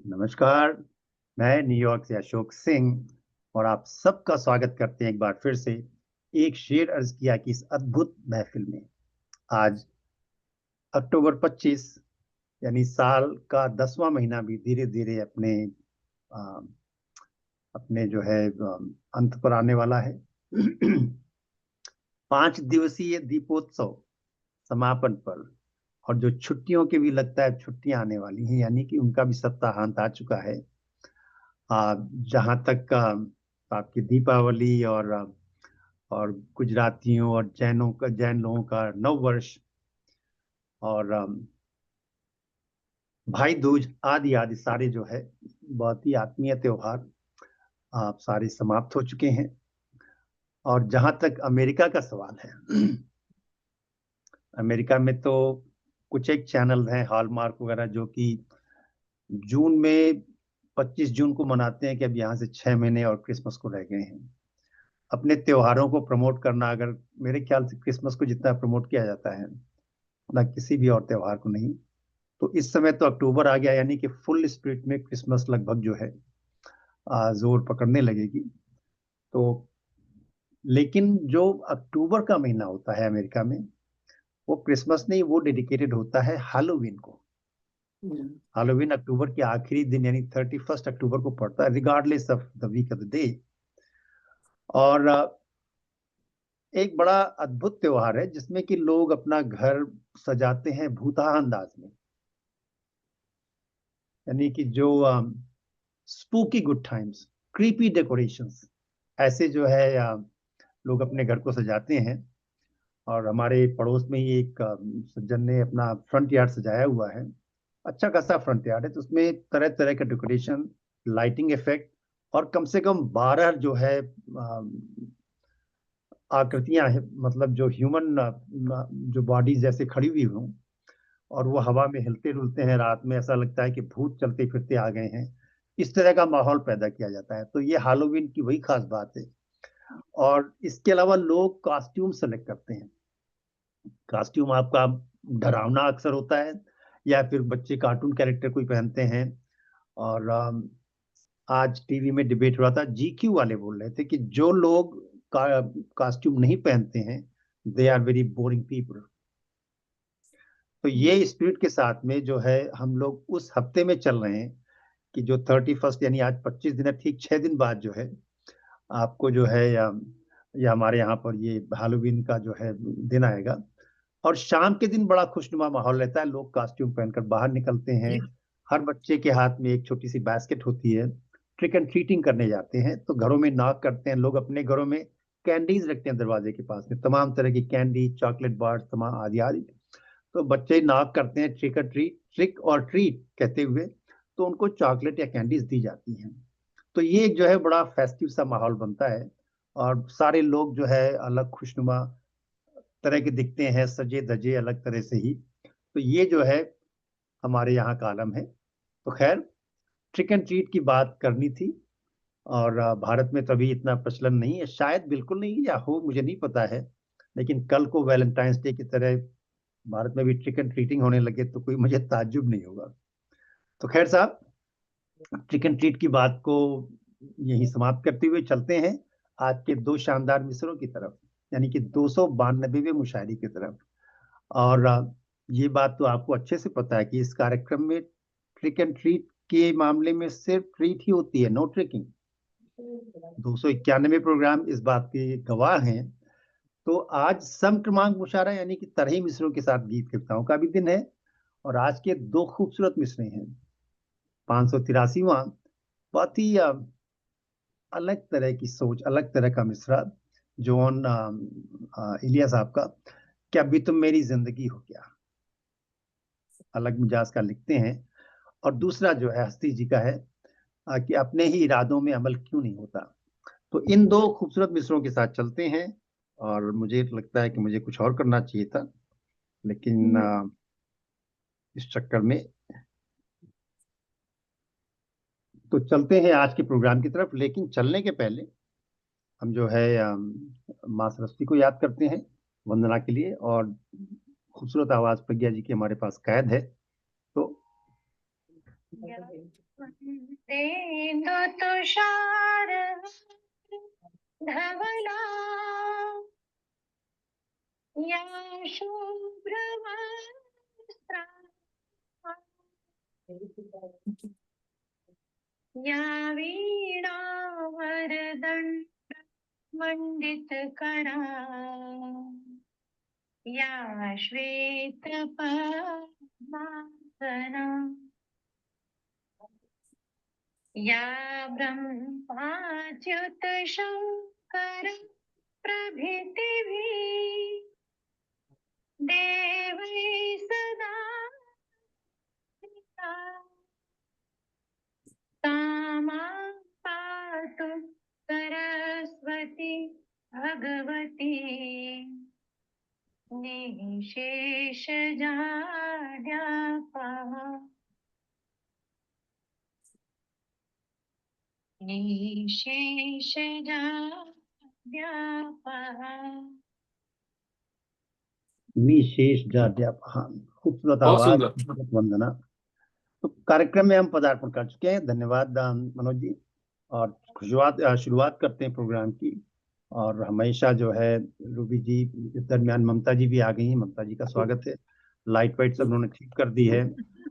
नमस्कार। मैं न्यूयॉर्क से अशोक सिंह और आप सबका स्वागत करते हैं एक बार फिर से एक शेर अर्ज किया कि इस अद्भुत महफिल में। आज अक्टूबर 25 यानी साल का 10वां महीना भी धीरे धीरे अ, अपने जो है अंत पर आने वाला है। 5 दिवसीय दीपोत्सव समापन पर और जो छुट्टियों की भी लगता है छुट्टियां आने वाली हैं, यानी कि उनका भी सप्ताहांत आ चुका है। जहाँ तक आपकी दीपावली और गुजरातियों और जैन लोगों का नव वर्ष और भाई दूज आदि आदि सारे जो है बहुत ही आत्मीय त्योहार आप सारे समाप्त हो चुके हैं। और जहाँ तक अमेरिका का सवाल है, अमेरिका में तो कुछ एक चैनल हैं हॉलमार्क वगैरह जो कि जून में 25 जून को मनाते हैं कि अब यहाँ से 6 महीने और क्रिसमस को रह गए हैं। अपने त्योहारों को प्रमोट करना, अगर मेरे ख्याल से क्रिसमस को जितना प्रमोट किया जाता है ना किसी भी और त्योहार को नहीं, तो इस समय तो अक्टूबर आ गया यानी कि फुल स्पिरिट में क्रिसमस लगभग जो है जोर पकड़ने लगेगी। तो लेकिन जो अक्टूबर का महीना होता है अमेरिका में, वो क्रिसमस नहीं, वो डेडिकेटेड होता है हैलोवीन को। हैलोवीन अक्टूबर के आखिरी दिन यानी 31 अक्टूबर को पड़ता है, regardless of the week of the day. और एक बड़ा अद्भुत त्योहार है जिसमें कि लोग अपना घर सजाते हैं भूतहा अंदाज में, यानी कि जो spooky good times, creepy decorations, ऐसे जो है लोग अपने घर को सजाते हैं। और हमारे पड़ोस में ही एक सज्जन ने अपना फ्रंट यार्ड सजाया हुआ है। अच्छा खासा फ्रंट यार्ड है, तो उसमें तरह तरह का डेकोरेशन, लाइटिंग इफेक्ट और कम से कम 12 जो है आकृतियां हैं, मतलब जो ह्यूमन जो बॉडी जैसे खड़ी हुई हों और वो हवा में हिलते डुलते हैं, रात में ऐसा लगता है कि भूत चलते फिरते आ गए हैं। इस तरह का माहौल पैदा किया जाता है, तो ये हैलोवीन की वही खास बात है। और इसके अलावा लोग कॉस्ट्यूम सेलेक्ट करते हैं। कॉस्ट्यूम आपका डरावना अक्सर होता है या फिर बच्चे कार्टून कैरेक्टर कोई पहनते हैं। और आज टीवी में डिबेट हो रहा था, जीक्यू वाले बोल रहे थे कि जो लोग कॉस्ट्यूम नहीं पहनते हैं they are very boring people. तो ये स्पिरिट के साथ में जो है हम लोग उस हफ्ते में चल रहे हैं कि जो 31 यानी आज 25 दिन है, ठीक 6 दिन बाद जो है आपको जो है या हमारे यहाँ पर ये हैलोवीन का जो है दिन आएगा। और शाम के दिन बड़ा खुशनुमा माहौल रहता है, लोग कॉस्ट्यूम पहनकर बाहर निकलते हैं। हर बच्चे के हाथ में एक छोटी सी बास्केट होती है, ट्रिक एंड ट्रीटिंग करने जाते हैं, तो घरों में नॉक करते हैं लोग, अपने घरों में कैंडीज रखते हैं दरवाजे के पास में, तमाम तरह की कैंडी, चॉकलेट बार्स, तमाम आदि आदि। तो बच्चे नॉक करते हैं, ट्रिक और ट्रीट कहते हुए, तो उनको चॉकलेट या कैंडीज दी जाती हैं। तो ये एक जो है बड़ा फेस्टिव सा माहौल बनता है और सारे लोग जो है अलग खुशनुमा तरह के दिखते हैं, सजे धजे अलग तरह से ही। तो ये जो है हमारे यहाँ का आलम है। तो खैर, ट्रिक एंड ट्रीट की बात करनी थी। और भारत में तो अभी इतना प्रचलन नहीं है, शायद बिल्कुल नहीं, या हो मुझे नहीं पता है। लेकिन कल को वैलेंटाइंस डे की तरह भारत में भी ट्रिक एंड ट्रीटिंग होने लगे तो कोई मुझे ताज्जुब नहीं होगा। तो खैर साहब, ट्रिक एंड ट्रीट की बात को यही समाप्त करते हुए चलते हैं आज के दो शानदार मिसरों की तरफ, यानी कि 292वें मुशायरे की तरफ। और ये बात तो आपको अच्छे से पता है कि इस कार्यक्रम में ट्रिक एंड ट्रीट के मामले में सिर्फ ट्रीट ही होती है, नो ट्रिकिंग। 291 प्रोग्राम इस बात के गवाह हैं। तो आज सम क्रमांक मुशायरा यानी कि तरही मिसरों के साथ गीत कविताओं का भी दिन है। और आज के दो खूबसूरत मिसरे हैं। 583वां बहुत ही अलग तरह की सोच, अलग तरह का मिसरा, जॉन इलिया साहब का, क्या भी तुम मेरी जिंदगी हो क्या, अलग मिजाज का लिखते हैं। और दूसरा जो है हस्ती जी का है कि अपने ही इरादों में अमल क्यों नहीं होता। तो इन दो खूबसूरत मिसरों के साथ चलते हैं। और मुझे लगता है कि मुझे कुछ और करना चाहिए था, लेकिन इस चक्कर में तो चलते हैं आज के प्रोग्राम की तरफ। लेकिन चलने के पहले हम जो है माँ सरस्वती को याद करते हैं वंदना के लिए। और खूबसूरत आवाज प्रज्ञा जी की हमारे पास कैद है। तो वन्देन्दु तुषार धवला या शुभ्रवस्त्रा या वीणावरदण्ड मंडितकरा या श्वेतपद्मासना या ब्रह्माच्युत शंकर प्रभृतिभिः देवैः सदा तामां पातु सरस्वती भगवती निःशेषजाड्यापः निःशेषजाड्यापः। निशेष जाड्यापहान। खूबसूरत बहुत आवाज, सुंदर। खूबसूरत वंदना। तो कार्यक्रम में हम पदार्पण कर चुके हैं। धन्यवाद मनोज जी। और शुरुआत करते हैं प्रोग्राम की। और हमेशा जो है रूबी जी, इस दरमियान ममता जी भी आ गई हैं। ममता जी का स्वागत है। लाइट वाइट सब उन्होंने ठीक कर दी है।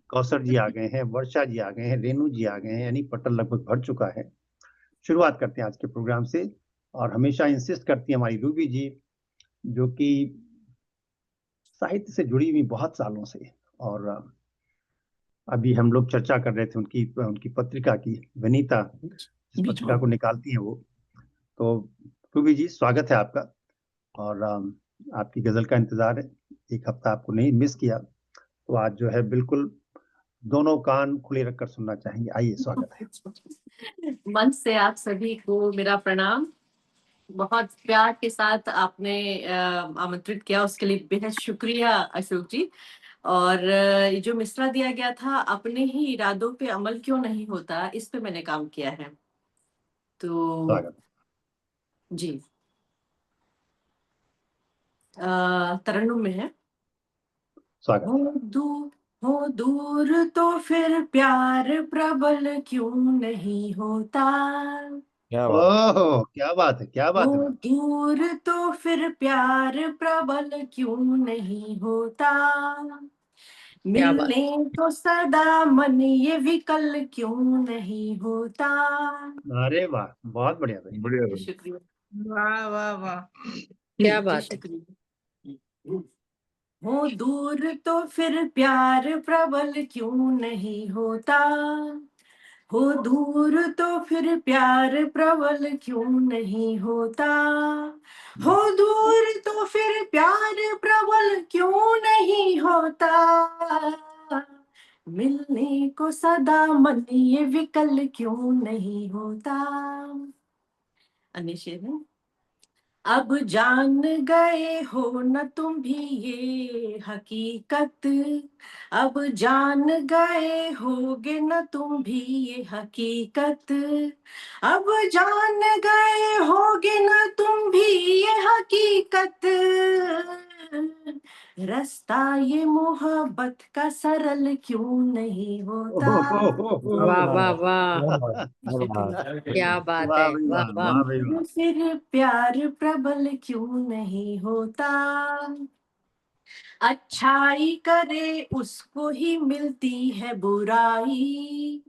कौसर जी आ गए हैं, वर्षा जी आ गए हैं, रेणु जी आ गए हैं, यानी पटल लगभग भर चुका है। शुरुआत करते हैं आज के प्रोग्राम से। और हमेशा इंसिस्ट करती है हमारी रूबी जी, जो कि साहित्य से जुड़ी हुई बहुत सालों से। और अभी हम लोग चर्चा कर रहे थे उनकी पत्रिका की, वनिता, जिस पत्रिका को निकालती हैं वो। तो रूबी जी, स्वागत है आपका। और आपकी गजल का इंतजार है। एक हफ्ता आपको नहीं मिस किया, तो आज जो है बिल्कुल दोनों कान खुले रखकर सुनना चाहेंगे। आइए, स्वागत है। मंच से आप सभी को मेरा प्रणाम। बहुत प्यार के साथ आपने आमंत्रित किया, उसके लिए बेहद शुक्रिया अशोक जी। और ये जो मिसरा दिया गया था, अपने ही इरादों पे अमल क्यों नहीं होता, इस पे मैंने काम किया है। तो स्वागत जी, तरन्नुम में है। स्वागत। हो दूर तो फिर प्यार प्रबल क्यों नहीं होता। क्या बात। ओह, क्या बात है, क्या बात है। हो दूर तो फिर प्यार प्रबल क्यों नहीं होता। मिलने तो सदा मन ये विकल क्यों नहीं होता। अरे वाह, बहुत बढ़िया भाई। बढ़िया। शुक्रिया। वाह वाह वाह, क्या बात है। हो दूर तो फिर प्यार प्रबल क्यों नहीं होता। हो दूर तो फिर प्यार प्रबल क्यों नहीं होता। हो दूर तो फिर प्यार प्रबल क्यों नहीं होता। मिलने को सदा मन ये विकल क्यों नहीं होता। अन्य शेर है। अब जान गए हो न तुम भी ये हकीकत। अब जान गए होगे न तुम भी ये हकीकत। अब जान गए होगे न तुम भी ये हकीकत। रास्ता ये मोहब्बत का सरल क्यों नहीं होता। वाह वाह वाह वाह, क्या बात वाह है, भाई वाह वाह, वाह। वाह भाई वाह। फिर प्यार प्रबल क्यों नहीं होता। अच्छाई करे उसको ही मिलती है बुराई।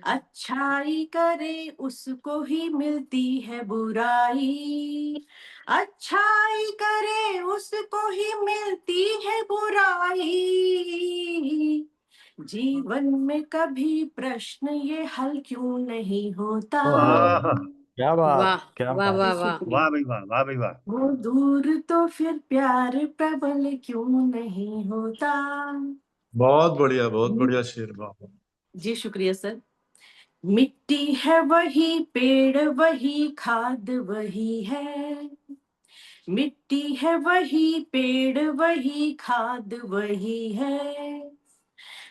अच्छाई करे उसको ही मिलती है बुराई। अच्छाई करे उसको ही मिलती है बुराई। जीवन में कभी प्रश्न ये हल क्यों नहीं होता। वाह क्या बात, वाह क्या वाह बात। वाह वाह। वाह भाई वाह, वाह भाई वाह। वो दूर तो फिर प्यार प्रबल क्यों नहीं होता। बहुत बढ़िया शेर। बाबा जी शुक्रिया सर। मिट्टी है वही, पेड़ वही, खाद वही है। मिट्टी है वही, पेड़ वही, खाद वही है।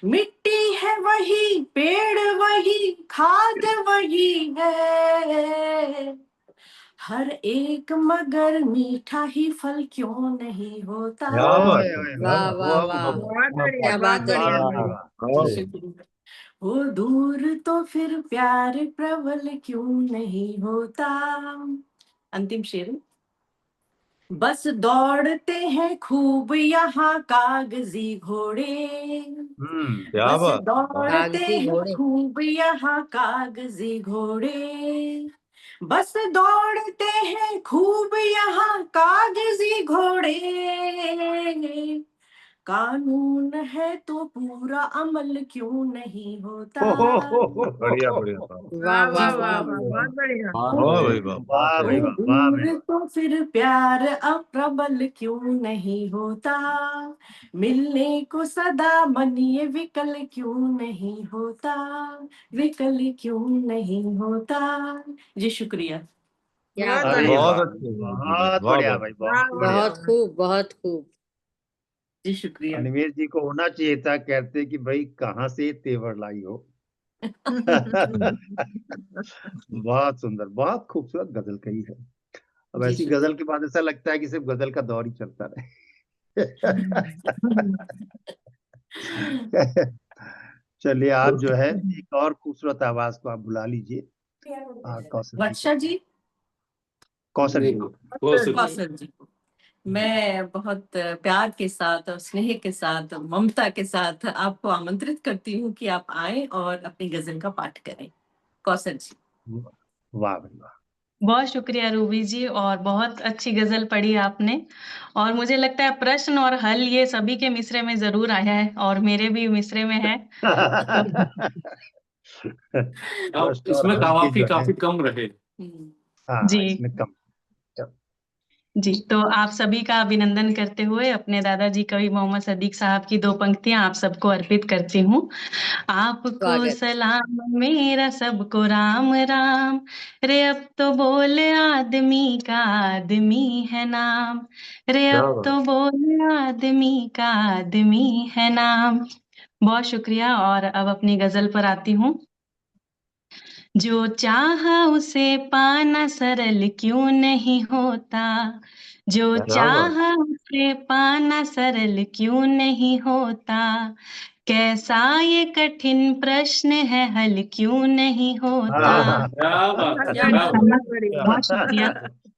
मिट्टी है वही, पेड़ वही, खाद वही है। हर एक मगर मीठा ही फल क्यों नहीं होता। क्या बात है, ओए, ओए, क्या वाह बात। वाह बहुत वाह, बहुत क्या बात है। बढ़िया भाई वाह। शुक्रिया। वो दूर तो फिर प्यार प्रबल क्यों नहीं होता। अंतिम शेर। बस दौड़ते हैं खूब यहाँ कागजी घोड़े। क्या बस बात, दौड़ते कागजी हैं घोड़े। खूब यहाँ कागजी घोड़े। बस दौड़ते हैं खूब यहाँ कागजी घोड़े। कानून है तो पूरा अमल क्यों नहीं होता। बढ़िया बढ़िया वाह वाह वाह वाह वाह वाह। वाह, बहुत बढ़िया। वाह भाई वाह, वाह भाई वो वाह, वाह भाई दूर वाह। तो फिर प्यार अप्रबल क्यों नहीं होता। मिलने को सदा मन ये विकल क्यों नहीं होता। विकल क्यों नहीं होता। जी शुक्रिया। क्या बहुत बात। अरे बढ़िया। बहुत वाह, अच्छे बहुत वाह बढ़िया वाह। भाई, वाह बहुत वाह बढ़िया। बहुत वाह। खूब, बहुत खूब। जी शुक्रिया। अनिमेष जी को होना चाहिए था, कहते कि भाई कहाँ से तेवर लाई हो। बहुत सुंदर, बहुत खूबसूरत गजल कही है। अब जी ऐसी शुक्रिया। गजल के बाद ऐसा लगता है कि सिर्फ गजल का दौर ही चलता रहे। चलिए, आप जो है एक और खूबसूरत आवाज को आप बुला लीजिए। कौशल जी वर्षा को। जी। कौशल जी को। कौशल जी को मैं बहुत प्यार के साथ और स्नेह के साथ ममता के साथ आपको आमंत्रित करती हूँ कि आप आए और अपनी गजल का पाठ करें। कौशल जी। वाह भाई वाह। बहुत शुक्रिया रूबी जी, और बहुत अच्छी गजल पढ़ी आपने। और मुझे लगता है प्रश्न और हल ये सभी के मिसरे में जरूर आया है, और मेरे भी मिसरे में है। तो प्रश्न और इसमें हल के काफी जो है। काफी कम रहे। हाँ, जी इसमें कम। चलो। जी, तो आप सभी का अभिनंदन करते हुए अपने दादाजी कवि मोहम्मद सदीक साहब की दो पंक्तियां आप सबको अर्पित करती हूँ। आपको स्वागत। सलाम मेरा, सबको राम राम। रे अब तो बोल आदमी का आदमी है नाम। रे क्या अब बात। तो बोल आदमी का आदमी है नाम। बहुत शुक्रिया, और अब अपनी गजल पर आती हूँ। जो चाहा उसे पाना सरल क्यों नहीं होता। जो क्या बात। चाहा उसे पाना सरल क्यों नहीं होता। कैसा ये कठिन प्रश्न है, हल क्यों नहीं होता। हाँ। क्या बात बहुत है, क्या क्या बढ़िया, बात। बात बहुत क्या बढ़िया। बहुत बात। शुक्रिया।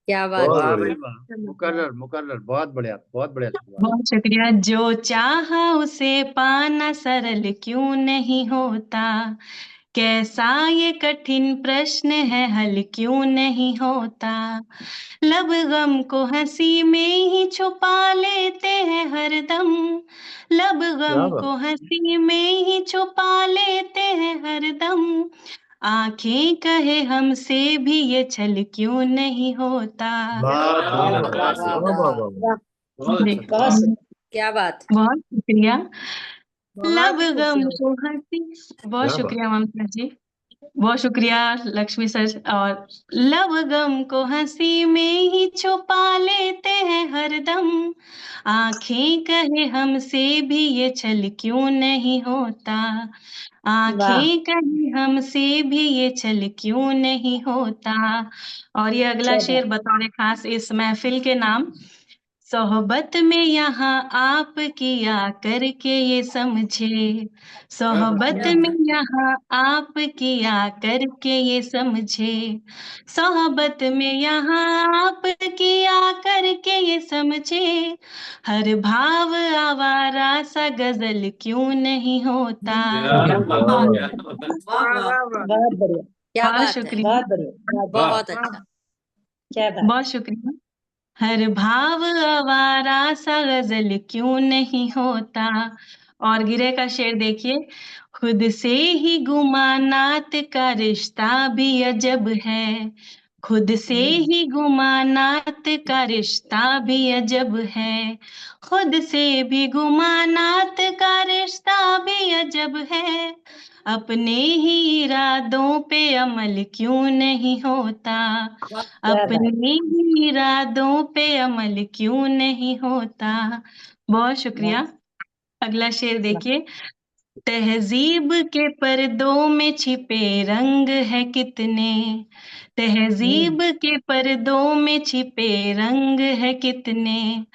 क्या बात बहुत है। वाह बढ़िया। भाई वाह। मुकर्रर मुकर्रर, बहुत बढ़िया, बहुत बढ़िया शुरुआत। बहुत शुक्रिया। जो चाहा उसे पाना सरल क्यों नहीं होता। कैसा ये कठिन प्रश्न है, हल क्यों नहीं होता। लब गम को हंसी में ही छुपा लेते हैं हरदम। लब क्या गम बात। को हंसी में ही छुपा लेते हैं हरदम। आंखें कहे हमसे भी ये छल क्यों नहीं होता। बहुत क्या बढ़िया, बात। वाह बहुत वाह वाह बढ़िया। वाह वाह वाह। वाह। वाह, बहुत जी, अच्छा बहुत वाह। क्या बात। बहुत शुक्रिया। लब बहुत ही गम खूबसूरत। को हंसी। बहुत क्या बात। शुक्रिया ममता जी। बहुत शुक्रिया लक्ष्मी सर। और लब गम को हंसी में ही छुपा लेते हैं हरदम। आंखें कहे हमसे भी ये छल क्यों नहीं होता। आंखें कहे हमसे भी ये छल क्यों नहीं होता। और ये अगला शेर बतौर खास इस महफिल के नाम। सोहबत में यहाँ आप किया करके ये समझे। सोहबत में यहाँ आप किया करके ये समझे। सोहबत में यहाँ आप किया करके ये समझे। हर भाव आवारा सा गजल क्यों नहीं होता। क्या बात। वाह वाह वाह। वाह वाह। बहुत बढ़िया, क्या बहुत बात है। शुक्रिया। बहुत बढ़िया, वाह। बहुत वाह। अच्छा। क्या बात। बहुत शुक्रिया। हर भाव आवारा सा गजल क्यों नहीं होता। और गिरे का शेर देखिए। खुद से ही गुमानात का रिश्ता भी अजब है। खुद से ही गुमानात का रिश्ता भी अजब है। खुद से भी गुमानात का रिश्ता भी अजब है। अपने ही इरादों पे अमल क्यों नहीं होता। क्या बात। अपने ही इरादों पे अमल क्यों नहीं होता। बहुत शुक्रिया। अगला शेर देखिए। तहजीब के पर्दों में छिपे रंग है कितने। तहजीब के पर्दों में छिपे रंग है कितने।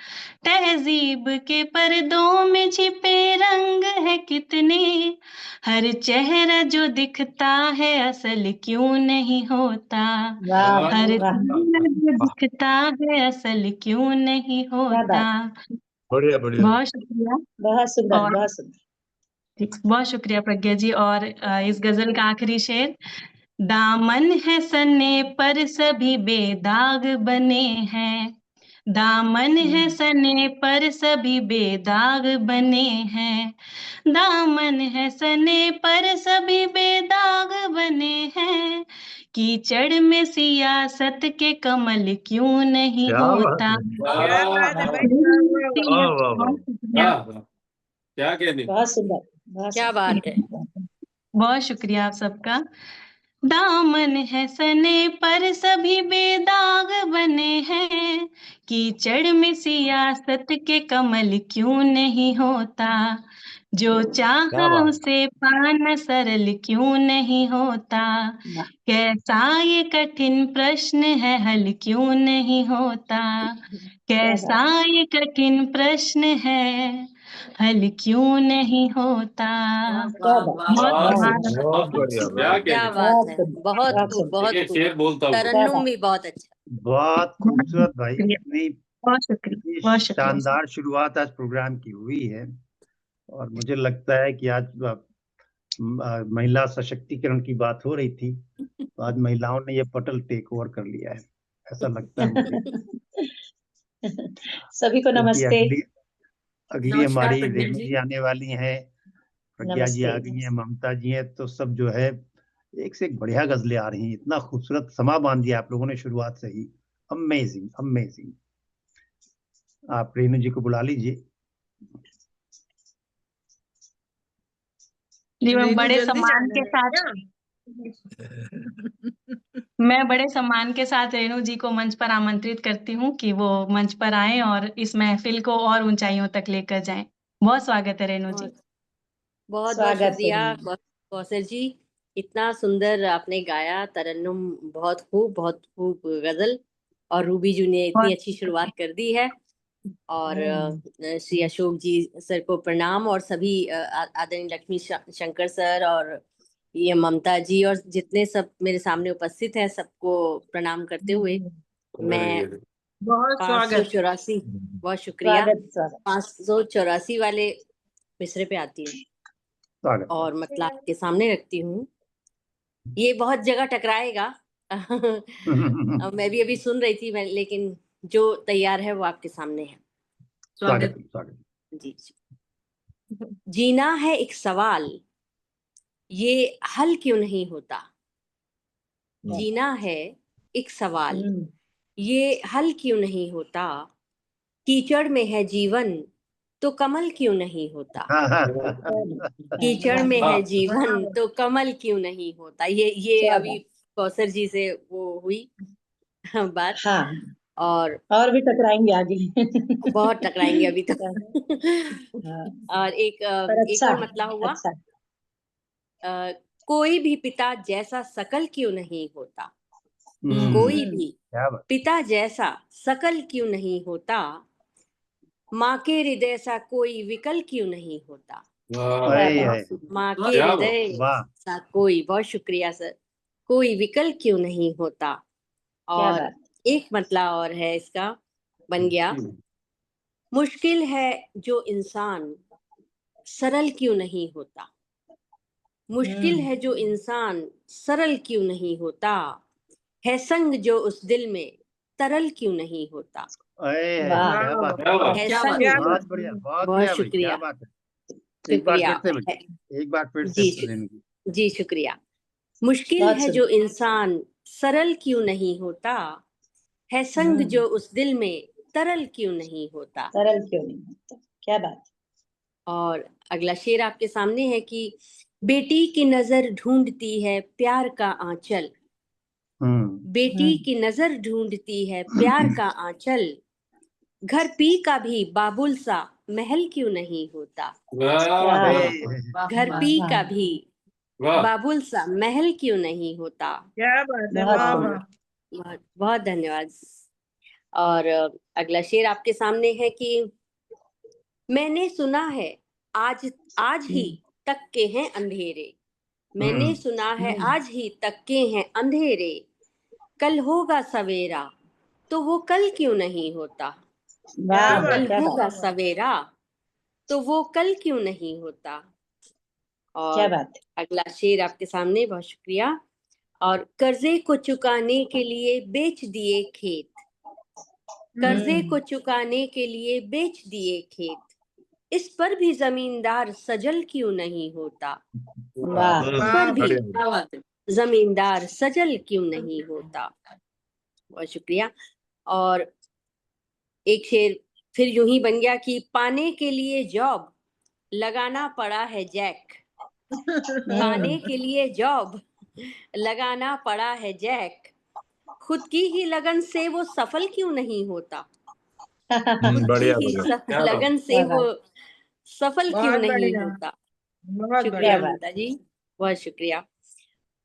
तहजीब के पर्दों में छिपे रंग है कितने। हर चेहरा जो दिखता है असल क्यों नहीं होता, वाह हर वाह चेहरा जो दिखता है असल क्यों नहीं क्या होता। बात, बढ़िया बढ़िया। बहुत शुक्रिया। बहुत सुंदर और बहुत सुंदर। बहुत शुक्रिया प्रज्ञा जी। और इस गजल का आखिरी शेर, दामन है सने पर सभी बेदाग बने हैं, दामन है सने पर सभी बेदाग बने हैं, दामन है सने पर सभी बेदाग बने हैं, कीचड़ में सियासत के कमल क्यों नहीं क्या बात होता। है। क्या बात है भाई, वाह वाह वाह। बहुत शुक्रिया, क्या कहने। बहुत सुंदर बहुत क्या सुंदर। बात है। बहुत शुक्रिया आप सबका। दामन है सने पर सभी बेदाग बने हैं, कीचड़ में सियासत के कमल क्यों नहीं होता, जो क्या चाहा बात। उसे पाना सरल क्यों नहीं होता, वाह, कैसा ये कठिन प्रश्न है हल क्यों नहीं होता, क्या कैसा बात, ये कठिन प्रश्न है हल क्यों नहीं होता। क्या बात, बहुत वाह, आभार। बहुत बढ़िया। क्या क्या कहने। बात बहुत है, सुंदर बहुत बहुत खूब सुंदर। बहुत देखिए खूब। शेर बोलता हूँ। क्या तरन्नुम बात, भी बहुत अच्छा। बहुत खूबसूरत भाई, शुक्रिया, इतनी बहुत शुक्रिया, इतनी बहुत शुक्रिया। शानदार शुरुआत आज प्रोग्राम की हुई है। और मुझे लगता है कि आज महिला सशक्तिकरण की बात हो रही थी, तो आज महिलाओं ने ये पटल टेक ओवर कर लिया है, ऐसा लगता है मुझे। सभी को क्योंकि नमस्ते। अगली अगली नमस्कार हमारी पंडित रेणु जी। जी आने वाली हैं, प्रज्ञा जी नमस्ते आ गई हैं, ममता जी हैं, तो सब जो है एक से एक बढ़िया गजलें आ रही हैं। इतना खूबसूरत समा बांध दिया आप लोगों ने शुरुआत से ही। Amazing amazing. आप रेणु जी को बुला लीजिए। जी, मैं रेनू बड़े जल्दी सम्मान जाना के है साथ मैं बड़े सम्मान के साथ रेणु जी को मंच पर आमंत्रित करती हूँ कि वो मंच पर आएं और इस महफिल को और ऊंचाइयों तक लेकर जाएं। बहुत स्वागत है रेणु जी। बहुत बहुत बहुत स्वागत शुक्रिया है। कौसर जी, इतना सुंदर आपने गाया तरन्नुम, बहुत खूब गजल। और रूबी जी ने इतनी बहुत अच्छी शुरुआत कर दी है। और श्री अशोक जी सर को प्रणाम, और सभी आदरणीय लक्ष्मी शंकर सर और ये ममता जी और जितने सब मेरे सामने उपस्थित है, सबको प्रणाम करते हुए मैं बहुत स्वागत। 584, बहुत शुक्रिया, स्वागत स्वागत। 584 वाले मिसरे पे आती हूँ स्वागत। और मतलब आपके सामने रखती हूँ। ये बहुत जगह टकराएगा। अब मैं भी अभी सुन रही थी, लेकिन जो तैयार है वो आपके सामने है। स्वागत स्वागत जी। जीना है एक सवाल, ये हल क्यों नहीं होता। जीना है एक सवाल, ये हल क्यों नहीं होता। कीचड़ में है जीवन तो कमल क्यों नहीं होता। कीचड़ में है जीवन तो कमल क्यों नहीं होता। ये क्या अभी कौसर जी से वो हुई बात। हाँ, और भी टकराएंगे आगे। बहुत टकराएंगे अभी तो। हाँ, और एक पर और मतलब हुआ, अच्छा कोई भी पिता जैसा सकल क्यों नहीं होता। हम्म, कोई भी क्या बात। पिता जैसा सकल क्यों नहीं होता। माँ के हृदय सा कोई विकल क्यों नहीं होता। माँ के हृदय वाह। सा कोई, बहुत शुक्रिया सर, कोई विकल क्यों नहीं होता। क्या और बात। एक मतलब और है इसका, बन गया, मुश्किल है जो इंसान सरल क्यों नहीं होता। मुश्किल है जो इंसान सरल क्यों नहीं होता। है संग जो उस दिल में तरल क्यों नहीं होता। वाह क्या बात है क्या संग, बहुत बढ़िया, बहुत बहुत बढ़िया भाई, शुक्रिया, क्या बात है। एक बार शुक्रिया फिर से भाई, एक बार फिर से जी, रेणु जी। जी शुक्रिया। मुश्किल बहुत है जो इंसान सरल क्यों नहीं होता। है संग जो उस दिल में तरल क्यों नहीं होता। सरल क्यों नहीं होता। क्या बात। और अगला शेर आपके सामने है कि बेटी की नजर ढूंढती है प्यार का आंचल। बेटी की नजर ढूंढती है प्यार का आंचल। घर पी का भी बाबुल सा महल क्यों नहीं होता। घर पी का भी बाबुल सा महल क्यों नहीं होता। क्या बात है, बहुत वाह सुंदर। वाह। बहुत बहुत धन्यवाद। और अगला शेर आपके सामने है कि मैंने सुना है आज आज ही तक के हैं अंधेरे। मैंने सुना है आज ही तक के हैं अंधेरे। कल होगा सवेरा तो वो कल क्यों नहीं होता। वाह कल क्या बात होगा सवेरा तो वो कल क्यों नहीं होता। क्या और बात अगला शेर आपके सामने, बहुत शुक्रिया। और कर्जे को चुकाने के लिए बेच दिए खेत। कर्जे को चुकाने के लिए बेच दिए खेत। इस पर भी जमींदार सजल क्यों नहीं होता। वाह इस पर भी बढ़िया। जमींदार सजल क्यों नहीं होता। बहुत शुक्रिया। और एक शेर फिर यूं ही बन गया कि पाने के लिए जॉब लगाना पड़ा है जैक। पाने के लिए जॉब लगाना पड़ा है जैक। खुद की ही लगन से वो सफल क्यों नहीं होता। खुद की बढ़िया ही बढ़िया। क्या बात। लगन से क्या वो सफल क्यों बहुत नहीं बढ़िया, होता। बहुत शुक्रिया बढ़िया। बात। ममता जी, बहुत शुक्रिया।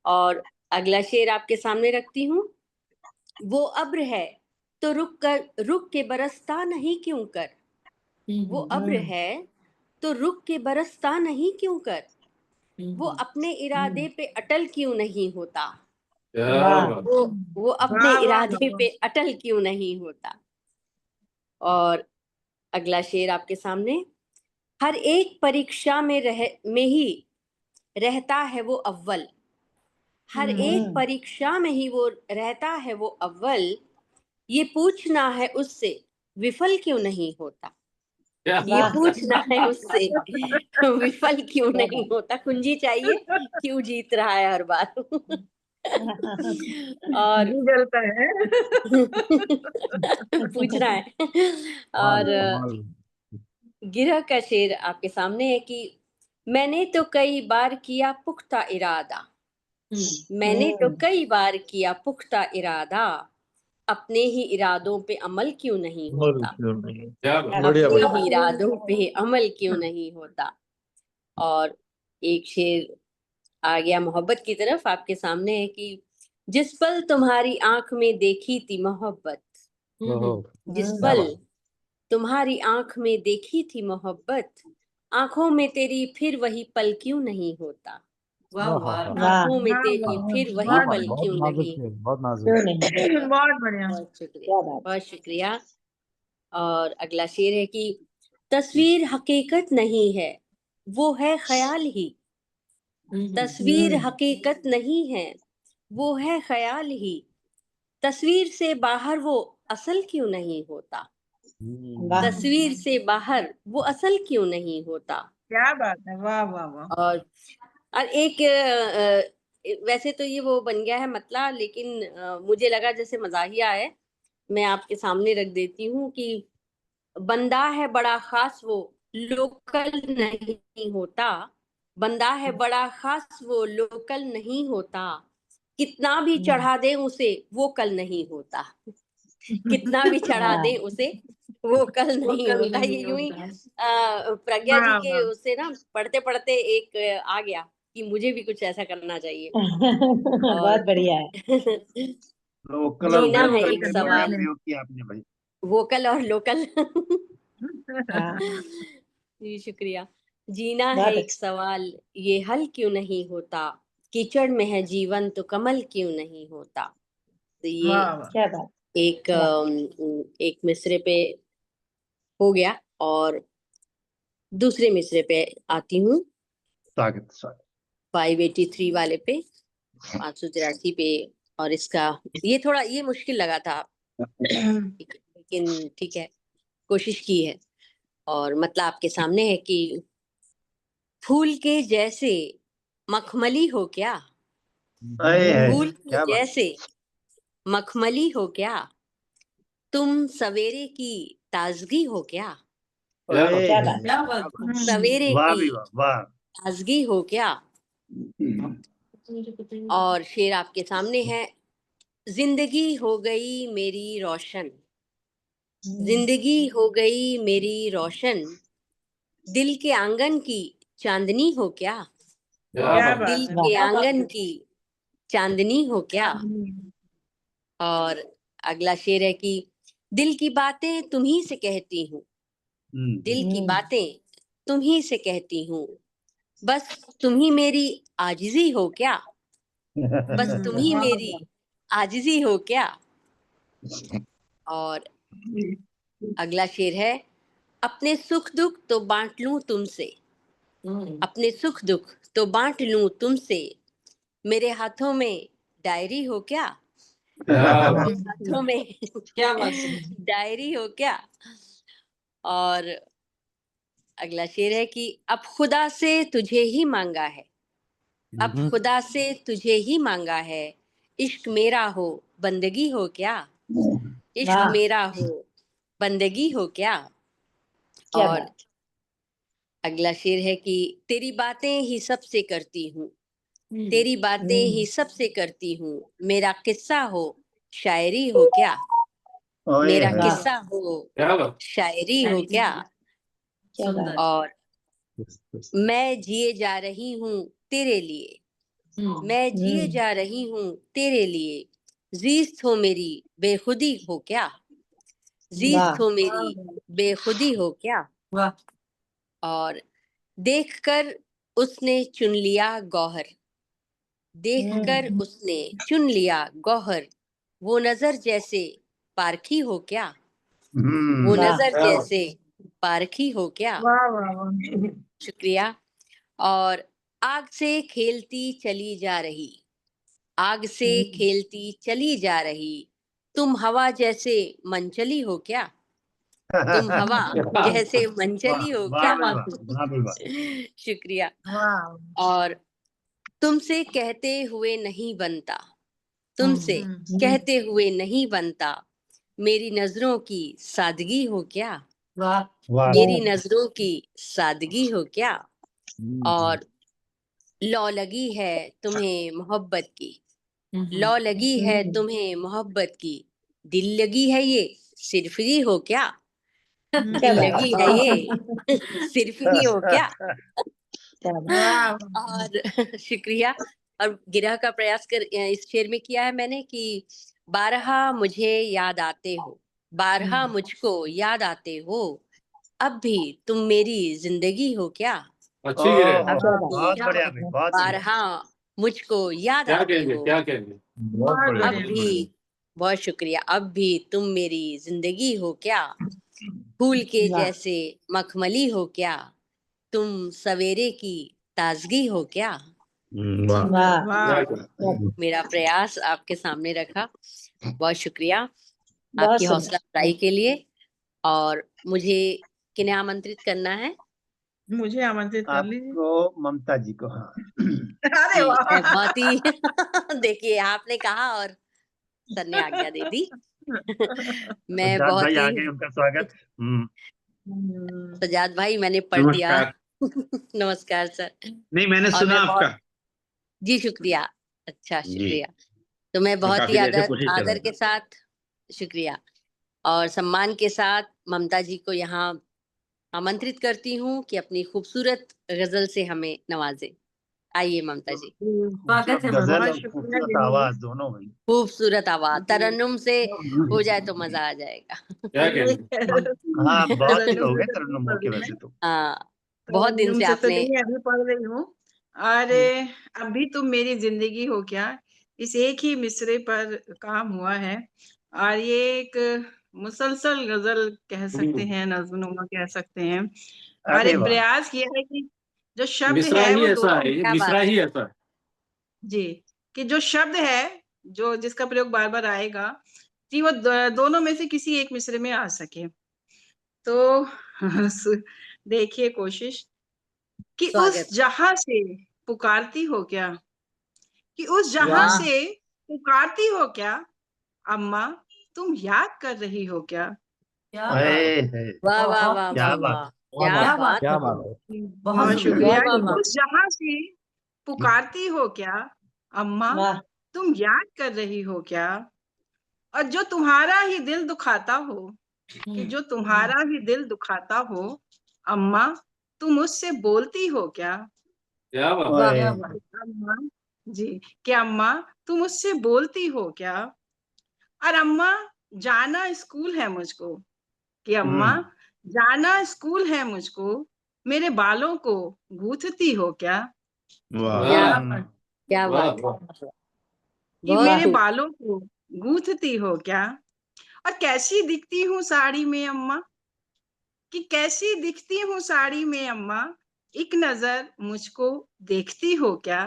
और अगला शेर आपके सामने रखती हूँ। वो अब्र है तो रुक के बरसता नहीं क्यों कर। वो अब्र है तो रुक के बरसता नहीं क्यों कर। वो अपने इरादे पे अटल क्यों नहीं होता। क्या वाह बात। वो अपने वाह, वाह, इरादे वाह। पे अटल क्यों नहीं होता। और अगला शेर आपके सामने। हर एक परीक्षा में ही रहता है वो अव्वल। हर एक परीक्षा में ही वो रहता है वो अव्वल। ये पूछना है उससे विफल क्यों नहीं होता। क्या ये वाह पूछना है उससे विफल क्यों नहीं होता। कुंजी चाहिए, क्यों जीत रहा है हर बार। और जी जलता है। पूछना है। कमाल और कमाल। गिरह का शेर आपके सामने है कि मैंने तो कई बार किया पुख्ता इरादा। मैंने तो कई बार किया पुख्ता इरादा। अपने ही इरादों पे अमल क्यों नहीं होता। क्या बात। अपने बढ़िया बढ़िया। ही इरादों पे अमल क्यों नहीं होता। और एक शेर आ गया मोहब्बत की तरफ आपके सामने है कि जिस पल तुम्हारी आंख में देखी थी मोहब्बत। ओहो। जिस क्या पल बात। तुम्हारी आंख में देखी थी मोहब्बत। आंखों में तेरी फिर वही पल क्यों नहीं होता। वाह वाह वाह आंखों में वाह, तेरी वाह, फिर वही बहुत पल बहुत क्यों नाजुक नहीं। है, बहुत नाजुक। क्यों नहीं बहुत बढ़िया। बहुत शुक्रिया, क्या बात बहुत शुक्रिया। और अगला शेर है कि तस्वीर हकीकत नहीं है वो है ख्याल ही। तस्वीर हकीकत नहीं है वो है ख्याल ही। तस्वीर से बाहर वो असल क्यों नहीं होता। वाह तस्वीर से बाहर वो असल क्यों नहीं होता। क्या बात है, वाह वाह वाह। और एक वैसे तो ये वो बन गया है मतला, लेकिन मुझे लगा जैसे मजाहिया है, मैं आपके सामने रख देती हूँ कि बंदा है बड़ा खास वो लोकल नहीं होता। बंदा है बड़ा खास वो लोकल नहीं होता। कितना भी चढ़ा दे उसे वो कल नहीं होता। कितना भी चढ़ा दे उसे वो कल नहीं होता। ये यूं ही प्रज्ञा जी वाह के वाह। उससे ना पढ़ते पढ़ते एक आ गया कि मुझे भी कुछ ऐसा करना चाहिए। बहुत और बढ़िया है लोकल और जीना है वोकल एक में बढ़िया सवाल। प्रयोग किया आपने भाई। वोकल और लोकल। हाँ जी शुक्रिया। जीना है बहुत एक अच्छा सवाल ये हल क्यों नहीं होता। कीचड़ में है जीवन तो कमल क्यों नहीं होता। तो ये वाह वाह। क्या बात एक वाह एक मिसरे पे हो गया। और दूसरे मिसरे पे आती हूँ। स्वागत स्वागत। 583 वाले पे, 583 पे। और इसका ये थोड़ा ये मुश्किल लगा था, लेकिन ठीक है, कोशिश की है। और मतलब आपके सामने है कि फूल के जैसे मखमली हो क्या। फूल के क्या बात। जैसे मखमली हो क्या। तुम सवेरे की ताजगी हो क्या। क्या बात। क्या बात क्या बात है। सवेरे वाह की भी वाह वाह। ताजगी हो क्या। और शेर आपके सामने है। जिंदगी हो गई मेरी रोशन। जिंदगी हो गई मेरी रोशन। दिल के आंगन की चांदनी हो क्या। क्या क्या बात। बात दिल है। वाह के आंगन की चांदनी हो क्या। और अगला शेर है कि दिल की बातें तुम्ही से कहती हूँ। दिल की बातें तुम्ही से कहती हूँ। बस तुम ही मेरी आजिज़ी हो क्या, बस तुम ही वाह, मेरी आजिज़ी हो क्या। और अगला शेर है, अपने सुख दुख तो बांट लूं तुमसे, अपने सुख दुख तो बांट लूं तुमसे, मेरे हाथों में डायरी हो क्या, क्या मेरे बात हाथों में क्या बात है। डायरी हो क्या। और अगला शेर है कि अब खुदा से तुझे ही मांगा है, अब खुदा से तुझे ही मांगा है, इश्क मेरा हो बंदगी हो क्या, इश्क वाह मेरा हो बंदगी हो क्या। क्या और बात अगला शेर है कि तेरी बातें ही सबसे करती हूँ, तेरी बातें ही सबसे करती हूँ, मेरा किस्सा हो शायरी हो क्या, ओए मेरा है। वाह किस्सा हो क्या बात शायरी हो क्या। क्या बात और मैं जिए जा रही हूँ तेरे लिए, मैं जिए जा रही हूँ तेरे लिए, जीस्त हो मेरी बेखुदी हो क्या, वाह जीस्त हो मेरी बेखुदी हो क्या। वाह। और देखकर उसने चुन लिया गौहर, देखकर उसने चुन लिया गौहर, वो नजर जैसे पारखी हो क्या, वो वाह नजर क्या बात जैसे पारखी हो क्या। वाह, वाह, वाह। शुक्रिया। और आग से खेलती चली जा रही, आग से खेलती चली जा रही, तुम हवा जैसे मनचली हो क्या, तुम हवा जैसे वाह मनचली हो वाह क्या। भी वाह, वाह भी वाह। शुक्रिया। वाह। और तुमसे कहते हुए नहीं बनता, तुमसे कहते हुए नहीं बनता, मेरी नजरों की सादगी हो क्या, वाह। वाह मेरी नजरों की सादगी हो क्या। और लौ लगी है तुम्हें मोहब्बत की, लौ लगी है तुम्हें मोहब्बत की, दिल लगी है ये सिर्फ ही हो क्या, क्या दिल बात लगी है ये सिर्फ ही हो क्या। क्या बात वाह, और शुक्रिया। और गिरह का प्रयास कर इस शेर में किया है मैंने कि बारहा मुझे याद आते हो, बारहा मुझको याद आते हो, अब भी तुम मेरी जिंदगी हो क्या, अच्छी गिरे ओह क्या बात बहुत क्या बढ़िया बात भाई, है। बहुत बढ़िया। बारहा मुझको याद क्या आते कहेंगे हो, क्या कहेंगे बहुत बहुत बढ़िया, अब बढ़िया। बहुत भी, बढ़िया। बहुत शुक्रिया, अब भी तुम मेरी जिंदगी हो क्या, फूल के वाह जैसे मखमली हो क्या, तुम सवेरे की ताजगी हो क्या। वाह वाह वाह, क्या मेरा प्रयास आपके सामने रखा, बहुत शुक्रिया बहुत आपकी हौसला सुंदर अफजाई के लिए। और मुझे किन्हें आमंत्रित करना है। मुझे आमंत्रित कर लीजिए। आपको ममता जी को, हाँ। अरे जी वाह। मैं बहुत ही देखिए आपने कहा और सर ने आज्ञा दे दी। मैं सज्जाद बहुत भाई ही, आ गए, उनका स्वागत। सजाद भाई मैंने पढ़ दिया नमस्कार। नमस्कार सर। नहीं, मैंने और सुना मैं आपका। बहुत, जी शुक्रिया, अच्छा जी, शुक्रिया। तो मैं मैं बहुत ही काफी देर से आदर कोशिश कर रहा आदर के साथ, शुक्रिया और सम्मान के साथ ममता जी को यहाँ आमंत्रित करती हूँ कि अपनी खूबसूरत गजल से हमें नवाजें। आइए ममता जी। स्वागत है गजल बहुत और शुक्रिया खूबसूरत दीदी। आवाज दोनों भाई। खूबसूरत आवाज, तरन्नुम से हो जाए तो मजा आ जाएगा। क्या कहेंगे हाँ बहुत दिन हो तरन्नुम गए से तो नहीं तरन्नुम पढ़ के रही मैं, वैसे तो। हाँ बहुत दिन तरन्नुम से से तो आपने, नहीं अभी पढ़ रही हूँ। अरे अभी तुम मेरी जिंदगी हो क्या, इस एक ही मिसरे पर काम हुआ है। और ये एक मुसलसल गजल कह सकते हैं, नज़्म-नुमा कह सकते हैं। और अरे एक वाह। प्रयास किया है कि जो शब्द मिश्रा है ही वो ऐसा दोनों, है, ये क्या बात मिश्रा है। ही ऐसा है। जी, कि जो शब्द है, जो जिसका प्रयोग बार-बार आएगा, कि वो दोनों में से किसी एक मिसरे में आ सके। तो देखिए कोशिश कि उस स्वागत। जहां से पुकारती हो क्या, कि उस जहां वाह से पुकारती हो क्या, अम्मा तुम याद कर रही हो क्या। क्या बात है। है, है। वाह वाह बहुत वाह वाह क्या बात वाह, है, क्या क्या बात बात है। है। बहुत बहुत सुंदर। शुक्रिया वाह वाह कि वाह। उस जहां से पुकारती हो क्या, अम्मा वाह तुम याद कर रही हो क्या। और जो तुम्हारा ही दिल दुखाता हो, कि जो तुम्हारा ही दिल दुखाता हो, अम्मा तुम उससे बोलती हो क्या। क्या बात वाह ओए, अम्मा जी, क्या अम्मा तुम उससे बोलती हो क्या। और अम्मा जाना स्कूल है मुझको, कि अम्मा हम्म, जाना स्कूल है मुझको, मेरे बालों को गूंथती हो क्या? वाह क्या वाह बात, वाह कि बहुत मेरे खूब। बालों को गूंथती हो क्या? और कैसी दिखती हूँ साड़ी में अम्मा, कि कैसी दिखती हूँ साड़ी में अम्मा, एक नजर मुझको देखती हो क्या?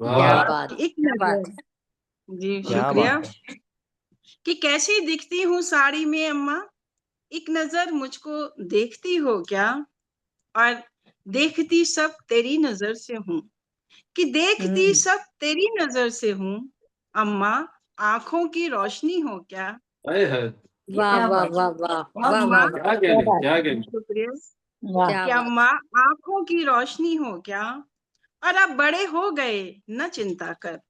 क्या वाह बात, कि एक क्या बात, नजर, जी क्या शुक्रिया, बात है। कि कैसी दिखती हूँ साड़ी में अम्मा, एक नजर मुझको देखती हो क्या? और देखती सब तेरी नजर से हूँ, कि देखती सब तेरी नजर से हूँ अम्मा, आंखों की रोशनी हो क्या? हाय हाय वाह क्या वाह बात वाह वाह वाह अम्मा, वाह, क्या क्या कहने बात क्या है। कहने शुक्रिया, वाह क्या कि बात, अम्मा आंखों की रोशनी हो क्या? और अब बड़े हो गए न चिंता कर,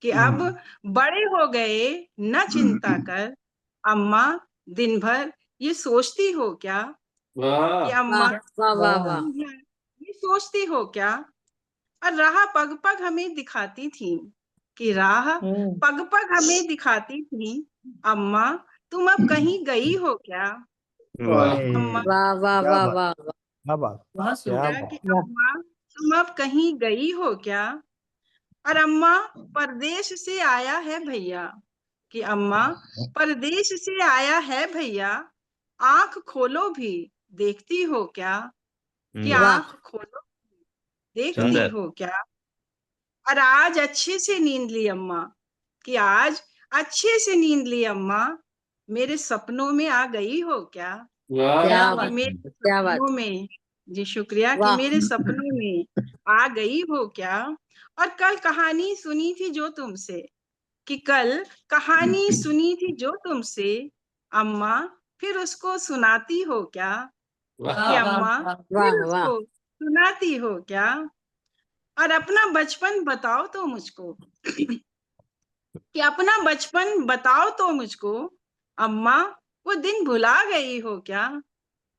कि अब बड़े हो गए न चिंता कर अम्मा, दिन भर ये सोचती हो क्या? कि वाह अम्मा वाह वाह वाह वाह, दिन भर ये सोचती हो क्या? और राह पग पग हमें दिखाती थी, कि राह पग पग हमें दिखाती थी अम्मा, तुम अब कहीं गई हो क्या? वाह अम्मा, वाह वाह क्या वाह बात। वाह वाह, क्या बात, बहुत क्या सुंदर, कि बात। वाह अम्मा तुम अब कहीं गई हो क्या? और अम्मा परदेश से आया है भैया, कि अम्मा परदेश से आया है भैया, आंख खोलो भी देखती हो क्या? कि वाह, आंख खोलो देखती सुंदर हो क्या? और आज अच्छे से नींद ली अम्मा, कि आज अच्छे से नींद ली अम्मा, मेरे सपनों में आ गई हो क्या? वाह क्या कि बात, मेरे क्या बात, सपनों में, जी शुक्रिया, कि वाह, मेरे सपनों में आ गई हो क्या? और कल कहानी सुनी थी जो तुमसे, कि कल कहानी सुनी थी जो तुमसे अम्मा, फिर उसको सुनाती हो क्या? कि वाह अम्मा वाह फिर वाह, उसको सुनाती हो क्या? और अपना बचपन बताओ तो मुझको, कि अपना बचपन बताओ तो मुझको अम्मा, वो दिन भुला गई हो क्या?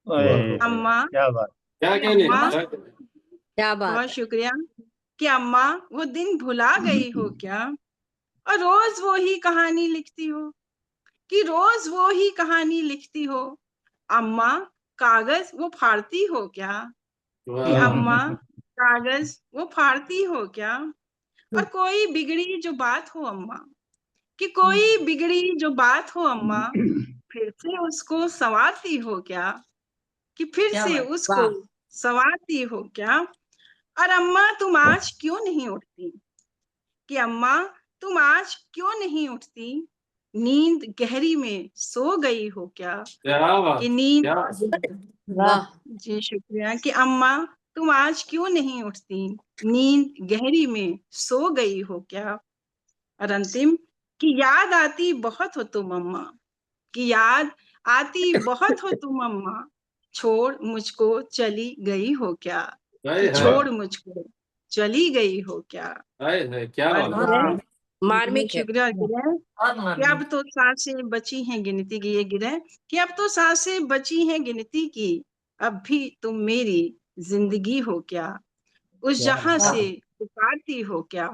वाह अम्मा, क्या बात। क्या कि कहने अम्मा, क्या कहने क्या बात, बहुत शुक्रिया, कि अम्मा वो दिन भुला गई हो क्या? और रोज वो ही कहानी लिखती हो, कि रोज वो ही कहानी लिखती हो अम्मा, कागज वो फाड़ती हो क्या? कि वाह अम्मा कागज वो फाड़ती हो क्या? और कोई बिगड़ी जो बात हो अम्मा, कि कोई बिगड़ी जो बात हो अम्मा, फिर से उसको संवारती हो क्या? कि फिर से उसको वाह, संवारती हो क्या? और अम्मा तुम आज क्यों नहीं उठती? कि अम्मा तुम आज क्यों नहीं उठती? नींद गहरी में सो गई हो क्या? क्या बात कि नींद, क्या वाह वाह, जी शुक्रिया, कि अम्मा तुम आज क्यों नहीं उठती? नींद गहरी में सो गई हो क्या? और अंतिम, कि याद आती बहुत हो तुम अम्मा, कि याद आती बहुत हो तुम अम्मा, छोड़ मुझको चली गई हो क्या? हाय कि हाय छोड़ मुझको चली गई हो क्या? हाय हाय क्या और बात गिरह, मार्मिक है, शुक्रिया गिरह, कि अब तो सांसें बची हैं गिनती की, ये गिरह, कि अब तो सांसें बची हैं गिनती की, अब भी तुम मेरी जिंदगी हो क्या? उस क्या जहां बात। से पुकारती हो क्या?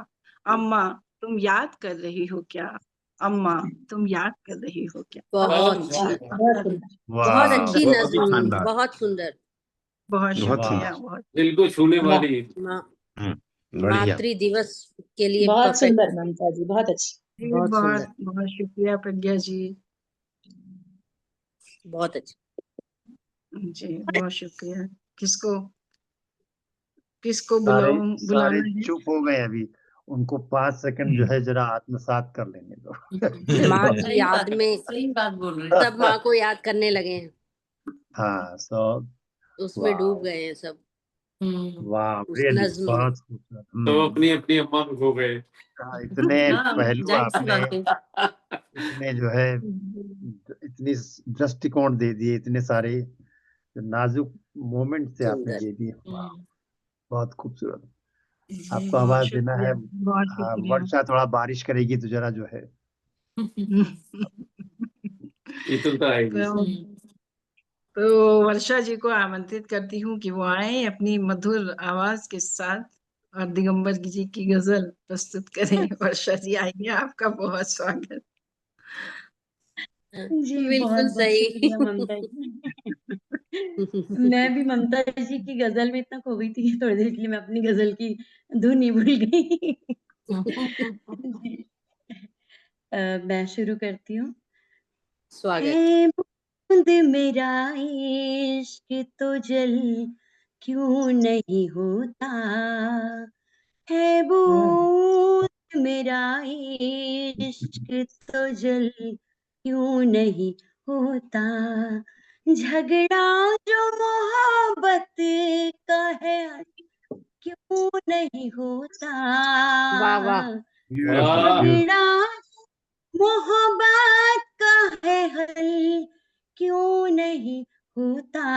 अम्मा तुम याद कर रही हो क्या? अम्मा तुम याद कर रही हो क्या? बहुत वाह अच्छी, वाह बहुत सुंदर बहुत वाह अच्छी बहुत ही नज्म, शानदार बहुत सुंदर, बहुत बहुत शुक्रिया, वाह। बहुत दिल को छूने वाह वाली मा- बढ़िया मातृ दिवस के लिए बहुत परफेक्ट, सुंदर ममता जी, बहुत अच्छी। जी, बहुत सुंदर, बहुत बहुत शुक्रिया प्रज्ञा जी, बहुत अच्छी, जी बहुत शुक्रिया। किसको किसको सारे बुलाऊं, सारे बुलाना है? चुप हो गए अभी। उनको 5 सेकंड जो है जरा आत्मसात कर लेने दो। माँ की याद में सब माँ को याद करने लगे हैं, हाँ सो उसमें वाह डूब गए हैं सब, वाह उस रियली नज्म में। बहुत खूबसूरत। तो अपनी अपनी अम्मा में खो गए हाँ, इतने पहलू आपने, इतने जो है इतनी दृष्टिकोण दे दिए, इतने सारे जो नाजुक मोमेंट से आपने सुंदर, दे दिए। वाह बहुत खूबसूरत। जी आपको बहुत आवाज देना है। शुक्रिया, बहुत हाँ शुक्रिया। वर्षा थोड़ा बारिश करेगी तो जरा जो है इतनी तो आएगी तो वर्षा जी को आमंत्रित करती हूँ कि वो आए अपनी मधुर आवाज के साथ और दिगंबर जी की गजल प्रस्तुत करें। वर्षा जी आइए, आपका बहुत स्वागत। जी बिल्कुल बहुत बहुत सही। शुक्रिया ममता जी। मैं भी ममता जी की गजल में इतना खो गई थी कि थोड़ी देर के लिए मैं अपनी गजल की धुन ही भूल गई। जी। मैं शुरू करती हूँ। स्वागत। है बूंद मेरा इश्क तो जल क्यों नहीं होता, है बूंद मेरा इश्क तो जल क्यों नहीं होता, झगड़ा जो मोहब्बत का है क्यों नहीं होता, वाह वाह। वाह झगड़ा मोहब्बत का है हल क्यों नहीं होता,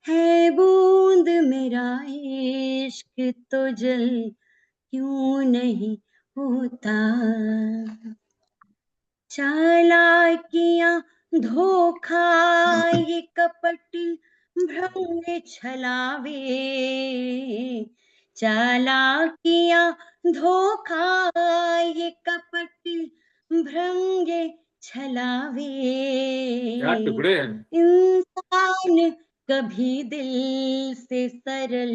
है बूंद मेरा इश्क तो जल क्यों नहीं होता, चालाकियां धोखा ये कपट भ्रम छलावे, चालाकियां धोखा ये कपट भ्रम छलावे, क्या टुकड़े हैं। इंसान कभी दिल से सरल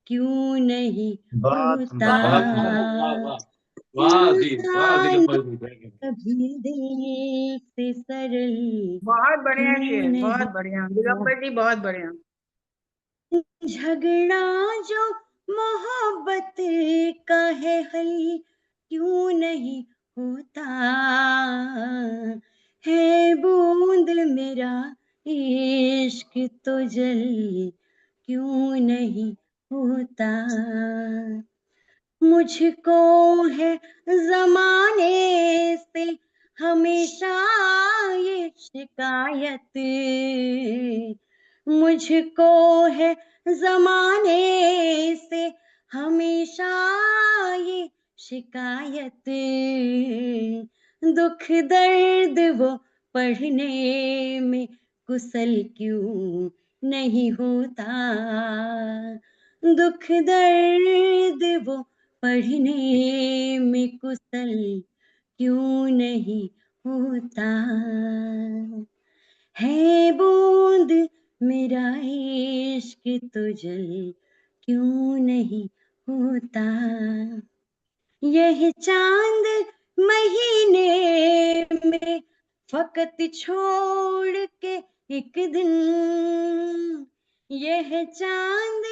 क्यों नहीं बात होता, वाह वाह वाह वाह जी, वाह इंसान दिगंबर जी। कभी दिल से सरल बहुत बढ़िया क्यों शेर, नहीं बहुत बढ़िया दिगंबर जी, बहुत बढ़िया। झगड़ा जो मोहब्बत का है हल क्यों नहीं होता, है बूंद मेरा इश्क तो जल क्यों नहीं होता, मुझको है जमाने से हमेशा ये शिकायत, मुझको है जमाने से हमेशा ये शिकायत, दुख दर्द वो पढ़ने में कुशल क्यों नहीं होता, दुख दर्द वो पढ़ने में कुशल क्यों नहीं होता, है बूंद मेरा इश्क तो जल क्यों नहीं होता, यह चांद महीने में फकत छोड़ के एक दिन, यह चांद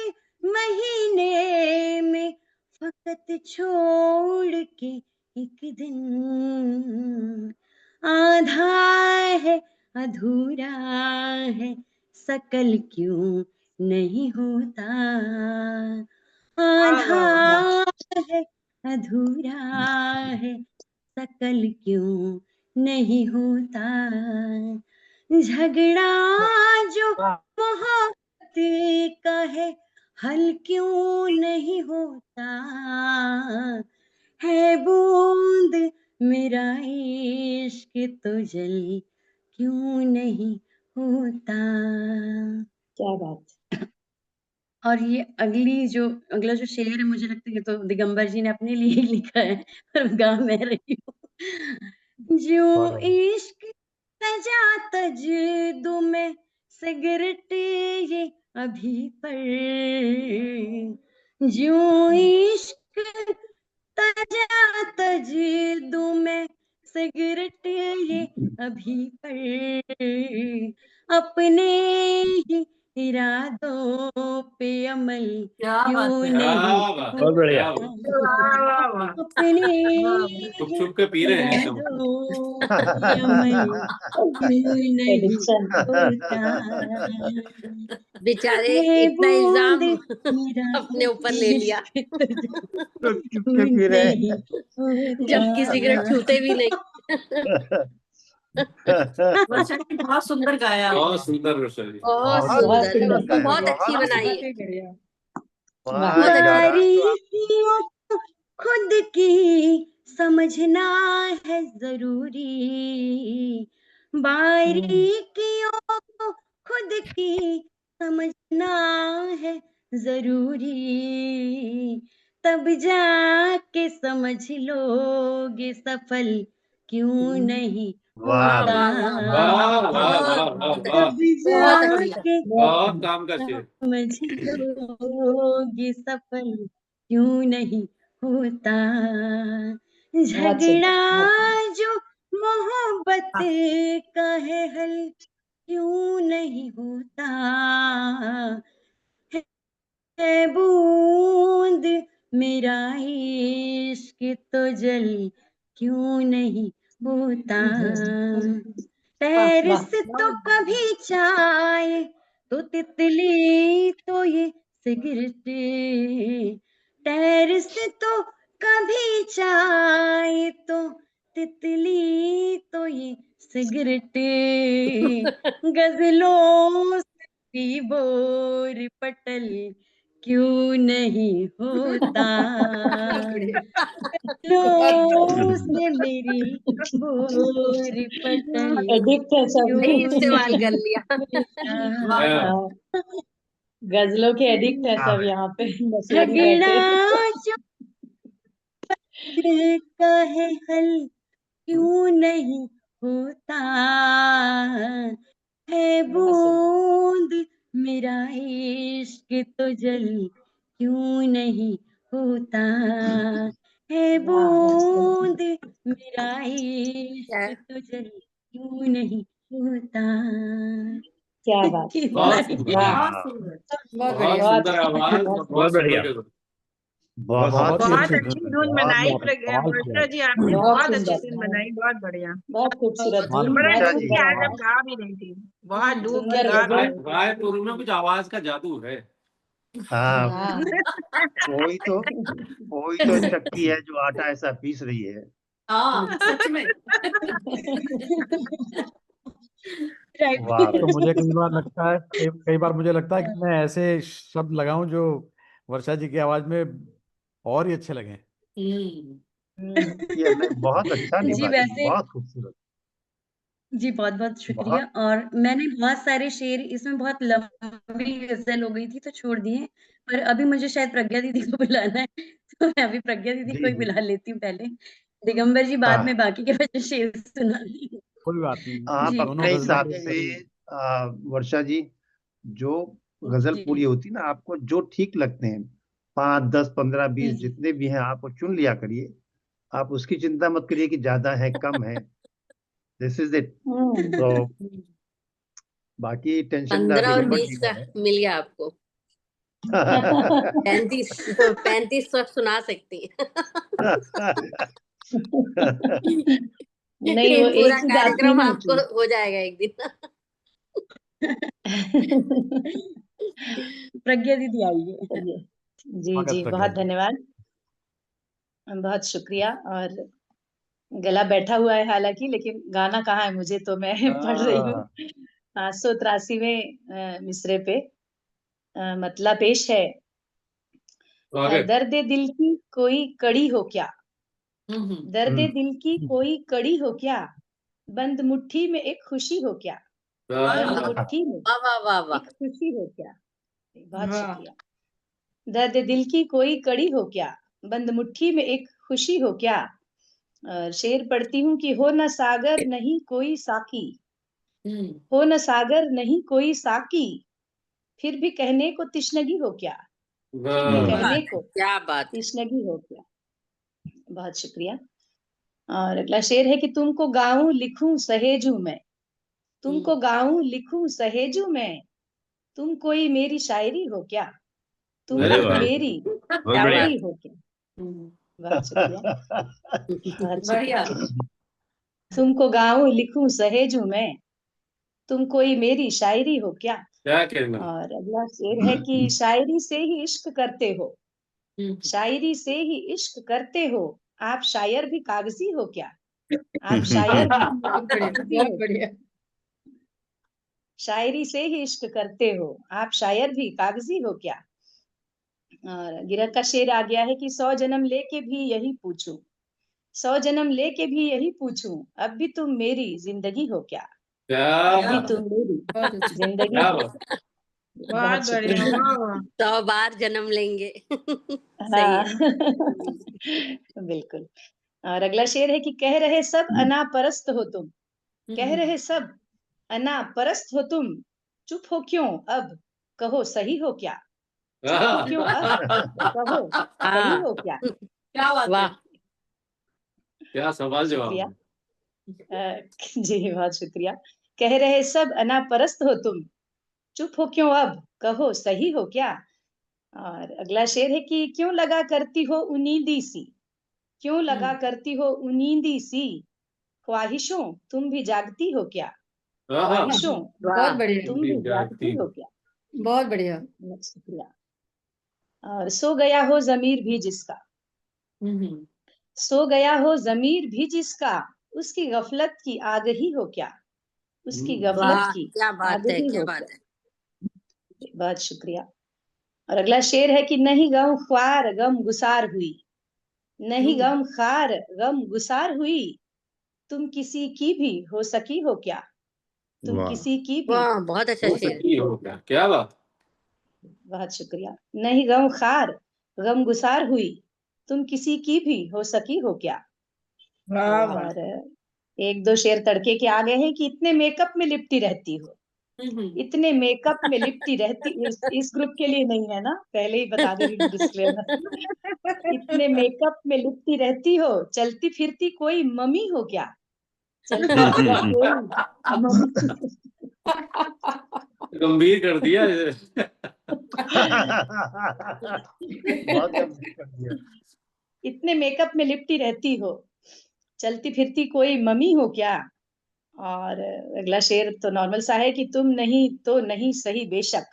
महीने में फकत छोड़ के एक दिन, आधा है अधूरा है सकल क्यों नहीं होता, आधा है अधूरा है सकल क्यों नहीं होता, झगड़ा जो मोहब्बत का है हल क्यों नहीं होता, है बूंद मेरा इश्क तो जल क्यों नहीं होता। क्या बात। और ये अगला जो शेर है मुझे लगता है तो दिगंबर जी ने अपने लिए ही लिखा है पर गा मैं रही हूँ। जो इश्क सजा तजदु में सिगरेट ये अभी पर, जो इश्क सजा तजदु में सिगरेट ये अभी पर, अपने ही इरादों पे अमल क्या बात क्यों है। नहीं बहुत बढ़िया। वाह वाह वाह। अपने छुप छुप के पी रहे हैं एकदम। इरादों पे अमल क्यों नहीं एडिक्शन। होता, बेचारे है इतना बूंद इल्जाम मेरा अपने ऊपर ले लिया इश्क तो क्यों पी रहे नहीं हैं? जबकि सिगरेट छूते भी नहीं। वर्षा जी बहुत सुंदर गाया आपने। बहुत सुंदर रोशनी। बहुत बहुत बहुत सुंदर, सुंदर। बिल्कुल बहुत अच्छी बहुत बनाई है। बहुत ही बढ़िया। वाह यार, आज तो आप बारीकियों को खुद की समझना है जरूरी, बारीकियों को खुद की समझना है जरूरी, तब जाके समझ लोगे सफल क्यों नहीं वाह होता। वाह वाह वाह वाह वाह, तब बहुत बढ़िया। जाके बहुत काम का शेर। समझ लोगे सफल क्यों नहीं होता। झगड़ा जो मोहब्बत का है हल क्यों नहीं होता। है बूंद मेरा इश्क तो जल क्यों नहीं होता। टेरिस तो कभी चाय तो तितली तो ये सिगरेट। टेरिस तो कभी चाय तो तितली तो ये सिगरेट। गजलों से बोर पटल क्यों नहीं होता। गजलों से मेरी बोर पटल एडिक्ट है सब। क्यों सही इस्तेमाल कर नहीं लिया। होता। हाँ, गजलों के एडिक्ट है सब यहाँ पे नशेड़ी झगड़ा बैठे। जो दिल का है हल क्यों नहीं होता। है बूंद मेरा इश्क तो जल क्यों नहीं होता। है बूंद मेरा इश्क तो जल क्यों नहीं होता। क्या बात, कितना बहुत ही सुंदर, वाह, बहुत सुंदर, बहुत बहुत बढ़िया। सुंदर आवाज, बहुत बहुत सुंदर बढ़िया। गजल। बहुत ही बहुत अच्छी अच्छी धुन, धुन बहुत बनाई बहुत कमाल किया वर्षा जी, आपने बहुत बहुत अच्छी सुंदर, धुन बनाई, बहुत बढ़िया। बहुत खूबसूरत बहुत धुन, बड़ा बहुत वर्षा डूब जी। के सुंदर आज आप आवाज, गा भी रही थी, बहुत डूब के सुंदर गा भी गजल। रही थी। रायपुर में कुछ आवाज का जादू है। हाँ, हाँ वही तो चक्की है जो आटा ऐसा पीस रही है। हाँ सच में। वाह तो मुझे कई बार लगता है कई बार मुझे लगता है कि मैं ऐसे शब्द लगाऊं जो वर्षा जी की आवाज में और ही अच्छे लगे। ये नहीं, बहुत अच्छा जी निभा दी, वैसे बहुत खूबसूरत। जी बहुत बहुत शुक्रिया। बहुत और मैंने बहुत सारे शेर, इसमें बहुत लंबी गजल हो गई थी तो छोड़ दिए। पर अभी मुझे शायद प्रज्ञा दीदी को बुलाना है तो मैं अभी प्रज्ञा दीदी को जी ही जी। बुला लेती हूँ पहले। दिगंबर जी बाद में हाँ, बाकी के बच्चे शेर सुना देंगे। कोई बात नहीं, आप जी दोनों अपने गजलें हिसाब तो से बड़ी। वर्षा जी, जो गजल जी पूरी होती ना, आपको जो ठीक लगते हैं, 5, 10, 15, 20 जी जितने भी हैं आपको चुन लिया करिए। आप उसकी चिंता मत करिए कि ज्यादा है कम है। This is it. तो बाकी टेंशन 15 और दिगंबर 20 जी का में मिल गया आपको। है। 35 तक सुना सकती हैं। नहीं वो एक पूरा चीज आती है कार्यक्रम ना आपको कि हो जाएगा एक दिन। प्रज्ञा दीदी आइए। चलिए, जी स्वागत जी प्रज्ञा बहुत जी। धन्यवाद, बहुत शुक्रिया। और गला बैठा हुआ है हालांकि, लेकिन गाना कहाँ है मुझे, तो मैं पढ़ रही हूँ 583वें मिसरे पे। मतला पेश है। स्वागत। दर्द दिल की कोई कड़ी हो क्या, दर्द दिल की कोई कड़ी हो क्या, बंद मुट्ठी में एक खुशी हो क्या, बंद वाह मुट्ठी में वाह वाह वाह। एक खुशी हो क्या। बहुत वाह शुक्रिया। दर्द दिल की कोई कड़ी हो क्या, बंद मुट्ठी में एक खुशी हो क्या। और शेर पढ़ती हूँ कि हो न सागर नहीं कोई साकी, हो न सागर नहीं कोई साकी, फिर भी कहने को तिश्नगी हो क्या, फिर भी वाह, क्या कहने बात है, को क्या बात है। तिश्नगी हो क्या। बहुत शुक्रिया। और अगला शेर है कि तुमको गाऊं लिखूं सहेजूं मैं, तुमको गाऊं लिखूं सहेजूं मैं, तुम कोई मेरी शायरी हो क्या, तुम अरे कोई वाह, मेरी बहुत क्या बढ़िया। शायरी बात हो क्या। है। बहुत शुक्रिया, बहुत बढ़िया। शुक्रिया। तुमको गाऊं लिखूं सहेजूं मैं, तुम कोई मेरी शायरी हो क्या। क्या कहना। और अगला शेर है कि शायरी से ही इश्क करते हो, शायरी से ही इश्क करते हो, आप शायर भी कागजी हो क्या, आप शायर भी बहुत बढ़िया, कागजी बहुत हो क्या। बढ़िया। शायरी से ही इश्क करते हो, आप शायर भी कागजी हो क्या। और गिरह का शेर आ गया है कि 100 जन्म लेके भी यही पूछूं, 100 जन्म लेके भी यही पूछूं, अब भी तुम मेरी जिंदगी हो क्या, क्या अब भी बात, तुम मेरी बहुत अच्छा। जिंदगी क्या हो बात। क्या। बहुत बहुत बढ़िया, शुक्रिया। वाह वाह। 100 बार जन्म लेंगे। सही हाँ है। बिल्कुल। और अगला शेर है कि कह रहे सब अना परस्त हो तुम, कह रहे सब अना परस्त हो तुम, चुप हो क्यों अब, कहो सही हो क्या, चुप हो क्यों अब, कहो सही हो क्या। क्या बात है। वाह। क्या सवाल जवाब शुक्रिया। है। जी बहुत शुक्रिया। कह रहे सब अना परस्त हो तुम, चुप हो क्यों अब, कहो सही हो क्या। और अगला शेर है कि क्यों लगा करती हो उनींदी सी, क्यों लगा करती हो उनींदी सी, ख्वाहिशों तुम भी जागती हो क्या, ख्वाहिशों बहुत बढ़िया, तुम भी जागती हो क्या। बहुत बढ़िया। शुक्रिया। और सो गया हो जमीर भी जिसका, सो गया हो जमीर भी जिसका, उसकी गफलत की आगही हो क्या, उसकी गफलत वाह, की क्या बात है, आगही क्या हो बात क्या। है। बहुत शुक्रिया। और अगला शेर है कि नहीं गम ख्वार गम गुसार हुई, नहीं गम खार गम गुसार हुई, तुम किसी की भी हो सकी हो क्या, तुम वाह। किसी की भी वाह, बहुत अच्छा हो शेर। सकी हो क्या, क्या बात। बहुत शुक्रिया। नहीं गम खार गम गुसार हुई, तुम किसी की भी हो सकी हो क्या। और एक दो शेर तड़के के आगे है कि इतने मेकअप में लिपटी रहती हो, इतने मेकअप में लिपटी रहती, इस ग्रुप के लिए नहीं है ना, पहले ही बता दे रही हूँ डिस्क्लेमर। इतने मेकअप में लिपटी रहती हो, चलती फिरती कोई मम्मी हो क्या, चलती फिरती कोई मम्मी। गंभीर कर दिया। बहुत गंभीर कर दिया। इतने मेकअप में लिपटी रहती हो, चलती फिरती कोई मम्मी हो क्या। और अगला शेर तो नॉर्मल सा है कि तुम नहीं तो नहीं सही बेशक,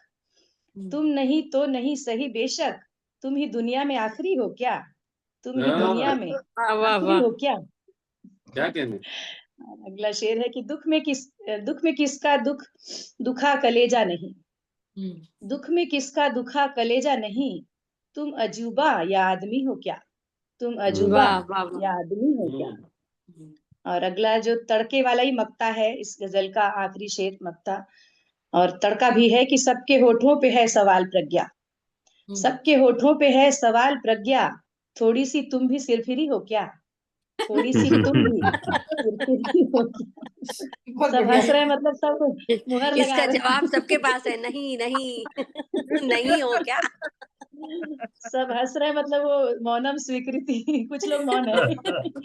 तुम नहीं तो नहीं सही बेशक, तुम ही दुनिया में आखिरी हो क्या, तुम ही दुनिया में वाह वाह आखिरी वाह। हो क्या। क्या कहने। अगला शेर है कि दुख में किसका दुख दुखा कलेजा नहीं, दुख में किसका दुखा कलेजा नहीं, तुम अजूबा या आदमी हो क्या, तुम अजूबा वाह वाह वाह। या आदमी हो क्या। और अगला जो तड़के वाला ही मक्ता है इस गजल का आखिरी शेर मक्ता, और तड़का भी है कि सबके होठों पे है सवाल प्रज्ञा, सबके होठों पे है सवाल प्रज्ञा, थोड़ी सी तुम भी सिरफिरी हो क्या, थोड़ी सी तुम भी सिरफिरी हो क्या। सब हंस रहे हैं, मतलब सब मुहर लगा इसका रहे जवाब हैं। सबके पास है, नहीं नहीं नहीं हो क्या। सब हंस रहे हैं, मतलब वो मौनम स्वीकृति, कुछ लोग मौन है।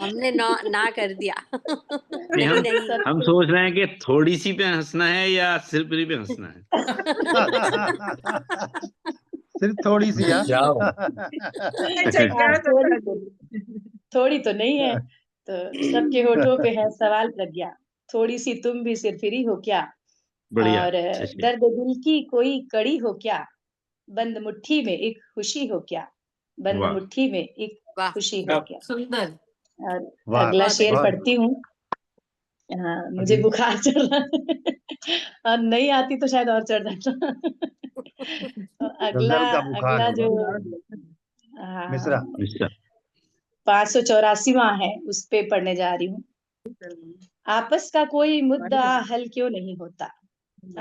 हमने ना कर दिया। नहीं, नहीं नहीं। हम सोच रहे हैं कि थोड़ी सी पे हंसना है या सिर्फ पे हंसना है। सिर्फ थोड़ी सी। क्या थोड़ी तो नहीं है, तो सबके होठों पे है सवाल प्रज्ञा, थोड़ी सी तुम भी सिरफिरी हो क्या। बढ़िया, और अच्छा शेर। दर्द दिल की कोई कड़ी हो क्या, बंद मुट्ठी में एक खुशी हो क्या, बंद वाह। मुट्ठी में एक वाह, खुशी हो क्या। सुंदर। और वाह, अगला बहुत शेर बहुत पढ़ती हूँ। हाँ, मुझे अभी बुखार चढ़ रहा है और नहीं आती तो शायद और चढ़ जाता। अगला गजल का बुखार अगला जो होगा। मिश्रा। 584वां है, उस पे पढ़ने जा रही हूँ। आपस का कोई मुद्दा हल क्यों नहीं होता,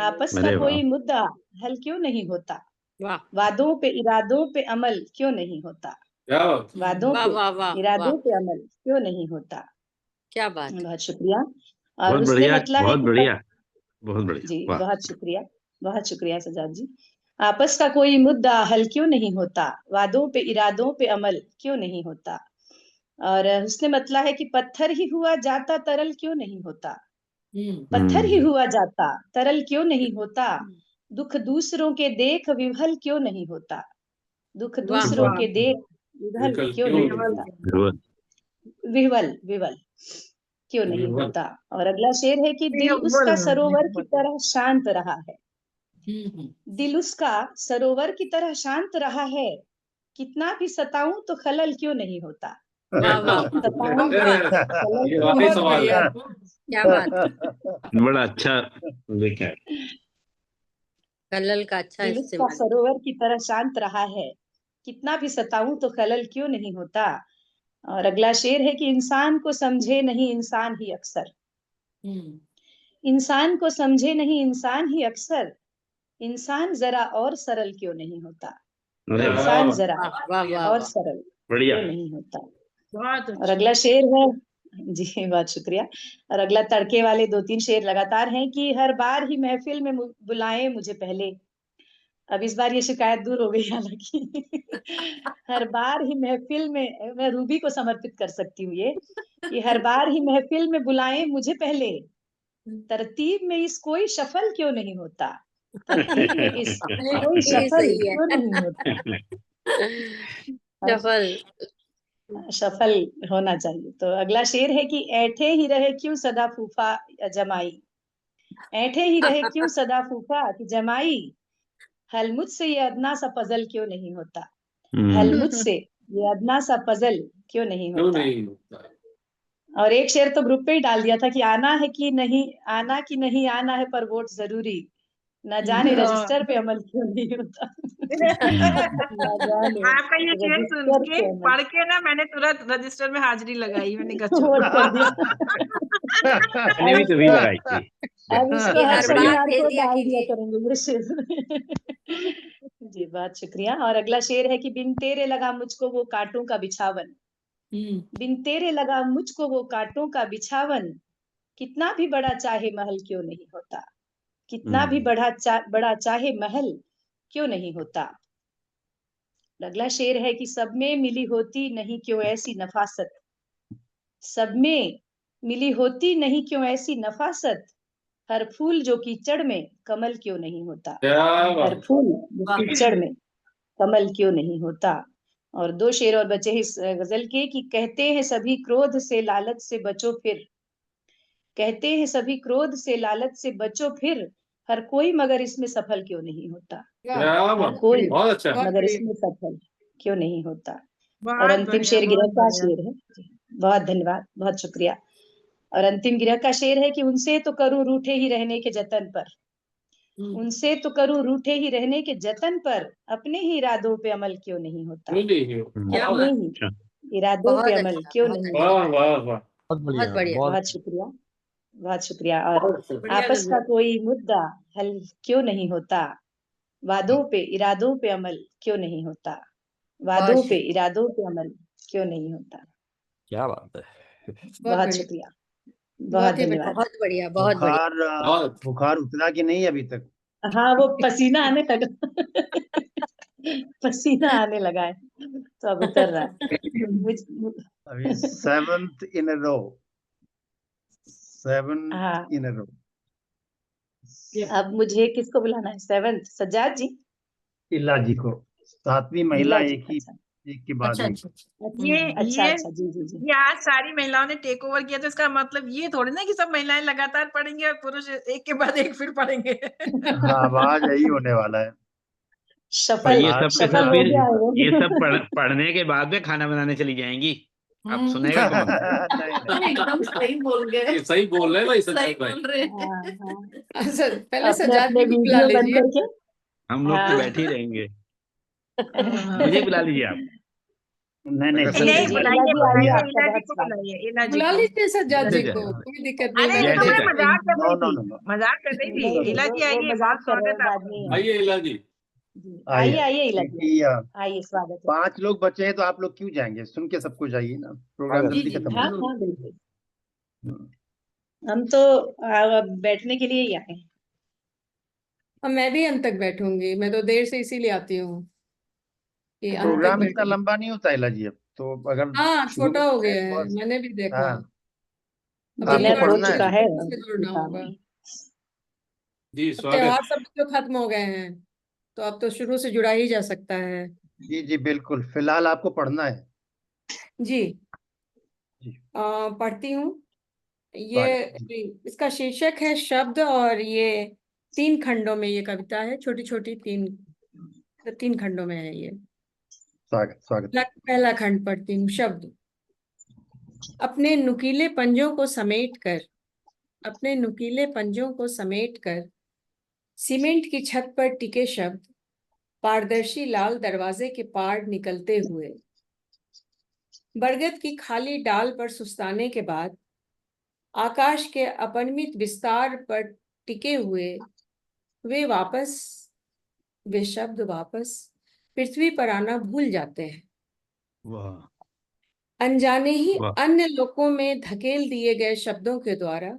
आपस का अरे वाह। कोई मुद्दा हल क्यों नहीं होता, वाह वादों पे इरादों पे अमल क्यों नहीं होता, क्या बात। वादों वाह पे वाह वाह इरादों वाह, पे अमल क्यों नहीं होता। क्या बात। बहुत शुक्रिया। और बहुत उसने बढ़िया, मतला है बहुत कि बढ़िया, बहुत बढ़िया। जी वाह। बहुत शुक्रिया सजाद जी। आपस का कोई मुद्दा हल क्यों नहीं होता, वादों पे इरादों पे अमल क्यों नहीं होता। और उसने मतला है कि पत्थर ही हुआ जाता तरल क्यों नहीं होता, पत्थर ही हुआ जाता तरल क्यों नहीं होता, दुख दूसरों के देख विवल क्यों नहीं होता, दुख वाह दूसरों के देख विवल विकल क्यों क्यों नहीं नहीं होता, गुड। विवल विवल क्यों नहीं विवल। होता। और अगला शेर है कि दिल उसका सरोवर की तरह शांत रहा है, दिल उसका सरोवर की तरह शांत रहा है, कितना भी सताऊं तो खलल क्यों नहीं होता, वाह वाह, सताऊं तो खलल ये क्यों वाकई नहीं सवाल है। होता। क्या बात। बड़ा अच्छा लिखा है। कलल का अच्छा दिल उसका इस्तेमाल। सरोवर की तरह शांत रहा है, कितना भी सताऊं तो खलल क्यों नहीं होता। और अगला शेर है कि इंसान को समझे नहीं इंसान ही अक्सर, इंसान को समझे नहीं इंसान ही अक्सर, इंसान जरा और सरल क्यों नहीं होता, अरे वाह, इंसान जरा वाह वाह वाह और वाह, सरल बढ़िया। क्यों नहीं होता। बहुत और अगला शेर है, जी बहुत शुक्रिया। और अगला तड़के वाले 2-3 शेर लगातार हैं कि हर बार ही महफिल में बुलाएं मुझे पहले। अब इस बार ये शिकायत दूर हो गई हालांकि हर बार ही महफिल में, मैं रूबी को समर्पित कर सकती हूँ ये, कि हर बार ही महफिल में बुलाएं मुझे पहले, तरतीब में इस कोई शफल क्यों नहीं होता, तरतीब में इस कोई ये शफल सही है। क्यों नहीं होता। सफल। सफल होना चाहिए। तो अगला शेर है कि ऐठे ही रहे क्यों सदा फूफा या जमाई, ऐठे ही रहे क्यों सदा फूफा कि जमाई, हल मुझसे ये अदना सा पजल क्यों नहीं होता, हल मुझसे ये अदना सा पजल क्यों नहीं क्यों होता। नहीं होता? और एक शेर तो ग्रुप पे ही डाल दिया था कि आना है कि नहीं आना, कि नहीं आना है पर वोट जरूरी, न जाने रजिस्टर पे अमल क्यों नहीं होता। न जाने आपका ये शेर सुन रजिस्टर के पे अमल, पढ़ के ना मैंने तुरंत रजिस्टर में हाजिरी लगाई। मैंने कहा चलो। वोट कर दिया। मैंने भी तभी लगाई थी। अब इसको ये हर हर बढ़िया। बार शनिवार भेज को दिया डाल दिया कीजिए। करेंगे ये शेर। जी बहुत शुक्रिया। और अगला शेर है कि बिन तेरे लगा मुझको वो कांटों का बिछावन, बिन तेरे लगा मुझको वो कांटों का बिछावन, कितना भी बड़ा चाहे महल क्यों नहीं होता, कितना भी बड़ा चाहे महल क्यों नहीं होता। अगला शेर है कि सब में मिली होती नहीं क्यों ऐसी नफासत, सब में मिली होती नहीं क्यों ऐसी नफासत, हर फूल जो कीचड़ में कमल क्यों नहीं होता, क्या हर बात। फूल जो कीचड़ में कमल क्यों नहीं होता। और 2 शेर और बचे हैं इस गजल के कि कहते हैं सभी क्रोध से लालच से बचो फिर, कहते हैं सभी क्रोध से लालच से बचो फिर, हर कोई मगर इसमें सफल क्यों नहीं होता, क्या हर बात, कोई बहुत अच्छा। मगर इसमें सफल क्यों नहीं होता। और बहुत अंतिम बढ़िया, शेर गिरह बहुत का बढ़िया। शेर है। बहुत धन्यवाद, बहुत शुक्रिया। और अंतिम गिरह का शेर है कि उनसे तो करूं रूठे ही रहने के जतन पर, उनसे तो करूं रूठे ही रहने के जतन पर, अपने ही इरादों पे अमल क्यों नहीं होता, क्यों नहीं होता? अपने ही इरादों पे बहुत अमल अच्छा, क्यों बहुत नहीं अच्छा। वाह होता। वाह वाह। बहुत बहुत बढ़िया, बढ़िया। बहुत बहुत शुक्रिया, बहुत शुक्रिया। और आपस का कोई मुद्दा हल क्यों नहीं होता, वादों पे इरादों पे अमल क्यों नहीं होता, वादों पे इरादों पे अमल क्यों नहीं होता। क्या बात है। बहुत शुक्रिया, बहुत धन्यवाद। बहुत बढ़िया, बहुत बढ़िया। बहुत। बुखार उतरा कि नहीं अभी तक? हाँ वो पसीना आने लगा पसीना आने लगा है तो अब उतर रहा है। अभी 7th in a row, 7 हाँ in a row। अब मुझे किसको बुलाना है? 7th सज्जाद जी, इला जी को, 7वीं महिला नीला जी। एक ही, अच्छा एक के बाद एक। ये अच्छा ये अच्छा, जी जी जी। ये आज सारी महिलाओं ने टेक ओवर किया, तो इसका मतलब ये थोड़ी ना कि सब महिलाएं लगातार पढ़ेंगे और पुरुष एक के बाद एक फिर पढ़ेंगे। हाँ आवाज यही होने वाला है। और सफल ये सब के सफल सब हो फिर गया है वो। ये सब पढ़ने के बाद में खाना बनाने चली जाएंगी। अब सुनेगा कौन? नहीं नहीं, एकदम सही बोल गए, ये सही बोल रहे हैं भाई, सही सच्चाई भाई। बोल रहे हाँ हैं। हाँ, अच्छा, पहले अपने सज्जाद अपने जी को बुला वीडियो बंद लीजिए। करके। हम लोग तो हाँ बैठे ही रहेंगे। हाँ, मुझे बुला लीजिए आप। नहीं नहीं, अगर ठीक नहीं, है, जी बढ़िया इला बुलाइए जी आइए, बुलाइए, आपका इला जी बहुत को स्वागत। बुलाइए, इला जी बुला को। लीजिए सज्जाद जी अच्छा, को, कोई दिक्कत नहीं, अरे मैं ये तो जैसे मैं चाहे। मजाक कर नो रही नो थी, नो नो, मजाक कर रही थी। नहीं इला जी वो आइए, मजाक बहुत कर रहे स्वागत हैं, है बात आपका। नहीं है। आइए इला जी। जी आइए आइए इला जी, क्योंकि आइए, स्वागत है। 5 लोग बचे हैं तो आप लोग क्यों जाएंगे, सुन के सबको जाइए ना, प्रोग्राम स्वागत जल्दी है। खत्म हाँ होगा। हाँ बिल्कुल, हम्म। हम तो बैठने के लिए ही आए हैं। अब मैं भी अंत तक बैठूंगी, मैं तो देर से इसीलिए आती हूँ कि अंत तक प्रोग्राम इतना बैठूंगी। लंबा नहीं होता इला जी, अब तो अगर हाँ, शुरू में छोटा हो है गया तो है, बस। मैंने भी देखा। हाँ, अब आपको डिनर अगली बार हो पढ़ना से है। चुका है, से जुड़ना काम होगा। है। जी अब स्वागत। त्योहार सब तो खत्म हो गए हैं, तो अब तो शुरू से जुड़ा ही जा सकता है। जी जी बिल्कुल, फिलहाल आपको पढ़ना है। जी, जी पढ़ती हूँ। स्वागत है। ये इसका शीर्षक है शब्द, और ये 3 खंडों में ये कविता है, छोटी छोटी 3 खंडों में है ये। स्वागत स्वागत। पहला खंड पढ़ती हूँ। शब्द। अपने नुकीले पंजों को समेट कर, अपने नुकीले पंजों को समेट कर, सीमेंट की छत पर टिके शब्द, पारदर्शी लाल दरवाजे के पार निकलते हुए, बरगद की खाली डाल पर सुस्ताने के बाद, आकाश के अपरिमित विस्तार पर टिके हुए, वे शब्द वापस पृथ्वी पर आना भूल जाते हैं। वाह, अनजाने ही वाह। अन्य लोकों में धकेल दिए गए शब्दों के द्वारा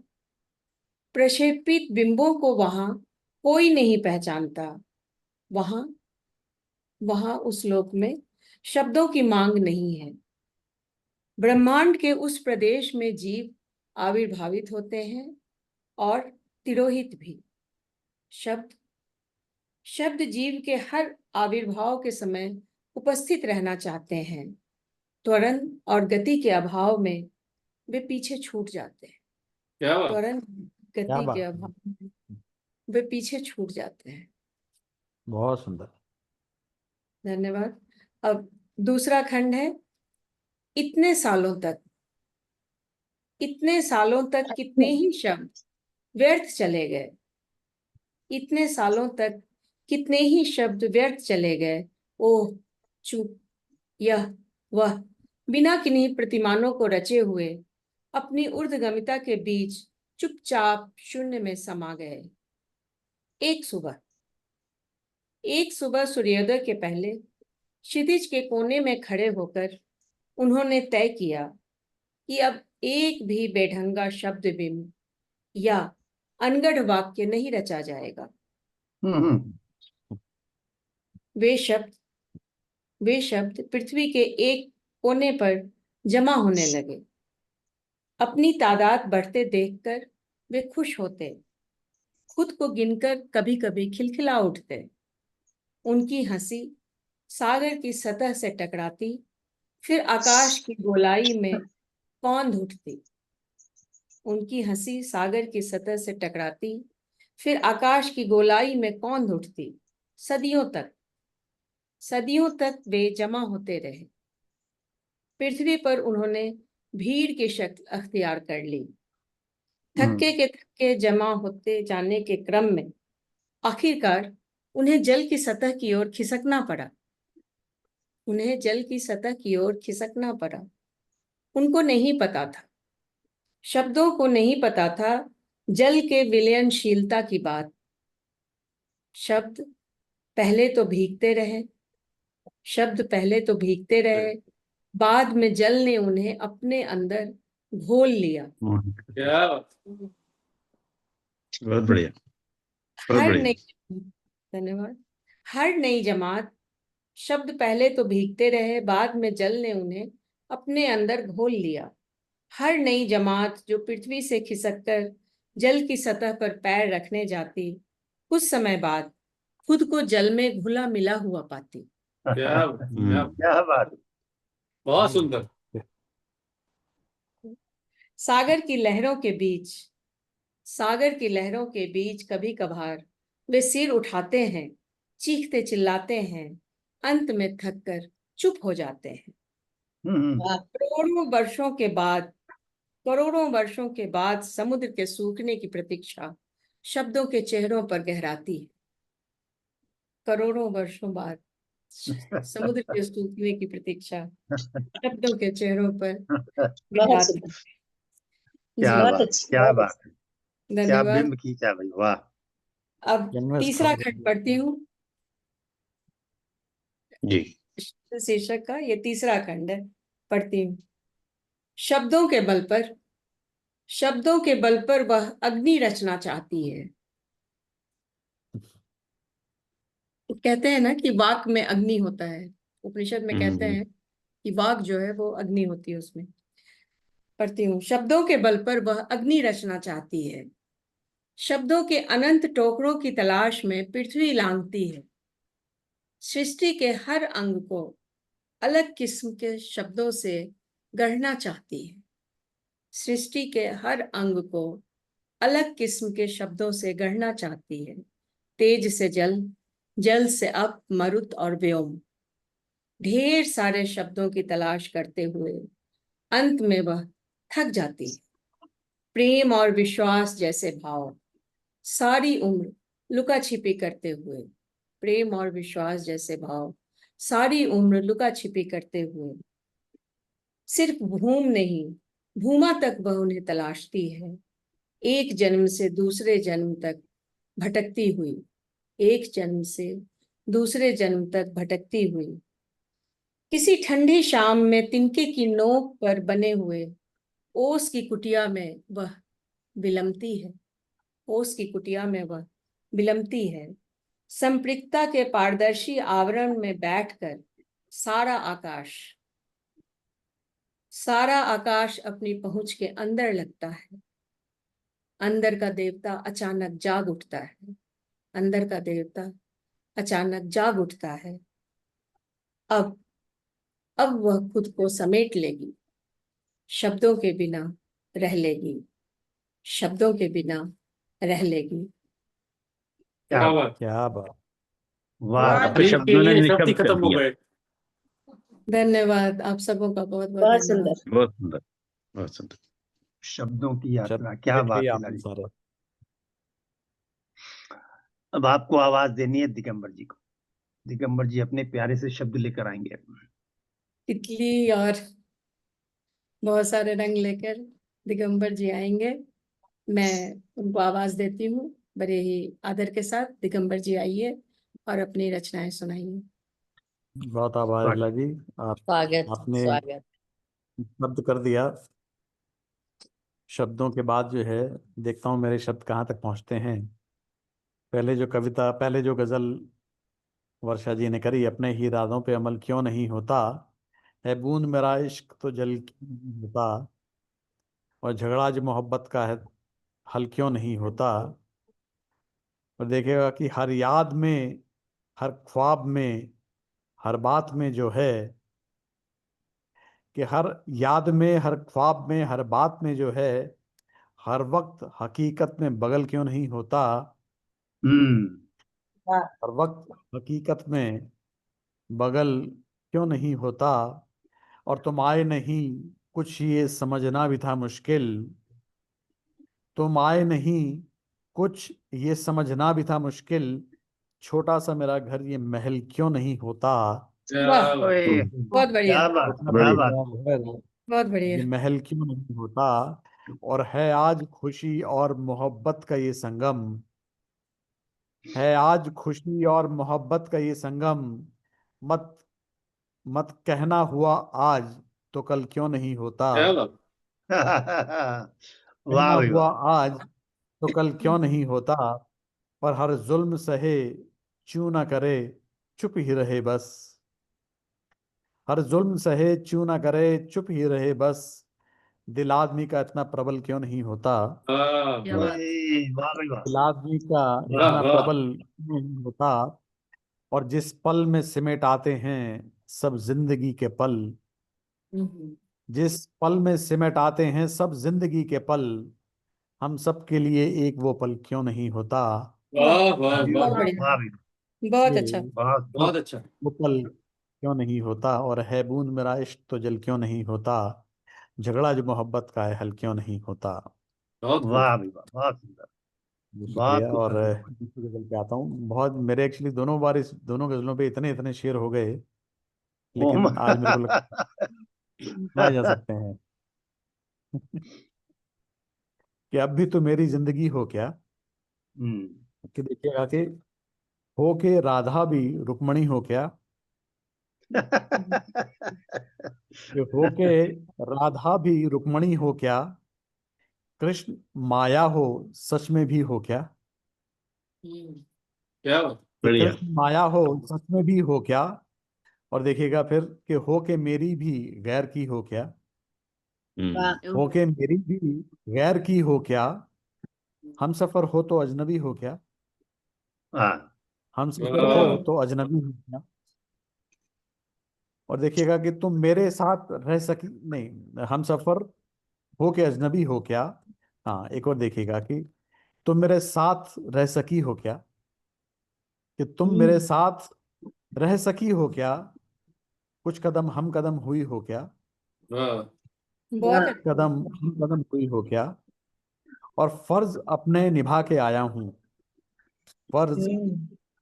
प्रक्षेपित बिंबों को वहां कोई नहीं पहचानता। वहां वहां उस लोक में शब्दों की मांग नहीं है। ब्रह्मांड के उस प्रदेश में जीव आविर्भावित होते हैं और तिरोहित भी। शब्द शब्द जीव के हर आविर्भाव के समय उपस्थित रहना चाहते हैं। त्वरण और गति के अभाव में वे पीछे छूट जाते हैं। क्या बात। त्वरण क्या गति बात के है। अभाव में वे पीछे छूट जाते हैं। बहुत सुंदर। धन्यवाद। अब दूसरा खंड है, इतने सालों तक कितने ही शब्द व्यर्थ चले गए। इतने सालों तक कितने ही शब्द व्यर्थ चले गए। ओह, चुप, यह वह बिना किन्हीं प्रतिमानों को रचे हुए अपनी ऊर्ध्वगमिता के बीच चुपचाप शून्य में समा गए। एक सुबह सूर्योदय के पहले क्षितिज के कोने में खड़े होकर उन्होंने तय किया कि अब एक भी बेढंगा शब्द बिंब या अनगढ़ वाक्य नहीं रचा जाएगा। वे शब्द पृथ्वी के एक कोने पर जमा होने लगे। अपनी तादाद बढ़ते देखकर वे खुश होते, खुद को गिनकर कभी कभी खिलखिला उठते। उनकी हंसी सागर की सतह से टकराती, फिर आकाश की गोलाई में कौंध उठती। उनकी हंसी सागर की सतह से टकराती, फिर आकाश की गोलाई में कौंध उठती। सदियों तक वे जमा होते रहे। पृथ्वी पर उन्होंने भीड़ की शक्ल अख्तियार कर ली। थक्के जमा होते जाने के क्रम में आखिरकार उन्हें जल की सतह की ओर खिसकना पड़ा। उनको नहीं पता था, शब्दों को नहीं पता था जल के विलयनशीलता की बात। शब्द पहले तो भीगते रहे, बाद में जल ने उन्हें अपने अंदर घोल लिया। क्या बात। बहुत बढ़िया। धन्यवाद। हर नई जमात, शब्द पहले तो भीगते रहे, बाद में जल ने उन्हें अपने अंदर घोल लिया। हर नई जमात जो पृथ्वी से खिसककर जल की सतह पर पैर रखने जाती, कुछ समय बाद खुद को जल में घुला मिला हुआ पाती। क्या बात। बहुत सुंदर। सागर की लहरों के बीच कभी कभार वे सिर उठाते हैं, चीखते चिल्लाते हैं, अंत में थककर चुप हो जाते हैं। करोड़ों वर्षों के बाद समुद्र के सूखने की प्रतीक्षा शब्दों के चेहरों पर गहराती है। करोड़ों वर्षों बाद समुद्र के सूखने की प्रतीक्षा शब्दों के चेहरों पर गहराती है। क्या बात। क्या धन्यवाद। बिंब खींचा भाई, वाह। अब तीसरा खंड पढ़ती हूँ जी। शीर्षक का, ये तीसरा खंड है, पढ़ती हूँ। शब्दों के बल पर वह अग्नि रचना चाहती है। कहते हैं ना कि वाक में अग्नि होता है। उपनिषद में कहते हैं कि वाक जो है वो अग्नि होती है उसमें। पढ़ती हूँ। शब्दों के बल पर वह अग्नि रचना चाहती है। शब्दों के अनंत टोकरों की तलाश में पृथ्वी लांघती है। सृष्टि के हर अंग को अलग किस्म के शब्दों से गढ़ना चाहती है। सृष्टि के हर अंग को अलग किस्म के शब्दों से गढ़ना चाहती है। तेज से जल, जल से अप, मरुत और व्योम। ढेर सारे शब्दों की तलाश करते हुए अंत में वह थक जाती है। प्रेम और विश्वास जैसे भाव सारी उम्र लुका छिपी करते हुए, प्रेम और विश्वास जैसे भाव सारी उम्र लुका छिपी करते हुए, सिर्फ भूम नहीं भूमा तक वह उन्हें तलाशती है। एक जन्म से दूसरे जन्म तक भटकती हुई, एक जन्म से दूसरे जन्म तक भटकती हुई। किसी ठंडी शाम में तिनके की नोक पर बने हुए ओस की कुटिया में वह बिलमती है। ओस की कुटिया में वह बिलमती है। संपृक्तता के पारदर्शी आवरण में बैठकर सारा आकाश अपनी पहुंच के अंदर लगता है। अंदर का देवता अचानक जाग उठता है। अंदर का देवता अचानक जाग उठता है। अब वह खुद को समेट लेगी, शब्दों के बिना रह लेगी, शब्दों के बिना रह लेगी। क्या बात, क्या बात, वाह वाह, वाह। तो दिल शब्दों के ने शब्द ही निशब्द कर खत्म हो दिया। गए। धन्यवाद, आप सबों का बहुत बहुत बहुत धन्यवाद। सुंदर। बहुत सुंदर, बहुत सुंदर। शब्दों की यात्रा, शब्द क्या देख बात के है आपने लाली। सारे। अब आपको आवाज देनी है दिगंबर जी को। दिगंबर जी अपने प्यारे से शब्द लेकर आएंगे। तितली और बहुत सारे रंग लेकर दिगंबर जी आएंगे। मैं उनको आवाज देती हूँ बड़े ही आदर के साथ। दिगंबर जी आइए और अपनी रचनाएं सुनाइए। बहुत आभार स्वागत। अगला जी, आप स्वागत आपने स्वागत। शब्द कर दिया। शब्दों के बाद जो है देखता हूँ मेरे शब्द कहाँ तक पहुँचते हैं। पहले जो गजल वर्षा जी ने करी, अपने ही इरादों पे अमल क्यों नहीं होता, है बूंद मेरा इश्क तो जल क्यों नहीं होता, और झगड़ा जो मोहब्बत का है हल क्यों नहीं होता। और देखिएगा कि हर याद में, हर ख्वाब में, हर बात में जो है, कि हर याद में, हर ख्वाब में, हर बात में जो है, हर वक्त हकीकत में बगल क्यों नहीं होता। वाह। हर वक्त हकीकत में बगल क्यों नहीं होता, और तुम आए नहीं कुछ ये समझना भी था मुश्किल, तुम आए नहीं कुछ ये समझना भी था मुश्किल, छोटा सा मेरा घर ये महल क्यों नहीं होता। क्या वाह, बात। ओए, बहुत बढ़िया, क्या बात, छोटा क्या सा बढ़िया। बात। मेरा घर बहुत बढ़िया। ये महल क्यों नहीं होता, और है आज खुशी और मोहब्बत का ये संगम, है आज खुशी और मोहब्बत का ये संगम, मत मत कहना हुआ आज तो कल क्यों नहीं होता, क्या बात। वाह कहना भाई हुआ वाह। आज तो कल क्यों नहीं होता, पर हर जुल्म सहे चू ना करे चुप ही रहे बस, हर जुल्म सहे चू ना करे चुप ही रहे बस, दिल आदमी का इतना प्रबल क्यों नहीं होता, वाह, क्या वाह, बात। ओए, वाह भाई वाह। दिल आदमी का वाह इतना वाह। प्रबल क्यों नहीं होता, और जिस पल में सिमट आते हैं सब जिंदगी के पल, हम्म, जिस पल में सिमट आते हैं सब जिंदगी के पल, हम सब के लिए एक वो पल क्यों नहीं होता, वाह, वाह, वाह, भाई वाह। बहुत वाह, बढ़िया, वाह भाई। बहुत ये अच्छा। बहुत। बहुत अच्छा। वो पल क्यों नहीं होता, और है बूंद मेरा इश्क तो जल क्यों नहीं होता, झगड़ा जो मोहब्बत का है हल क्यों नहीं होता। बहुत खूब। वाह भाई वाह, बहुत सुंदर। जी बहुत शुक्रिया। और खूबसूरत। दूसरी गजल पे आता हूँ। बहुत मेरे एक्चुअली दोनों बार इस दोनों गजलों पे इतने इतने शेर हो गए, ओम। लेकिन आज मेरे को लगता है सुनाए जा सकते हैं। कि अब भी तो मेरी जिंदगी हो क्या, हम्म। कि देखिएगा कि हो के राधा भी रुक्मणी हो क्या, कि हो के राधा भी रुक्मणी हो क्या, कृष्ण माया हो सच में भी हो क्या, क्या बात। कि बढ़िया। कृष्ण माया हो सच में भी हो क्या, और देखिएगा फिर कि हो के मेरी भी गैर की हो क्या, हम्म। वाह। हो के मेरी भी गैर की हो क्या, हम सफर हो तो अजनबी हो क्या, हाँ। हम सफर हो वाह, तो अजनबी हो क्या, और देखिएगा कि तुम मेरे साथ रह सकी नहीं, हम सफर हो के अजनबी हो क्या। हाँ, एक और देखिएगा कि तुम मेरे साथ रह सकी हो क्या, कि तुम मेरे साथ रह सकी हो क्या, कुछ कदम हम कदम हुई हो क्या, वाह, बहुत वाह। अच्छा। कदम हम कदम हुई हो क्या, और फर्ज अपने निभा के आया हूँ, फर्ज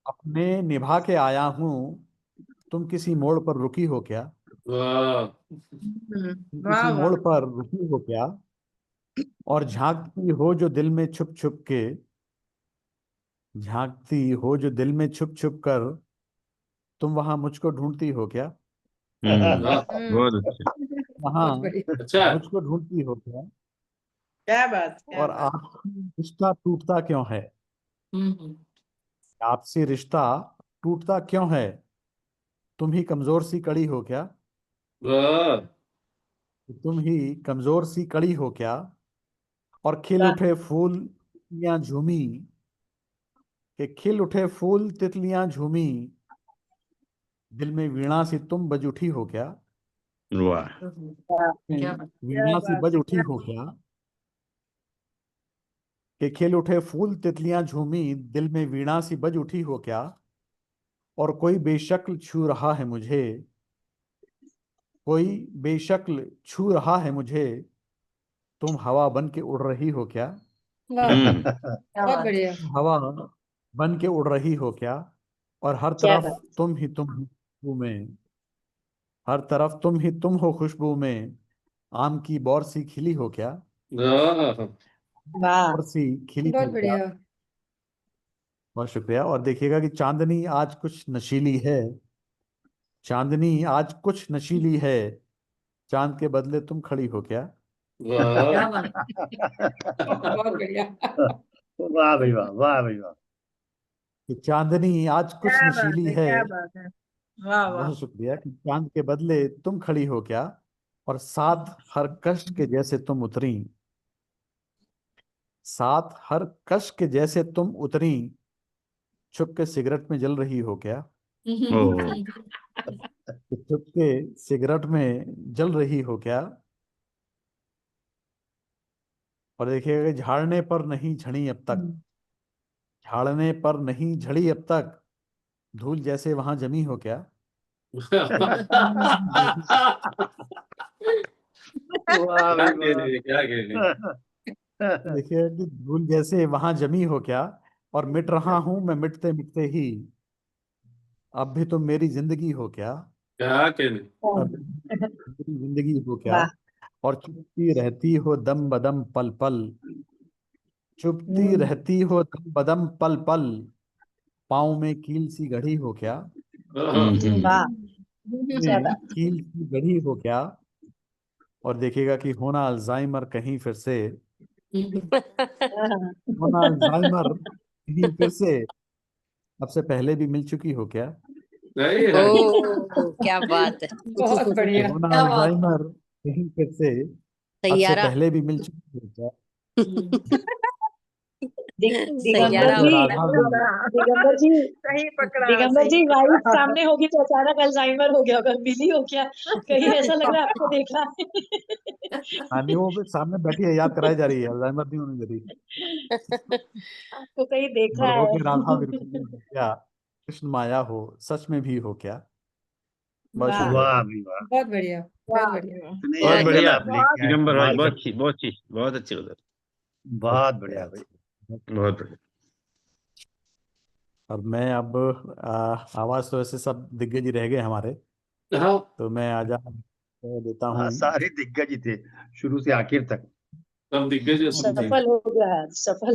अपने निभा के आया हूँ, तुम किसी मोड़ पर रुकी हो क्या, वाह, तुम वाह किसी वाह। मोड़ पर रुकी हो क्या, और झांकती हो जो दिल में छुप छुप के, झांकती हो जो दिल में छुप छुप कर, तुम वहां मुझको ढूंढती हो क्या, वाह, बहुत अच्छा। वहाँ अच्छा मुझको ढूंढती हो क्या, क्या बात, क्या और बात। आपसी रिश्ता टूटता क्यों है, आपसी रिश्ता टूटता क्यों है, तुम ही कमजोर सी कड़ी हो क्या, वाह, तुम ही कमजोर सी कड़ी हो क्या, और खिल उठे फूल तितलियां झूमी, कि खिल उठे फूल तितलियां झूमी, दिल में वीणा सी तुम बज उठी हो क्या, वाह, क्या वीणा सी बात बज है, उठी हो क्या, कि खिल उठे फूल तितलियां झूमी, दिल में वीणा सी बज उठी हो क्या, और कोई बेशक्ल छू रहा है मुझे, कोई बेशक्ल छू रहा है मुझे, तुम हवा बन के उड़ रही हो क्या, बहुत बढ़िया। हवा बन के उड़ रही हो क्या, और हर क्या तरफ बात। तुम ही तुम हो खुशबू में, हर तरफ तुम ही तुम हो खुशबू में, आम की बौर सी खिली हो क्या, वाह, वाह। बौर सी खिली बहुत हो क्या। बढ़िया। बहुत शुक्रिया। और देखिएगा कि चांदनी आज कुछ नशीली है, चांदनी आज कुछ नशीली है, चांद के बदले तुम खड़ी हो क्या, वाह, बहुत बढ़िया। वाह भाई वाह, वाह भाई वाह। कि चांदनी आज कुछ क्या बात नशीली है, है। क्या बात है। वाह वाह। बहुत शुक्रिया। कि चांद के बदले तुम खड़ी हो क्या, और साथ हर कष्ट के जैसे तुम उतरी, साथ हर कष्ट के जैसे तुम उतरी, छुप के सिगरेट में जल रही हो क्या, ओ, कि छुप के सिगरेट में जल रही हो क्या। और देखिएगा कि झाड़ने पर नहीं झड़ी अब तक, झाड़ने पर नहीं झड़ी अब तक, धूल जैसे वहां जमी हो क्या, वाह क्या भाई कह वाह। रहे, क्या कह रहे। देखिए कि धूल जैसे वहां जमी हो क्या, और मिट रहा हूं मैं मिटते मिटते ही, अब भी तुम मेरी जिंदगी हो क्या, क्या कह रहे। अब भी मेरी जिंदगी हो क्या, वाह। और चुपती रहती हो दम बदम पल पल, चुपती रहती हो दम बदम पल पल, पाँव में कील सी घड़ी हो क्या, वाह। क्या में बात। कील सी घड़ी हो क्या। और देखिएगा कि होना अल्जाइमर कहीं फिर से, हाँ। होना अल्जाइमर कहीं फिर से, अब से पहले भी मिल चुकी हो क्या, नहीं है। ओ क्या बात है। बहुत बढ़िया। होना क्या बात। अल्जाइमर कहीं फिर से, अब से सैयारा पहले भी मिल चुकी हो क्या। दिगंबर सैयारा और जी, हो राधा गया। भी, दिगंबर जी, सही पकड़ा, दिगंबर सही जी, वाइफ पकड़ा। सामने होगी तो अचानक अल्जाइमर हो गया होगा, बिजी हो क्या, कहीं ऐसा लग रहा है आपको देखा है। हाँ नहीं वो भी सामने बैठी है, याद कराई जा रही है, अल्जाइमर नहीं होने दे रही। आपको कहीं देखा बोलो है। कि राधा बिल्कुल हो क्या, कृष्ण माया हो सच में भी हो क्या। बहुत वाह। शुक्रिया। वाह भाई वाह। बहुत बढ़िया। बहुत वाह बढ़िया। इतने बहुत एंगल बढ़िया आप बहुत लेके आए, दिगंबर भाई, कमाल बहुत कर अच्छी, बहुत अच्छी, बहुत अच्छी उधर, बहुत बढ़िया भाई। बहुत बढ़िया। और मैं अब आवाज तो ऐसे सब दिग्गज ही रह गए हमारे, हाँ, तो मैं आजा देता हूँ। हाँ सारे दिग्गज ही थे शुरू से आखिर तक। सब दिग्गज है, सब दिग्गज। सफल हो गया है, सफल।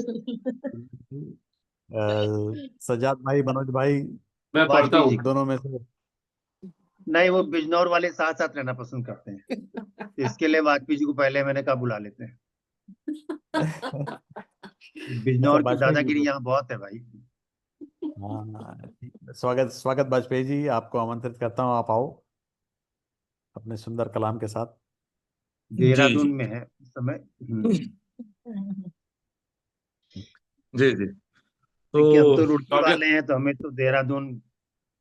सजाद भाई, मनोज भाई, मैं पढ़ता वाजपेयी हूँ। जी। दोनों में से नहीं, वो बिजनौर वाले साथ साथ रहना पसंद करते हैं, तो इसके लिए वाजपेयी जी को पहले मैंने कहा बुला लेते हैं। अच्छा बिजनौर की वाजपेयी जी दादागिरी को, यहाँ बहुत है भाई। हाँ स्वागत स्वागत वाजपेयी जी, आपको आमंत्रित करता हूँ, आप आओ अपने सुंदर कलाम के साथ। जी देहरादून जी में है इस समय। जी जी। क्योंकि हम तो तो रुड़की स्वागत। वाले हैं, तो हमें तो देहरादून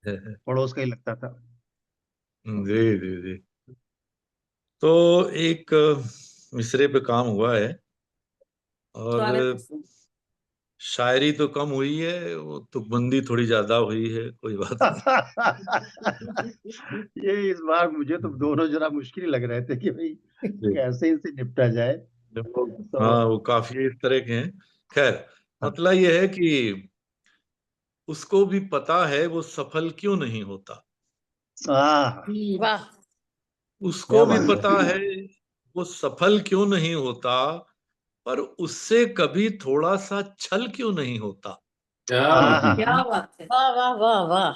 पड़ोस का ही लगता था। जी जी जी। तो एक मिसरे पे काम हुआ है, और शायरी तो कम हुई है, वो तुकबंदी थोड़ी ज्यादा हुई है, कोई बात ये इस बार मुझे तो दोनों जरा मुश्किल लग रहे थे कि भाई नहीं। कैसे इनसे निपटा जाए। हाँ, तो वो काफी इस तरह के हैं। खैर, मतलब ये है कि उसको भी पता है वो सफल क्यों नहीं होता, वाह। उसको क्या भी बात है। पता है वो सफल क्यों नहीं होता, पर उससे कभी थोड़ा सा छल क्यों नहीं होता। क्या बात। क्या बात है। वाह वाह वाह वाह।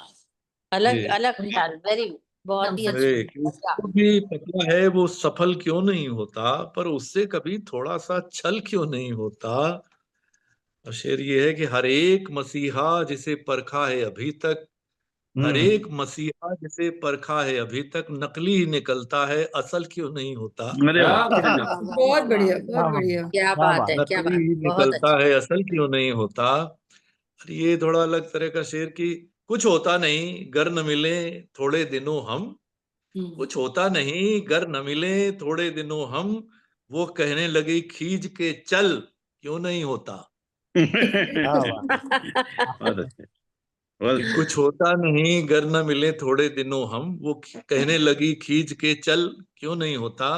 अलग जी अलग ख्याल, वेरी बहुत ही अरे अच्छा। कि उसको भी पता है वो सफल क्यों नहीं होता, पर उससे कभी थोड़ा सा छल क्यों नहीं होता। और शेर ये है कि हर एक मसीहा जिसे परखा है अभी तक, हर एक मसीहा जिसे परखा है अभी तक, नकली ही निकलता है, असल क्यों नहीं होता। अरे वाह, बहुत बढ़िया, बहुत बढ़िया। क्या बात है, क्या नकली बात, ही बहुत निकलता अच्छा। है, असल क्यों नहीं होता। और ये थोड़ा अलग तरह का शेर की कुछ होता नहीं गर न मिले थोड़े दिनों हम, कुछ होता नहीं गर न मिले थोड़े दिनों हम, वो कहने लगी खींच के चल क्यों नहीं होता। बहुत अच्छे, बहुत कि अच्छे। कुछ होता नहीं गर न मिले थोड़े दिनों हम, वो कहने लगी खींच के चल क्यों नहीं होता।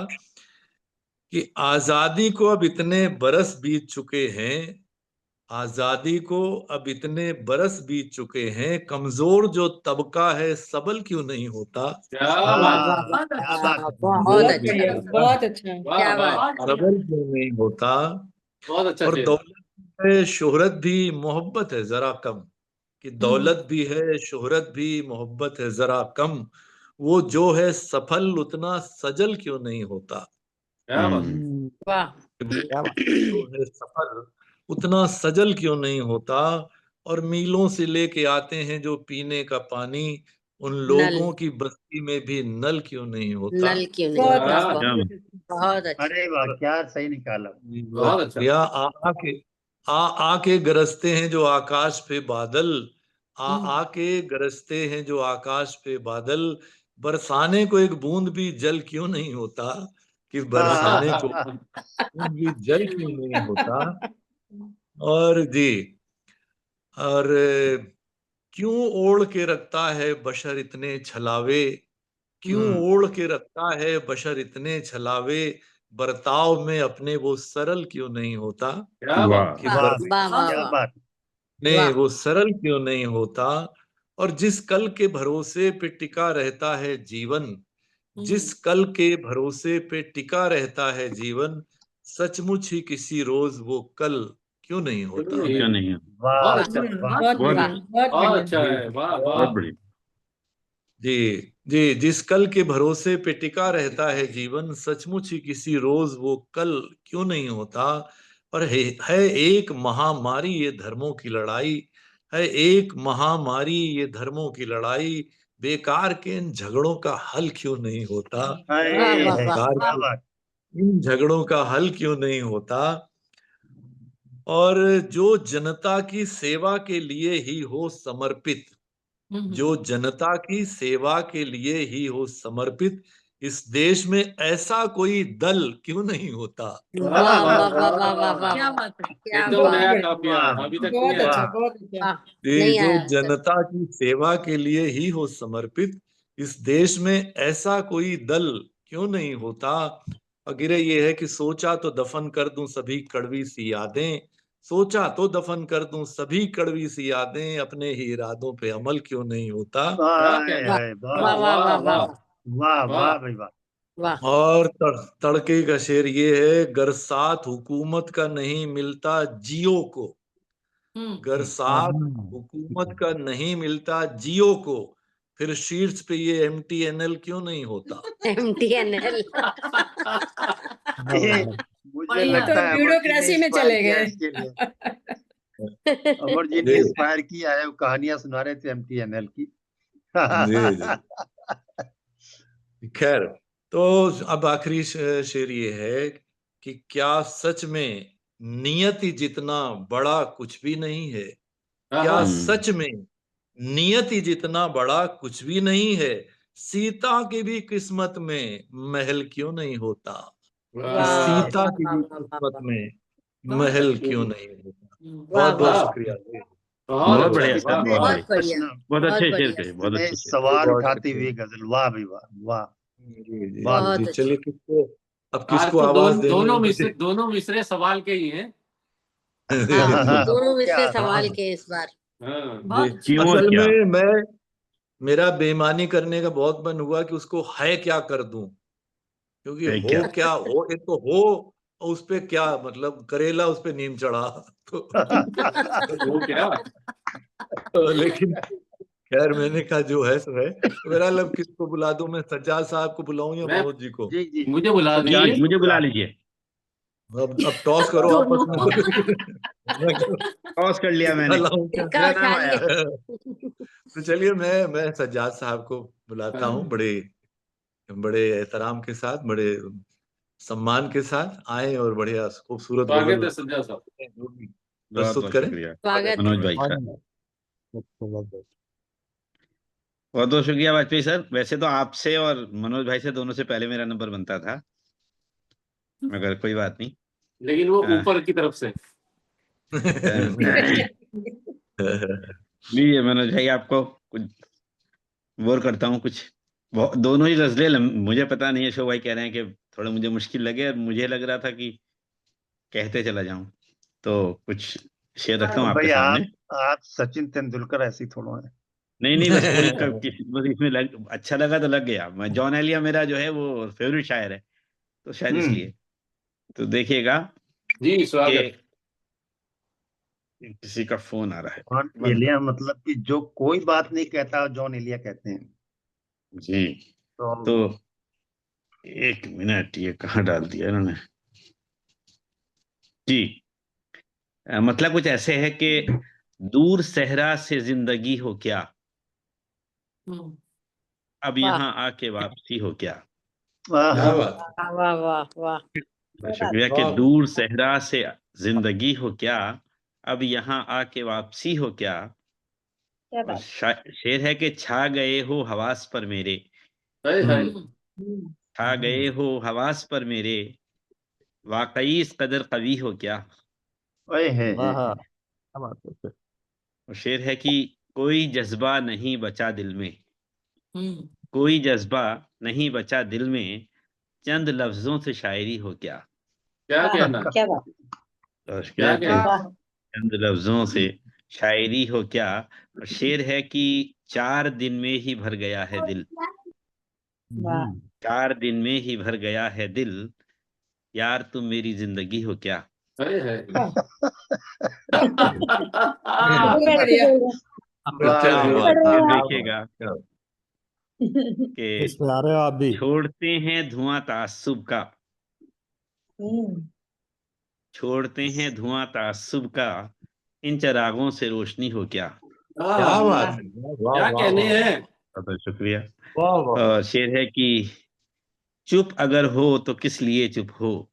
कि आजादी को अब इतने बरस बीत चुके हैं, आजादी को अब इतने बरस बीत चुके हैं, कमजोर जो तबका है सबल क्यों नहीं होता। क्या वाह बात, वाह वाह क्या वाह, बात है। बहुत बहुत अच्छा, बढ़िया, बहुत अच्छा। वाह क्या वाह, बात। सबल क्यों नहीं होता। बहुत अच्छा और शेर। दौलत है शोहरत भी मोहब्बत है जरा कम, कि दौलत भी है शोहरत भी मोहब्बत है जरा कम, वो जो है सफल उतना सजल क्यों नहीं होता। क्या बात, वाह। वो जो है सफल उतना सजल क्यों नहीं होता। और मीलों से लेके आते हैं जो पीने का पानी, उन नल, लोगों की बस्ती में भी नल क्यों नहीं होता। नल क्यों नहीं बहुत होता। अच्छा, बहुत अच्छा। अरे वाह, क्या सही निकाला। बहुत अच्छा। शुक्रिया। आके गरजते हैं जो आकाश पे बादल, आके गरजते हैं जो आकाश पे बादल, बरसाने को एक बूंद भी जल क्यों नहीं होता। कि बरसाने को बूंद भी जल क्यों नहीं होता। और जी, और क्यों ओढ़ के रखता है बशर इतने छलावे, क्यों ओढ़ के रखता है बशर इतने छलावे, बर्ताव में अपने वो सरल क्यों नहीं होता। क्या बात, कि वाह वाह वाह वाह क्या वाह बात। ने वाह। वो सरल क्यों नहीं होता। और जिस कल के भरोसे पे टिका रहता है जीवन, जिस कल के भरोसे पे टिका रहता है जीवन, सचमुच ही किसी रोज वो कल क्यों नहीं होता। क्या नहीं है, वाह बहुत अच्छा, वाह। बहुत बढ़िया, बहुत बहुत बढ़िया। अच्छा है, वाह वाह। जी जी, जिस कल के भरोसे पे टिका रहता है जीवन, सचमुच ही किसी रोज वो कल क्यों नहीं होता। और है एक महामारी ये धर्मों की लड़ाई, है एक महामारी ये धर्मों की लड़ाई, बेकार के इन झगड़ों का हल क्यों नहीं होता। अरे वाह वाह वाह बेकार क्या के बात। इन झगड़ों का हल क्यों नहीं होता। और जो जनता की सेवा के लिए ही हो समर्पित, जो जनता की सेवा के लिए ही हो समर्पित, इस देश में ऐसा कोई दल क्यों नहीं होता। वाह वाह वाह वाह, वाह वाह वाह वाह, क्या बात है, क्या एकदम बात। नया बढ़िया, काफिया है, वाह अभी तक बहुत नहीं आया। अच्छा, बहुत अच्छा। वाह, ये नहीं जो आया सर। जनता की सेवा के लिए ही हो समर्पित, इस देश में ऐसा कोई दल क्यों नहीं होता। अगिरे ये है कि सोचा तो दफन कर दूं सभी कड़वी सी यादें, सोचा तो दफन कर दूं सभी कड़वी सी यादें, अपने ही इरादों पे अमल क्यों नहीं होता। क्या हाय कहना है, हाय वाह वाह वाह वाह वाह वाह वाह वाह, वाह भाई वाह। वाह। और तड़के का शेर ये है, गर साथ हुकूमत का नहीं मिलता जियो को, गर साथ हुकूमत का नहीं मिलता जियो को, फिर शीर्ष पे ये MTNL क्यों नहीं होता। MTNL। ये मुझे ये तो लगता है अमर जी ने ब्यूरोक्रेसी में इंस्पायर चले किया है गए। इसके लिए। अमर जी ने जी इंस्पायर किया है, वो कहानियां सुना रहे थे MTNL की। जी जी, खैर। तो अब आखिरी शेर ये है कि क्या सच में नियति जितना बड़ा कुछ भी नहीं है, क्या सच में नियति जितना बड़ा कुछ भी नहीं है, सीता की भी किस्मत में महल क्यों नहीं होता। कि वाह सीता वाह की वाह भी वाह किस्मत वाह में महल क्यों नहीं होता। वाह बहुत बहुत वाह, शुक्रिया। बहुत बहुत अच्छा, बढ़िया, वाह नए वाह, नए बहुत बढ़िया, प्रश्न, बहुत बहुत अच्छे शेर बढ़िया, कहे, बहुत नए अच्छे शेर। सवाल बहुत उठाते शुक्रिया। हुए गजल, वाह भाई वाह वाह। जी जी वाह जी, बहुत अच्छा। चलिए किसको, अब आज किसको तो आवाज देनी है दोनों मुझे। मिसरे सवाल के ही हैं। हाँ, दोनों वो में क्या। से सवाल के इस बार। हाँ, जी, क्यों और असल क्या। में मैं, मेरा बेईमानी करने का बहुत मन हुआ कि उसको है क्या कर दूं, क्योंकि है क्या, हो क्या हो, एक तो हो और उस पे क्या, मतलब करेला उस पे नीम चढ़ा तो, वो क्या, लेकिन खैर मैंने कहा जो है सो है। तो मेरा लब किसको बुला दूं, मैं सज्जाद साहब को बुलाऊं या मैं- मनोज जी को? जी जी मुझे बुला जी दीजिए। मुझे बुला लीजिए। अब टॉस करो आपस में। क्रॉस कर लिया मैंने, बुलाऊं क्या? मेरा नाम आया। तो चलिए मैं सज्जाद साहब को बुलाता हूँ, बड़े बड़े एहतराम के साथ, बड़े सम्मान के साथ आए और बढ़िया खूबसूरत स्वागत है गजल सज्जाद साहब। बहुत प्रस्तुत बहुत करें। शुक्रिया स्वागत मनोज भाई का। बहुत बहुत शुक्रिया वाजपेयी सर। वैसे तो आपसे और मनोज भाई से दोनों से पहले मेरा नंबर बनता था, मगर कोई बात नहीं। लेकिन वो हाँ। ऊपर की तरफ से। लीजिए मनोज भाई, आपको कुछ बोर करता हूँ कुछ। दोनों ही गजलें मुझे पता नहीं है, शो भाई कह रहे हैं कि थोड़ा मुझे मुश्किल लगे, और मुझे लग रहा था कि कहते चला जाऊं, तो कुछ शेयर रखता हूँ आपके भाई सामने। आप सचिन तेंदुलकर ऐसी थोड़ा है। नहीं नहीं, बस कोई बस इसमें अच्छा लगा तो लग गया। मैं जॉन एलिया मेरा जो है वो फेवरेट शायर है, तो शायद इसलिए। तो देखिएगा जी कि स्वागत। किसी का फोन आ रहा है। जॉन एलिया मतलब कि जो कोई बात नहीं कहता जॉन एलिया कहते हैं। जी तो एक मिनट, ये कहाँ डाल दिया इन्होंने? जी मतलब कुछ ऐसे है कि दूर सहरा से जिंदगी हो क्या, अब यहाँ आके वापसी हो क्या। क्या बात है। वाह वाह वाह। शुक्रिया कि वाह। दूर सहरा से जिंदगी हो क्या, अब यहाँ आके वापसी हो क्या। क्या और बात। शेर है कि छा गए हो हवास पर मेरे, हाय हाय। छा गए हो हवास पर मेरे, वाकई इस कदर कवी हो क्या। ओए है क्या बात है। और शेर है कि कोई जज्बा नहीं बचा दिल में, कोई जज्बा नहीं बचा दिल में, चंद लफ्जों से शायरी हो क्या। क्या वाह, कहना, क्या बात। और क्या शुक्रिया कि कहना। वाह। चंद लफ्जों से शायरी हो क्या। और शेर है कि 4 दिन में ही भर गया है दिल, वाह। 4 दिन में ही भर गया है दिल, यार तुम मेरी जिंदगी हो क्या। हाय हाय। वो कैसे बोल रहे अच्छा जी, हैं? वाह, पढ़ रहे ये हैं आप। देखिएगा कि इस पे आ रहे हो आप भी। छोड़ते हैं धुआं ताज्जुब का, हम्म, छोड़ते हैं धुआं ताज्जुब का, इन चिरागों से रोशनी हो क्या। क्या हाँ, बात वाह। है। वाह क्या वाह कहने वाह हैं। बहुत शुक्रिया। वाह वाह। और शेर है कि चुप अगर हो तो किस लिए चुप हो,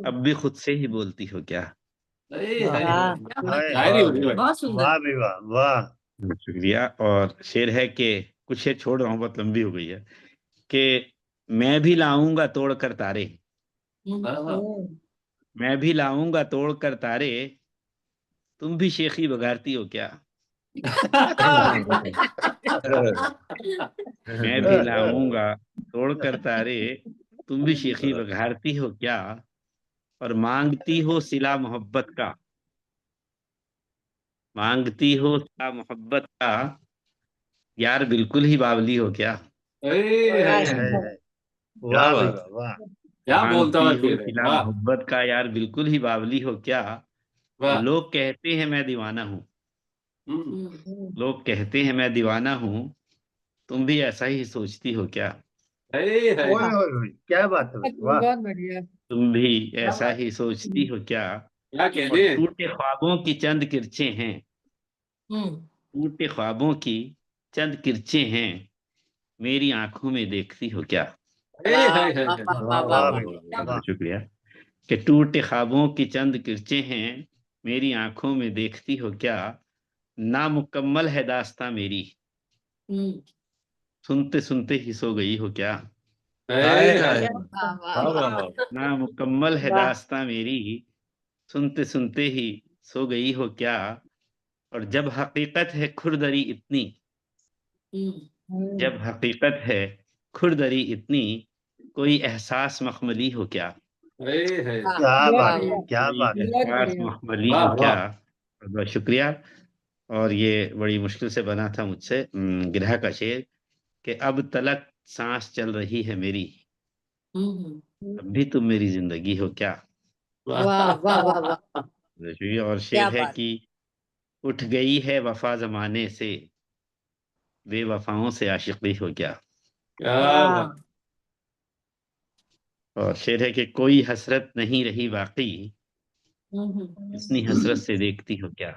अब भी खुद से ही बोलती हो क्या। हाय हाय वाह। हाय। शायरी हो गई भाई। बहुत सुंदर। वाह भी वाह वाह। शुक्रिया। और शेर है कि कुछ शेर छोड़ रहा हूँ, बहुत लंबी हो गई है, कि मैं भी लाऊंगा तोड़ कर तारे, हाँ, मैं भी लाऊंगा तोड़ कर तारे, तुम भी शेखी बघारती हो क्या। मैं भी लाऊंगा तोड़ कर तारे, तुम भी शेखी बघारती हो क्या। और मांगती हो सिला मोहब्बत का, मांगती हो सिला मोहब्बत का, यार बिल्कुल ही बावली हो क्या। हाय हाय वाह, हाय। है। क्या वाह भी बात वाह है। वाह। क्या बोलता मांगती हुआ हो शेर है। सिला वाह मोहब्बत का, यार बिल्कुल ही बावली हो क्या। और वाह। लोग कहते हैं मैं दीवाना हूँ, लोग कहते हैं मैं दीवाना हूँ, तुम भी ऐसा ही सोचती हो क्या। हाय हाय। ओए ओए ओए, क्या बात है भाई, वाह। बहुत बढ़िया। तुम भी ऐसा ही सोचती हो क्या। क्या और कहने। टूटे ख्वाबों की चंद किरचे हैं, टूटे ख्वाबों की चंद किरचे हैं, मेरी आंखों में देखती हो क्या। हाय हाय हाय। वाह वाह वाह वाह वाह। भी वाह वाह। बहुत शुक्रिया। कि टूटे ख्वाबों की चंद किरचे हैं, मेरी आंखों में देखती हो क्या। नामुकम्मल है दास्तां मेरी, सुनते सुनते ही सो गई हो क्या। हाय हाय हाय। हाय। वाह वाह वाह वाह। वाह वाह। नामुकम्मल है वाह। दास्तां मेरी, सुनते सुनते ही सो गई हो क्या। और जब हकीकत है खुरदरी इतनी, जब हकीकत है खुरदरी इतनी, कोई एहसास मखमली हो क्या। हाय हाय। क्या वाह बात है, क्या कोई बात है। एहसास मखमली वाह हो क्या। वाह। बहुत बहुत शुक्रिया। और ये बड़ी मुश्किल से बना था मुझसे, गिरह का शेर, कि अब तलक सांस चल रही है मेरी, अब भी तुम मेरी जिंदगी हो क्या। वाह वाह वाह वाह। शुक्रिया। और क्या शेर है बात। कि उठ गई है वफा जमाने से, बेवफाओं से आशिकी हो क्या। क्या बात। और शेर है कि कोई हसरत नहीं रही वाकई, इतनी हसरत से देखती हो क्या।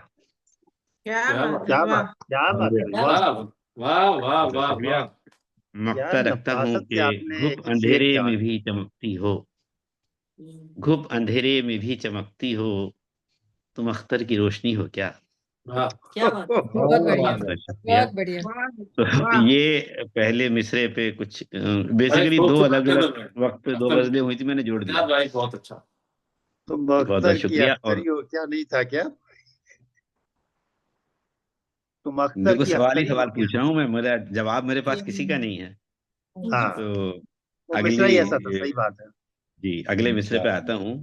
क्या क्या बात बात। क्या वाह। बात, क्या बात है भाई, वाह वाह। वाह वाह तो वाह शुक्रिया। वाह। क्या मक्ता रखता हूँ नफासत से कि आपने घुप ये शेर अंधेरे कहा। में भी चमकती हो, घुप अंधेरे में भी चमकती हो, तुम अख्तर की रोशनी हो क्या। वाह क्या बात, बहुत बढ़िया, बहुत शुक्रिया। बहुत बढ़िया। तो वाह ये पहले मिसरे पे कुछ भाई, बेसिकली खूब दो खूब अलग अलग अभिनंदन वक्त पे दो भाई। गजलें हुई थी, मैंने जोड़ दिया। भाई बहुत अच्छा। तो बहुत बहुत अख्तर की शुक्रिया। अख्तरी और हो क्या, नहीं था क्या? तुम अख्तर देखो की सवाल ही अख्तरी हो सवाल क्या? पूछ रहा हूँ मैं, मेरा जवाब मेरे पास किसी का नहीं है। हाँ, तो वो मिसरा अगली ही ऐसा था, सही बात है। जी अगले मिसरे पे आता हूँ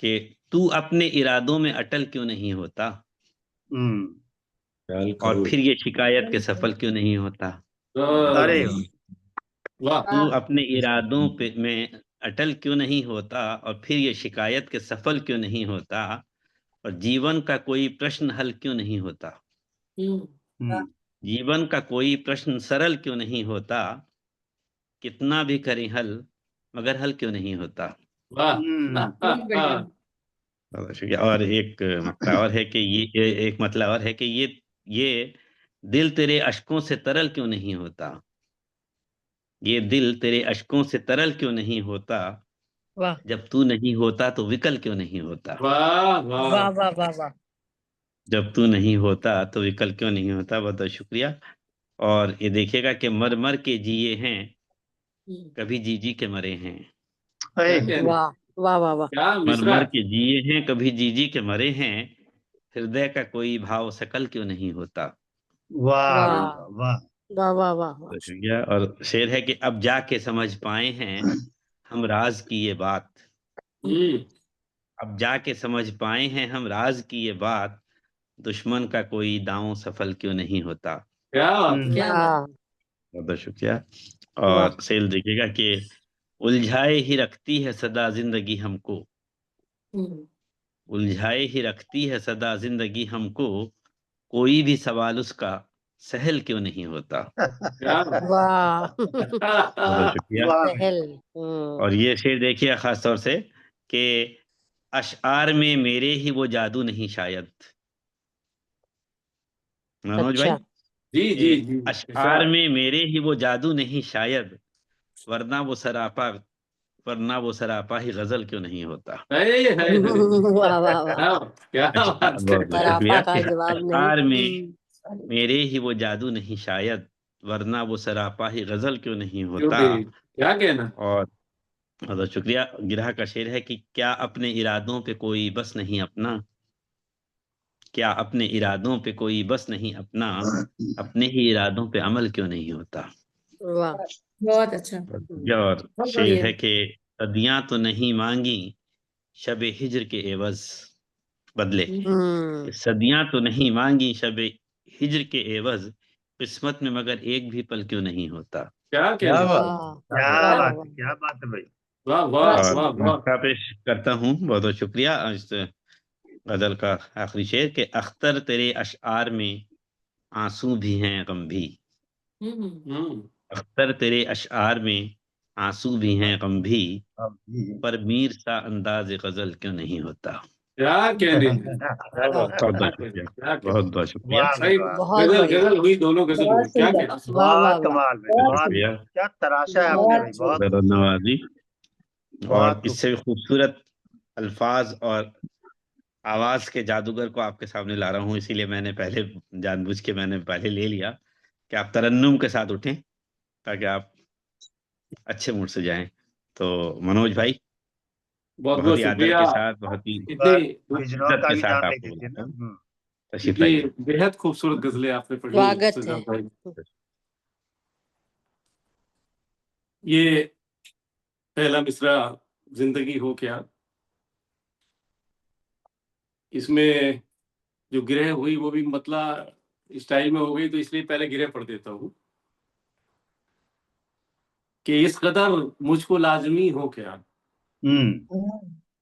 कि तू अपने इरादों में अटल क्यों नहीं होता, और फिर ये शिकायत के सफल क्यों नहीं होता। अरे वाह तू अपने इरादों पे में अटल क्यों नहीं होता, और फिर ये शिकायत के सफल क्यों नहीं होता, और जीवन का कोई प्रश्न हल क्यों नहीं होता। हम्म, जीवन का कोई प्रश्न सरल क्यों नहीं होता, कितना भी करें हल मगर हल क्यों नहीं होता। वाह। बहुत बढ़िया। बहुत शुक्रिया। और एक मकता और है कि एक मतलब और है कि ये दिल तेरे अश्कों से तरल क्यों नहीं होता, ये दिल तेरे अश्कों से तरल क्यों नहीं होता, वाह जब तू नहीं होता तो विकल क्यों नहीं होता। वाह वाह वाह। वाह वाह वाह। जब तू नहीं होता तो विकल क्यों नहीं होता। बहुत बहुत शुक्रिया। और ये देखिएगा कि मर मर के जिए हैं, कभी जी जी के मरे हैं। क्या अरे कहने, वाह वाह वाह वाह। क्या मर मिश्रा। मर के जिए हैं, कभी जी जी के मरे हैं, हृदय का कोई भाव सकल क्यों नहीं होता। वाह भाई वाह वाह, वाह वाह वाह वाह। तो शुक्रिया। और शेर है कि अब जाके समझ पाए हैं हम राज की ये बात, हम्म। अब जाके समझ पाए हैं हम राज की ये बात, दुश्मन का कोई दांव सफल क्यों नहीं होता। क्या बात है। क्या बात, बहुत बहुत शुक्रिया। वाह। और शेर देखिएगा कि उलझाए ही रखती है सदा जिंदगी हमको, उलझाए ही रखती है सदा जिंदगी हमको, कोई भी सवाल उसका सहल क्यों नहीं होता। क्या बात। वाह बहुत बहुत शुक्रिया। वाह भाई, सहल। और ये शेर देखिए खास तौर से कि अशआर में मेरे ही वो जादू नहीं शायद। मनोज भाई, अच्छा। जी जी ये जी अशआर इरशाद। में मेरे ही वो जादू नहीं शायद, वरना वो सरापा, वरना वो सरापा ही गजल क्यों नहीं होता। है वाह वाह वाह। क्या बात है। बहुत बहुत सरापा शुक्रिया का कि जवाब नहीं। अशआर में मेरे ही वो जादू नहीं शायद, वरना वो सरापा ही गजल क्यों नहीं क्यों होता। नहीं, क्या कहना। और बहुत शुक्रिया। गिरह का शेर है कि क्या अपने इरादों पे कोई बस नहीं अपना, क्या अपने इरादों पे कोई बस नहीं अपना, अपने ही इरादों पे अमल क्यों नहीं होता। वाह। बहुत अच्छा। और बहुत शेर बढ़िया। है कि सदियां तो नहीं मांगी शबे हिज्र के एवज बदले, सदियां तो नहीं मांगी शबे हिज्र के एवज, किस्मत में मगर एक भी पल क्यों नहीं होता। क्या क्या कहना। बात। वाह क्या वाह बात वाह। है, क्या बात है भाई। वाह वाह और वाह वाह। मक्ता पेश करता हूँ। बहुत बहुत शुक्रिया। इस गजल का आखिरी शेर के अख्तर तेरे अशआर में आंसू भी हैं गम भी, हम्म। अख्तर तेरे अशआर में आंसू भी हैं गम भी, अब ये पर मीर सा अंदाज गजल क्यों नहीं होता। क्या कहने। क्या बात। बहुत क्या बहुत कहने, शुक्रिया। क्या कहने। बहुत बहुत शुक्रिया। वाह भाई भाई वाह, बहुत गजल बढ़िया। गजल हुई, दोनों गजल बहुत हुई, क्या सुंदर। कहना। वाह वाह बहुत वाह। कमाल भाई, बहुत बहुत। शुक्रिया। क्या तराशा है आपने बहुत भाई, बहुत बहुत नवाजी। और बहुत इससे भी खूबसूरत अल्फाज और आवाज के जादूगर को आपके सामने ला रहा हूँ, इसीलिए मैंने पहले जानबूझ के मैंने पहले ले लिया कि आप तरन्नुम के साथ उठें, ताकि आप अच्छे मूड से जाएं। तो मनोज भाई, बहुत बहुत बहुत ही आदर शुक्रिया। के साथ, बहुत ही इतनी बिजनौर इज्जत का के भी साथ नाम ले आपको दीजिए बुलाता ना। हूँ। तशरीफ इतनी लाइए। बेहद खूबसूरत गजलें आपने पढ़ी स्वागत है। सुजान भाई। ये पहला मिसरा जिंदगी हो क्या, इसमें जो गिरह हुई वो भी मतलब स्टाइल में हो गई, तो इसलिए पहले गिरह पढ़ देता हूँ कि इस कदर मुझको लाजमी हो क्या,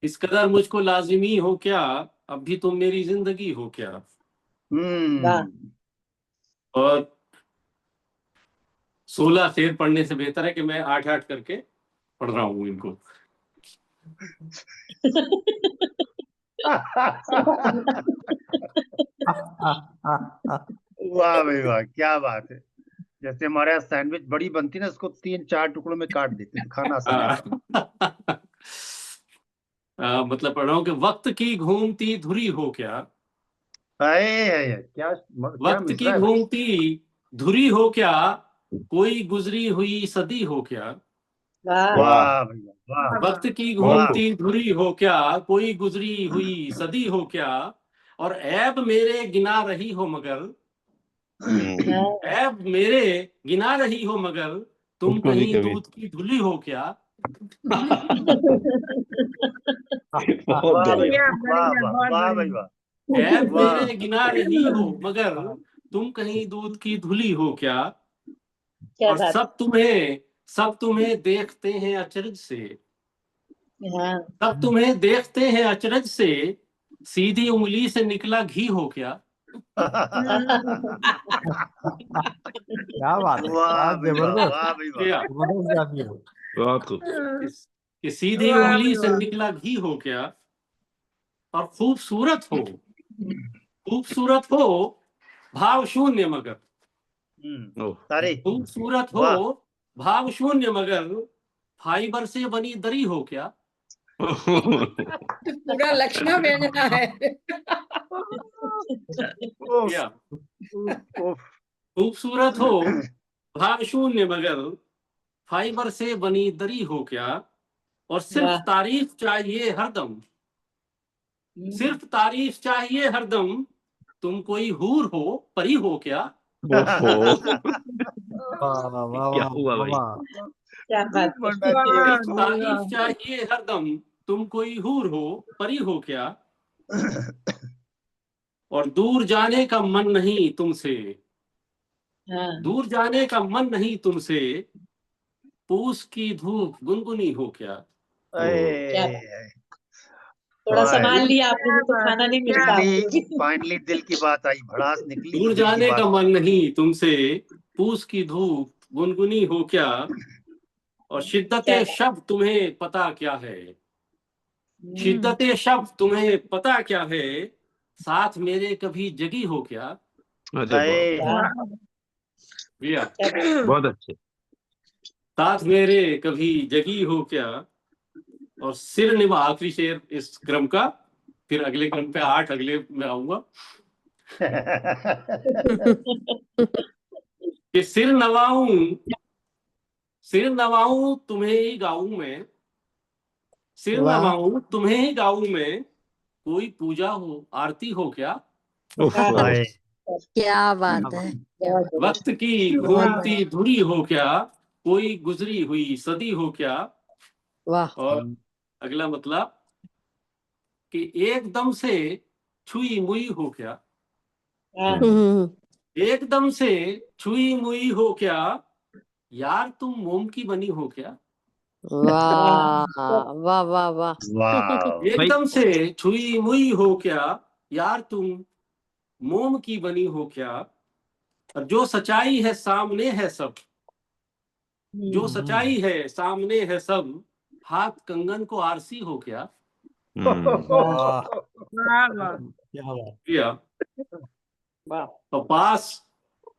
इस कदर मुझको लाजिमी हो क्या, अब भी तुम मेरी जिंदगी हो क्या। वाह। और 16 शेर पढ़ने से बेहतर है कि मैं 8-8 करके पढ़ रहा हूँ इनको। वाह भाई वाह, क्या बात है। जैसे हमारे यहाँ सैंडविच बड़ी बनती है ना, उसको 3-4 टुकड़ों में काट देते हैं, खाना आसान है। मतलब पढ़ रहा हूँ कि वक्त की घूमती धुरी हो क्या, क्या वक्त मिल की रहा है भाई। घूमती धुरी हो क्या, कोई गुजरी हुई सदी हो क्या। वाह वाह भाई वाह, वक्त की बहुत खूब। घूमती धुरी हो क्या, कोई गुजरी हुई सदी हो क्या, और ऐब मेरे गिना रही हो मगर, ऐब मेरे गिना रही हो मगर, तुम कभी कहीं कभी दूध की धुली हो क्या। बहुत वाह भाई बढ़िया। वाह वाह बहुत वाह भाई बढ़िया। वाह ऐब वाह। मेरे गिना रही हो मगर, तुम कहीं दूध की धुली हो क्या, क्या और बात। सब तुम्हें देखते हैं अचरज से, हाँ सब तुम्हें देखते हैं अचरज से, सीधी उंगली से निकला घी हो क्या। क्या बात है, वाह क्या भाई वाह जबरदस्त, वाह भाई वाह। क्या जबरदस्त गाती हो। बहुत खूब। कि सीधी वाह उंगली भाई से वाह। निकला घी हो क्या, और खूबसूरत हो, खूबसूरत हो भाव शून्य मगर, ओह सारे खूबसूरत हो वाह। भाव शून्य मगर, फाइबर से बनी दरी हो क्या। पूरा लक्षणा भेजना है। उफ, क्या उफ। खूबसूरत हो भाव शून्य मगर, फाइबर से बनी दरी हो क्या, और सिर्फ वाह तारीफ चाहिए हरदम, सिर्फ तारीफ चाहिए हरदम, तुम कोई हूर हो परी हो क्या। ओहो वाह वाह क्या वाह हुआ वाह भाई। वाह। क्या बात है। बनना चाहिए। सिर्फ तारीफ चाहिए हरदम, तुम कोई हूर हो परी हो क्या, और दूर जाने का मन नहीं तुमसे, हाँ दूर जाने का मन नहीं तुमसे, पूस की धूप गुनगुनी हो क्या। क्या बात। अरे थोड़ा वाह, संभाल लिया आपने, नहीं तो बात खाना है, नहीं मिलता फाइनली आपको। फाइनली दिल की बात आई, भड़ास निकली, दूर दिल की जाने का बात। मन नहीं तुमसे, पूस की धूप गुनगुनी हो क्या, और क्या शिद्दते बात। शब्द तुम्हें पता क्या है, हम्म, शिद्दते शब्द तुम्हें पता क्या है, साथ मेरे कभी जगी हो क्या। अरे बाप रे, वाह भैया क्या बात। बहुत अच्छे। साथ मेरे कभी जगी हो क्या, और सिर निभा, आखिरी शेर इस क्रम का, फिर अगले क्रम पे 8 अगले में आऊंगा। कि सिर नवाऊं तुम्हें ही गाऊं मैं, सिर वाह नवाऊं तुम्हें ही गाऊं मैं, कोई पूजा हो आरती हो क्या। क्या बात। ओहो हाय, क्या बात है, क्या बहुत बात, बढ़िया। वक्त की बहुत बढ़िया, घूमती धुरी हो क्या, कोई गुजरी हुई सदी हो क्या। वाह और अगला मतलब कि एकदम से छुई मुई हो क्या, हाँ एकदम से छुई मुई हो क्या, यार तुम मोम की बनी हो क्या। वाह वाह वाह वाह वाह। वाह। भाई एकदम से छुई मुई हो क्या, यार तुम मोम की बनी हो क्या, और जो सच्चाई है सामने है सब, जो सच्चाई है सामने है सब, हाथ कंगन को आरसी हो क्या। वाह वाह वाह वाह। क्या बात। किया वाह। तो पास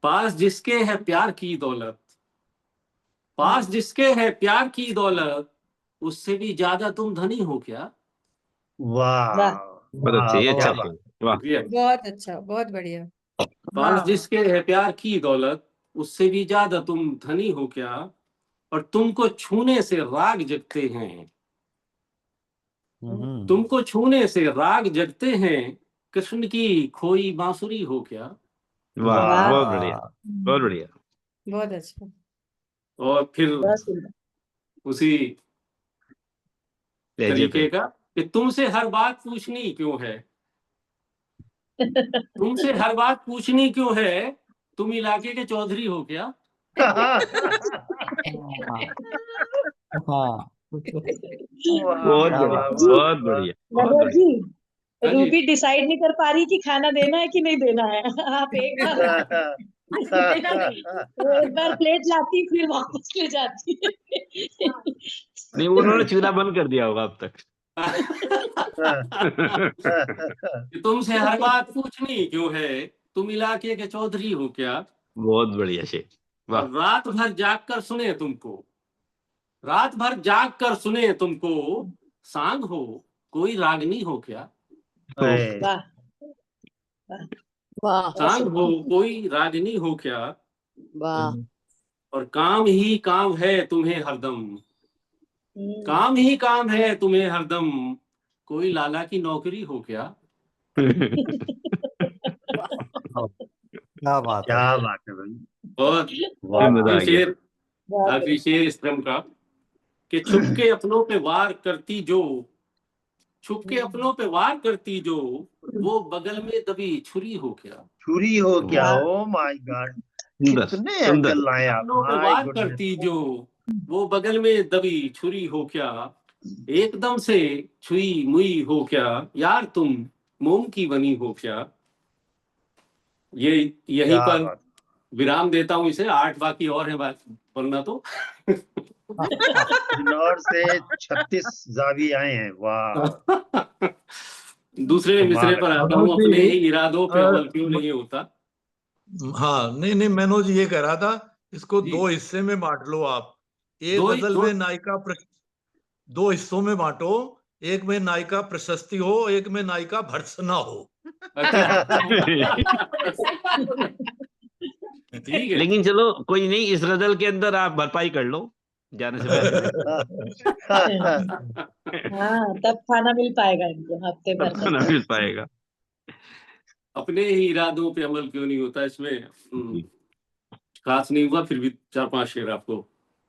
पास जिसके है प्यार की दौलत, पास जिसके है प्यार की दौलत, उससे भी ज्यादा तुम धनी हो क्या। वाह वाह बहुत वाह, अच्छे, ये क्या अच्छा बात। था। वाह शुक्रिया। बहुत अच्छा, बहुत बढ़िया। पास जिसके है प्यार की दौलत, उससे भी ज्यादा तुम धनी हो क्या, और तुमको छूने से राग जगते हैं, तुमको छूने से राग जगते हैं, कृष्ण की खोई बांसुरी हो क्या। वाह, वाह बहुत बढ़िया, वाह, बहुत बढ़िया। बहुत अच्छा। और फिर बहुत सुंदर। उसी लहजे पे तरीके का कि तुमसे हर बात पूछनी क्यों है, तुमसे हर बात पूछनी क्यों है, तुम इलाके के चौधरी हो क्या। हाँ बहुत वाह बढ़िया, वाह जी वाह बहुत वाह। बढ़िया, बहुत नगेश बढ़िया। जी, हाँ जी रूबी डिसाइड नहीं कर पा रही कि खाना देना है कि नहीं देना है। आप एक बार मेरा नहीं। वो एक बार प्लेट लाती फिर वापस ले जाती। नहीं, उन्होंने चूल्हा बंद कर दिया होगा अब तक। कि तुमसे हर बात पूछनी क्यों है, तुम इलाके के चौधरी हो क्या? बहुत बढ़िया शेर, वाह। और रात भर जाग कर सुने तुमको, रात भर जाग कर सुने तुमको, सांग हो कोई रागनी हो क्या? वाह वाह सांग हो कोई रागनी हो क्या? वाह और काम ही काम है तुम्हें हरदम, काम ही काम है तुम्हें हरदम, कोई लाला की नौकरी हो क्या? क्या बात है, क्या बात है भाई, और मजा आ गया। आखिरी शेर इस क्रम का कि छुपके अपनों पे वार करती जो, छुपके अपनों पे वार करती जो, वो बगल में दबी छुरी हो क्या? छुरी हो क्या? वाह। ओ माय गॉड, सुंदर कितने सुंदर। एंगल लाए आप, अपनों पे माय वार गुडनेस। करती जो, वो बगल में दबी छुरी हो क्या? एकदम से छुई मुई हो क्या? यार तुम मोम की बनी हो क्या? ये यहीं क्या पर बात, विराम देता हूं इसे, 8 बाकी और है बात वरना तो। किन्नौर से 36 जावी आए हैं, वाह। दूसरे मिसरे कमाल पर है। आता मनोज हूँ, जी, अपने ही इरादों पे अमल क्यों नहीं होता? हाँ, नहीं नहीं, मनोज ये कह रहा था, इसको जी। 2 हिस्से में बांट लो आप। एक दो गजल दो में नायिका 2 हिस्सों में बांटो, एक में नायिका प्रशस्ति हो, एक में नायिका भर्त्सना हो। अच्छा ठीक है। लेकिन चलो कोई नहीं, इस गजल के अंदर आप भरपाई कर लो जाने से पहले। हाँ, तब खाना मिल पाएगा इनको हफ्ते भर तब खाना तक। मिल पाएगा। अपने ही इरादों पे अमल क्यों नहीं होता, इसमें खास नहीं हुआ, फिर भी 4-5 शेर आपको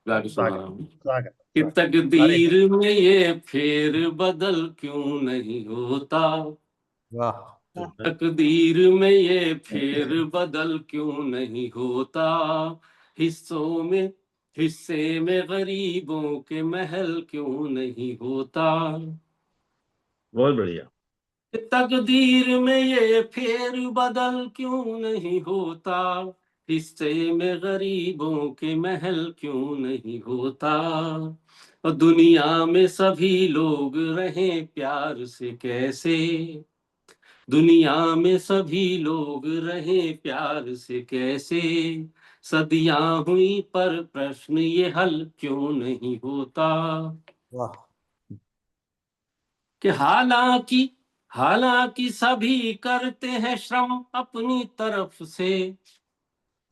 गा के सुना रहा हूँ। स्वागत, कि स्वागत। अरे तकदीर में ये फेर बदल क्यों नहीं होता, वाह तकदीर में ये फेर बदल क्यों नहीं होता, हिस्सों में हिस्से में गरीबों के महल क्यों नहीं होता, बहुत बढ़िया। तकदीर में ये फेर बदल क्यों नहीं होता, हिस्से में गरीबों के महल क्यों नहीं होता, और दुनिया में सभी लोग रहें प्यार से कैसे, दुनिया में सभी लोग रहें प्यार से कैसे, सदियां हुई पर प्रश्न ये हल क्यों नहीं होता, वाह कि हालांकि हालांकि सभी करते हैं श्रम अपनी तरफ से,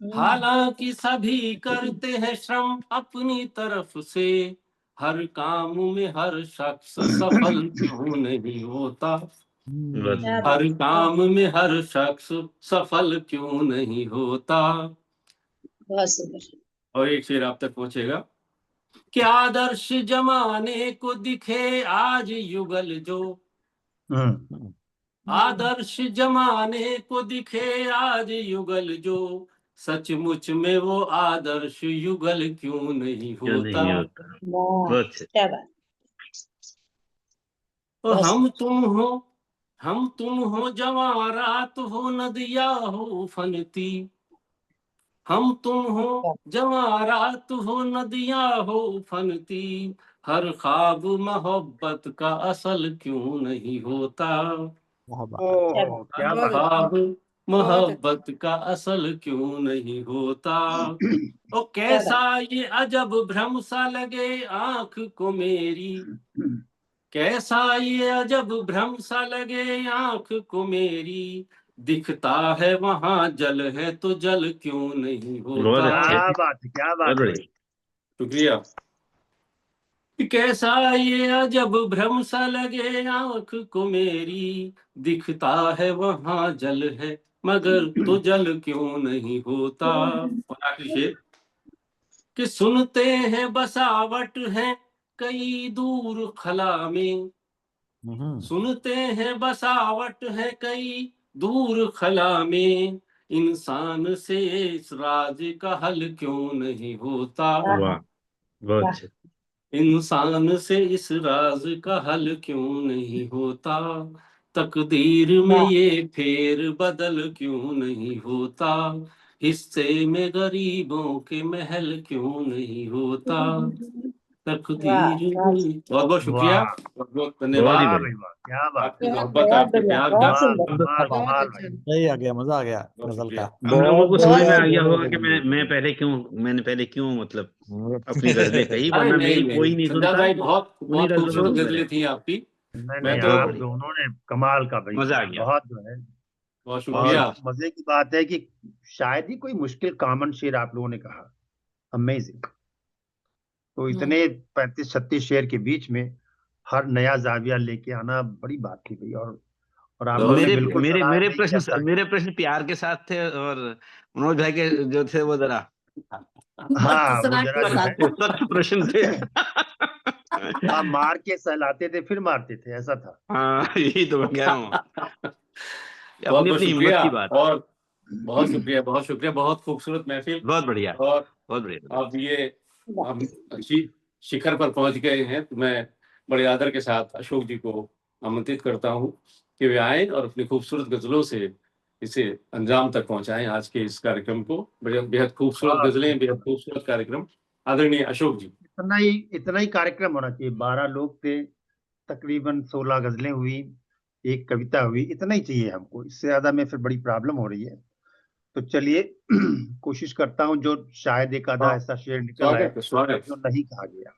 हालांकि सभी करते हैं श्रम अपनी तरफ से, हर काम में हर शख्स सफल क्यों नहीं होता, बस क्या बात हर है। काम में हर शख्स सफल क्यों नहीं होता। बहुत सुंदर। और एक शेर आप तक पहुंचेगा कि आदर्श जमाने को दिखे आज युगल जो, आदर्श जमाने को दिखे आज युगल जो, सचमुच में वो आदर्श युगल क्यों नहीं क्यों होता, नहीं होता। वाह, बहुत अच्छे। क्या बात। तो बहुत हम सुंदर। तुम हो, हम तुम हो जवारात हो नदिया हो उफनती, हम तुम हो जवारात हो नदिया हो उफनती, हर ख्वाब मोहब्बत का असल क्यों नहीं होता, क्या बात क्या ओह, बात। क्या बहुत बात है। अच्छा, ख्वाब मोहब्बत का असल क्यों नहीं होता, ओ क्या कैसा बात। ये अजब भ्रम सा लगे आंख को मेरी, कैसा ये अजब भ्रम सा लगे आंख को मेरी, दिखता है वहां जल है तो जल क्यों नहीं बहुत होता, अच्छे, क्या बात है, क्या बहुत बात है बढ़िया। भाई। शुक्रिया। कैसा ये अजब भ्रम सा लगे आंख को मेरी, दिखता है वहां जल है मगर तो जल क्यों नहीं होता, और आखिरी शेर कि सुनते हैं बसावट है कई दूर खला में, सुनते हैं बसावट है कई दूर खला में, इंसान से इस राज का हल क्यों नहीं होता, वाह, बहुत वाह। अच्छे। इंसान से इस राज का हल क्यों नहीं होता, तकदीर में वाह। ये फेर बदल क्यों नहीं होता, हिस्से में गरीबों के महल क्यों नहीं होता, तकदीर वाह में। बहुत बहुत शुक्रिया, वाह, बहुत बहुत बहुत ही धन्यवाद वाह बढ़िया। भाई वाह, क्या बात आपकी है, मोहब्बत, बहुत आपके बढ़िया, प्यार का। बहुत कमाल सुंदर। कमाल बहुत कमाल अच्छा। भाई। सही आ गया, मजा आ गया बहुत गजल का। शुक्रिया। अब लोगों को समझ में आ गया बहुत होगा कि मैंने पहले क्यों मतलब अपनी गजलें कही, अरे वरना नहीं मेरी कोई नहीं, नहीं सज्जाद सुनता, भाई बहुत उन्हीं बहुत गजलों में खूबसूरत घूमते गजलें रहते। थी आपकी। नहीं मैं नहीं, तो आप दोनों ने कमाल का भाई, मजा आ गया। बहुत जो है। बहुत और शुक्रिया। मजे की बात है कि शायद ही कोई मुश्किल कॉमन शेर आप लोगों ने कहा, अमेजिंग। तो इतने 35-36 शेर के बीच में हर नया जाविया लेके आना बड़ी बात थी भाई। और आप लोगों ने मेरे बिल्कुल मेरे सराहना मेरे नहीं किया प्रश्न मेरे प्रश्न प्यार के साथ थे, और मनोज भाई के जो थे वो जरा हाँ, वो जरा जो है सख्त प्रश्न थे। आप मार के सहलाते थे फिर मारते थे, ऐसा था। हाँ, यही तो मैं कह रहा हूँ, बहुत अपनी बहुत अपनी हिम्मत शुक्रिया, की बात। और बहुत शुक्रिया, बहुत शुक्रिया। बहुत खूबसूरत महफिल, बहुत बढ़िया, और बहुत बढ़िया। अब ये हम शिखर पर पहुंच गए हैं, तो मैं बड़े आदर के साथ अशोक जी को आमंत्रित करता हूं कि वे आए और अपनी खूबसूरत गजलों से इसे अंजाम तक पहुंचाएं, आज के इस कार्यक्रम को। बेहद खूबसूरत गजलें, बेहद खूबसूरत कार्यक्रम। आदरणीय अशोक जी। इतना ही कार्यक्रम होना चाहिए। 12 लोग थे, तकरीबन 16 गजलें हुई, एक कविता हुई, इतना ही चाहिए हमको। इससे ज्यादा में फिर बड़ी प्रॉब्लम हो रही है। तो चलिए कोशिश करता हूँ जो शायद एक आधा ऐसा शेर निकल आए स्वागत। जो नहीं कहा गया।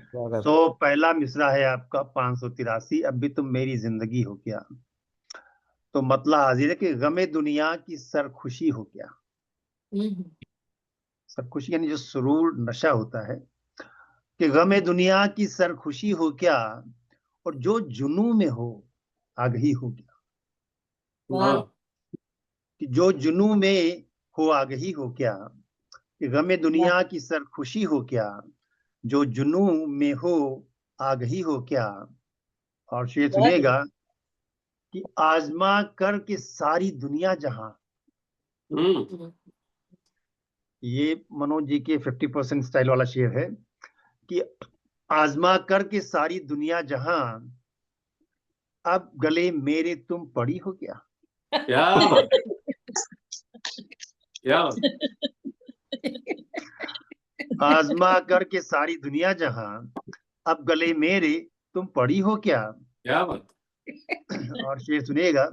स्वागत। तो पहला मिसरा है आपका 583, अब भी तुम मेरी जिंदगी हो क्या। तो मतलब हाजिर है कि गमे दुनिया की सरखुशी हो क्या। सरखुशी यानी जो सुरूर नशा होता है, कि गमे दुनिया की सरखुशी हो क्या, और जो जुनू में हो आगही हो क्या। कि जो जुनू में हो आगही हो क्या, कि गमे दुनिया की सरखुशी हो क्या, जो जुनू में हो आगही हो क्या। और शेर सुनेगा कि आजमा कर के सारी दुनिया जहां। ये मनोज जी के 50% स्टाइल वाला शेर है कि आजमा कर के सारी दुनिया जहां, अब गले मेरे तुम पड़ी हो क्या। क्या बात, क्या आजमा कर के सारी दुनिया जहां, अब गले मेरे तुम पड़ी हो क्या। क्या बात। और शेर सुनिएगा,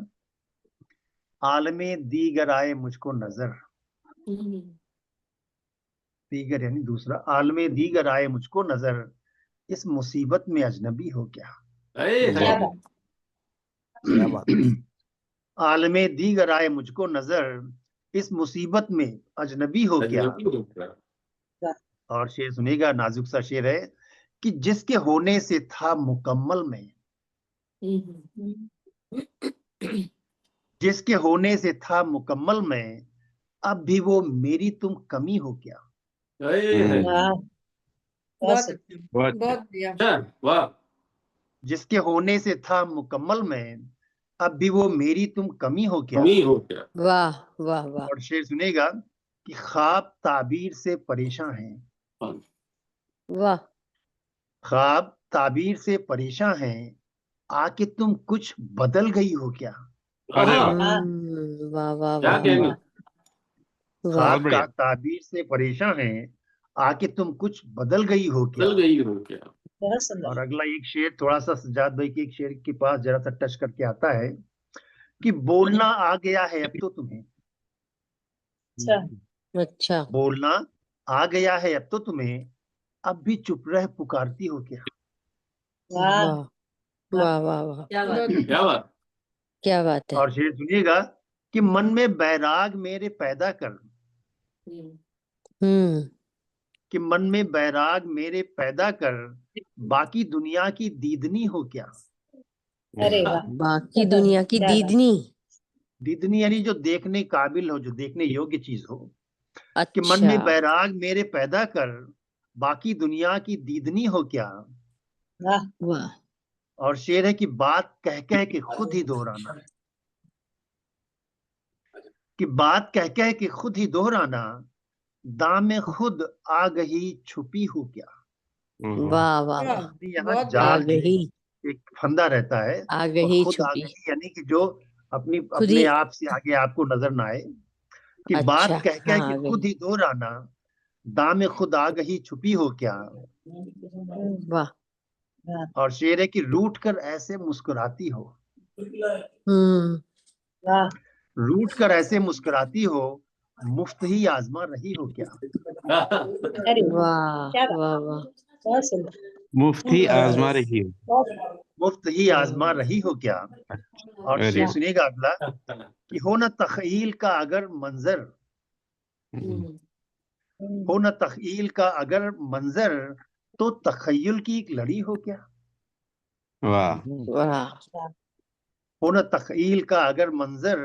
आलमे दीगर आए मुझको नजर। दीगर यानी दूसरा, आलमे दीगर आए मुझको नजर, इस मुसीबत में अजनबी हो क्या। क्या बात। आलमे दीगर आए मुझको नजर, इस मुसीबत में अजनबी हो क्या। और शेर सुनिएगा, नाजुक सा शेर है कि जिसके होने से था मुकम्मल में, जिसके होने से था मुकम्मल में, अब भी वो मेरी तुम कमी हो क्या। बहुत बढ़िया। वाह। जिसके होने से था मुकम्मल में, अब भी वो मेरी तुम कमी हो क्या। कमी हो क्या। वाह वाह वाह। और शेर सुनेगा कि ख्वाब ताबीर से परेशान हैं। वाह। ख्वाब ताबीर से परेशान हैं, आके तुम कुछ बदल गई हो क्या। अरे वाह वाह क्या वाह कहना। वाह। ख्वाब का ताबीर से परेशान हैं, आके तुम कुछ बदल गई हो क्या। बदल गई हो क्या। और अगला एक शेर थोड़ा सा सज्जाद भाई के एक शेर के पास जरा सा टच करके आता है कि बोलना आ गया है अब तो तुम्हें। अच्छा। बोलना आ गया है अब तो तुम्हें, अब भी चुप रह पुकारती हो क्या। वाह वाह वाह वाह। क्या बात। क्या बात है। और शेर सुनिएगा कि मन में बैराग मेरे पैदा कर, कि मन में बैराग मेरे पैदा कर, बाकी दुनिया की दीदनी हो क्या। अरे वाह। बाकी दुनिया की दीदनी। दीदनी यानी जो देखने काबिल हो, जो देखने योग्य चीज हो। कि मन अच्छा। में बैराग मेरे पैदा कर, बाकी दुनिया की दीदनी हो क्या। वाह। और शेर है कि बात कह कह के खुद ही दोहराना, कि बात कह कह के खुद ही दोहराना, दाम खुद आ गई छुपी हो क्या। वाह वाह वाह। यहाँ आ जाल में गई। एक फंदा रहता है, आ और गई खुद आ छुपी। गई यानी कि जो खुद अपने ही। आप से आगे आपको नजर ना आए। कि बात अच्छा, कह कह हाँ, के खुद ही दोहराना, दाम खुद आ गई छुपी हो क्या। वाह। और शेर है कि रूठ कर ऐसे मुस्कुराती हो, वाह रूठ कर ऐसे मुस्कुराती हो, मुफ्त ही आजमा रही हो क्या। अरे वाह क्या बात, वाह वाह। बहुत सुंदर, मुफ्ती आजमा रही हो। बहुत मुफ्त ही आजमा रही हो क्या। और अरे शेर सुनिएगा अगला, कि हो न तख़यील का अगर मंजर, हो न तख़यील का अगर मंजर, तो तख़य्युल की एक लड़ी हो क्या। वाह। वाह। हो न तख़यील का अगर मंजर,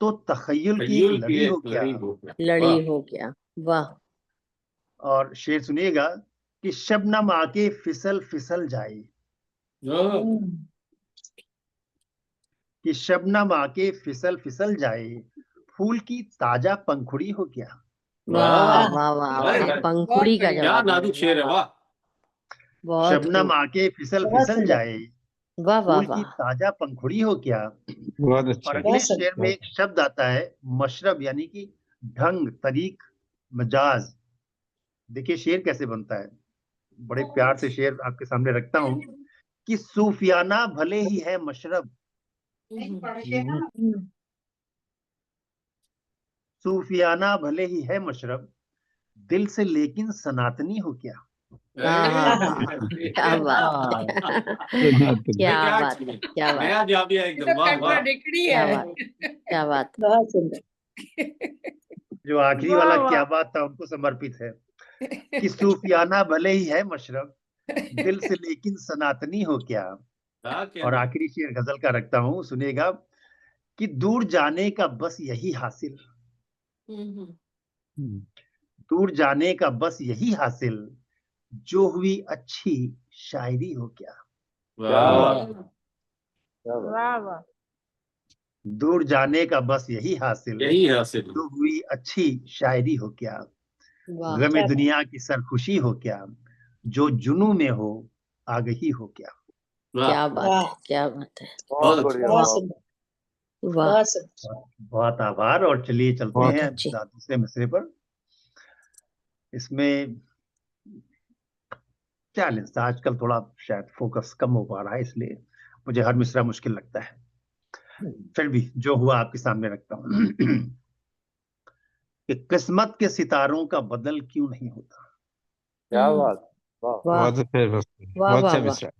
तो तख़य्युल की एक खयूल की लड़ी हो एक क्या। लड़ी हो गया। लड़ी वाह। हो गया। वाह। और शेर सुनिएगा, कि शबनम आके फिसल फिसल जाए, हाँ। कि शबनम आके फिसल फिसल जाए, फूल की ताजा पंखुड़ी हो क्या। वाह वाह। वाह वाह हाय, वाह। हाय। पंखुड़ी का क्या जवाब नाजुक शेर है। वाह। बहुत शबनम खूब। आके फिसल बहुत फिसल सुंदर, जाए, वाह वाह फूल की वाह। ताजा पंखुड़ी हो क्या। बहुत और अच्छा। अगले बहुत सुंदर, शेर में एक शब्द आता है मशरब, यानी कि ढंग, तरीक, मजाज। देखिए शेर कैसे बनता है, बड़े प्यार से शेर आपके सामने रखता हूं, कि सूफियाना भले ही है मशरब, सूफियाना भले ही है मशरब, दिल से लेकिन सनातनी हो क्या। हाँ हाँ हाँ, क्या बात है। क्या क्या बात है, क्या बात, नया जाबिया एकदम। वाह वाह। कंट्राडिक्टरी क्या है। बात, क्या बात। बहुत सुंदर, जो आखिरी वाह वाला वाह। क्या बात था उनको समर्पित है, कि सूफियाना भले ही है मशरब, दिल से लेकिन सनातनी हो क्या। क्या और कहना। आखिरी शेर गजल का रखता हूं, सुनेगा, कि दूर जाने का बस यही हासिल, दूर जाने का बस यही हासिल, जो हुई अच्छी शायरी हो क्या। वाह। वाह वाह। दूर जाने का बस यही हासिल, यही हासिल। जो हुई अच्छी शायरी हो क्या। वाह गमे क्या दुनिया की सरखुशी हो क्या, जो जुनू में हो आगही हो क्या। वाह। क्या बात वाह, है, क्या बात है। बहुत अच्छा। बहुत सुंदर, वाह। बहुत सुंदर, बहुत आभार। और चलिए चलते बहुत हैं अच्छी। दूसरे मिसरे पर। इसमें चैलेंज आजकल थोड़ा शायद फोकस कम हो पा रहा है, इसलिए मुझे हर मिसरा मुश्किल लगता है। फिर भी जो हुआ आपके सामने रखता हूँ। कि किस्मत के सितारों का बदल क्यों नहीं होता। क्या बात, वाह वाह बहुत अच्छा। वाह बहुत वाह अच्छा वाह। मिश्रा।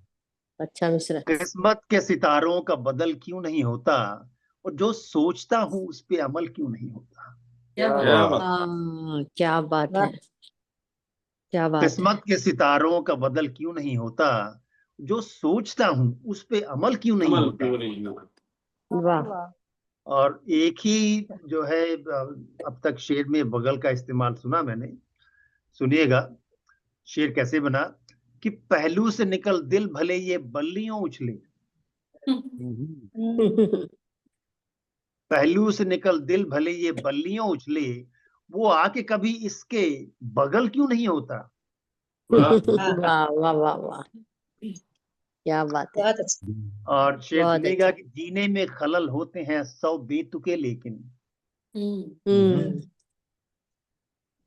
अच्छा मिश्रा। किस्मत के सितारों का बदल क्यों नहीं होता, और जो सोचता हूँ उस पे अमल क्यों नहीं होता। क्या वाह। बात। हाँ, क्या बात वाह, है, क्या बात है। किस्मत के सितारों का बदल क्यों नहीं होता, जो सोचता हूँ उस पे अमल क्यों नहीं कमल होता। क्यों नहीं होता। वाह। और एक ही जो है अब तक शेर में बगल का इस्तेमाल सुना मैंने, सुनिएगा शेर कैसे बना, कि पहलू से निकल दिल भले ये बल्लियों उछले, पहलू से निकल दिल भले ये बल्लियों उछले, वो आके कभी इसके बगल क्यों नहीं होता। वाह। वाह वाह वाह वाह। क्या बात है, बहुत अच्छा, और शेर बहुत सुनिएगा, अच्छा। कि जीने में खलल होते हैं 100 बेतुके लेकिन,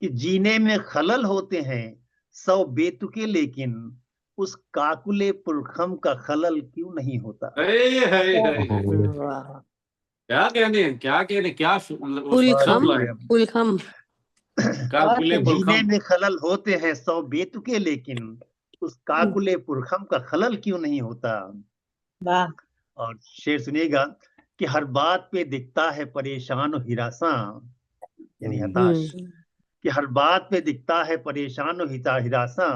कि जीने में खलल होते हैं 100 बेतुके लेकिन, उस काकुले पुरखम का खलल क्यों नहीं होता। हाय हाय हाय। वाह। क्या कहने, क्या कहने, क्या वो शब्द पुलखम, लाए। पुलखम। बहुत काकुले सुंदर, जीने पुलखम। में खलल होते हैं 100 बेतुके लेकिन, उस काकुले पुरखम का खलल क्यों नहीं होता। वाह, और शेर सुनिएगा, कि हर बात पे दिखता है परेशान और हिरासा, यानी हताश, कि हर बात पे दिखता है परेशान और हिरासा,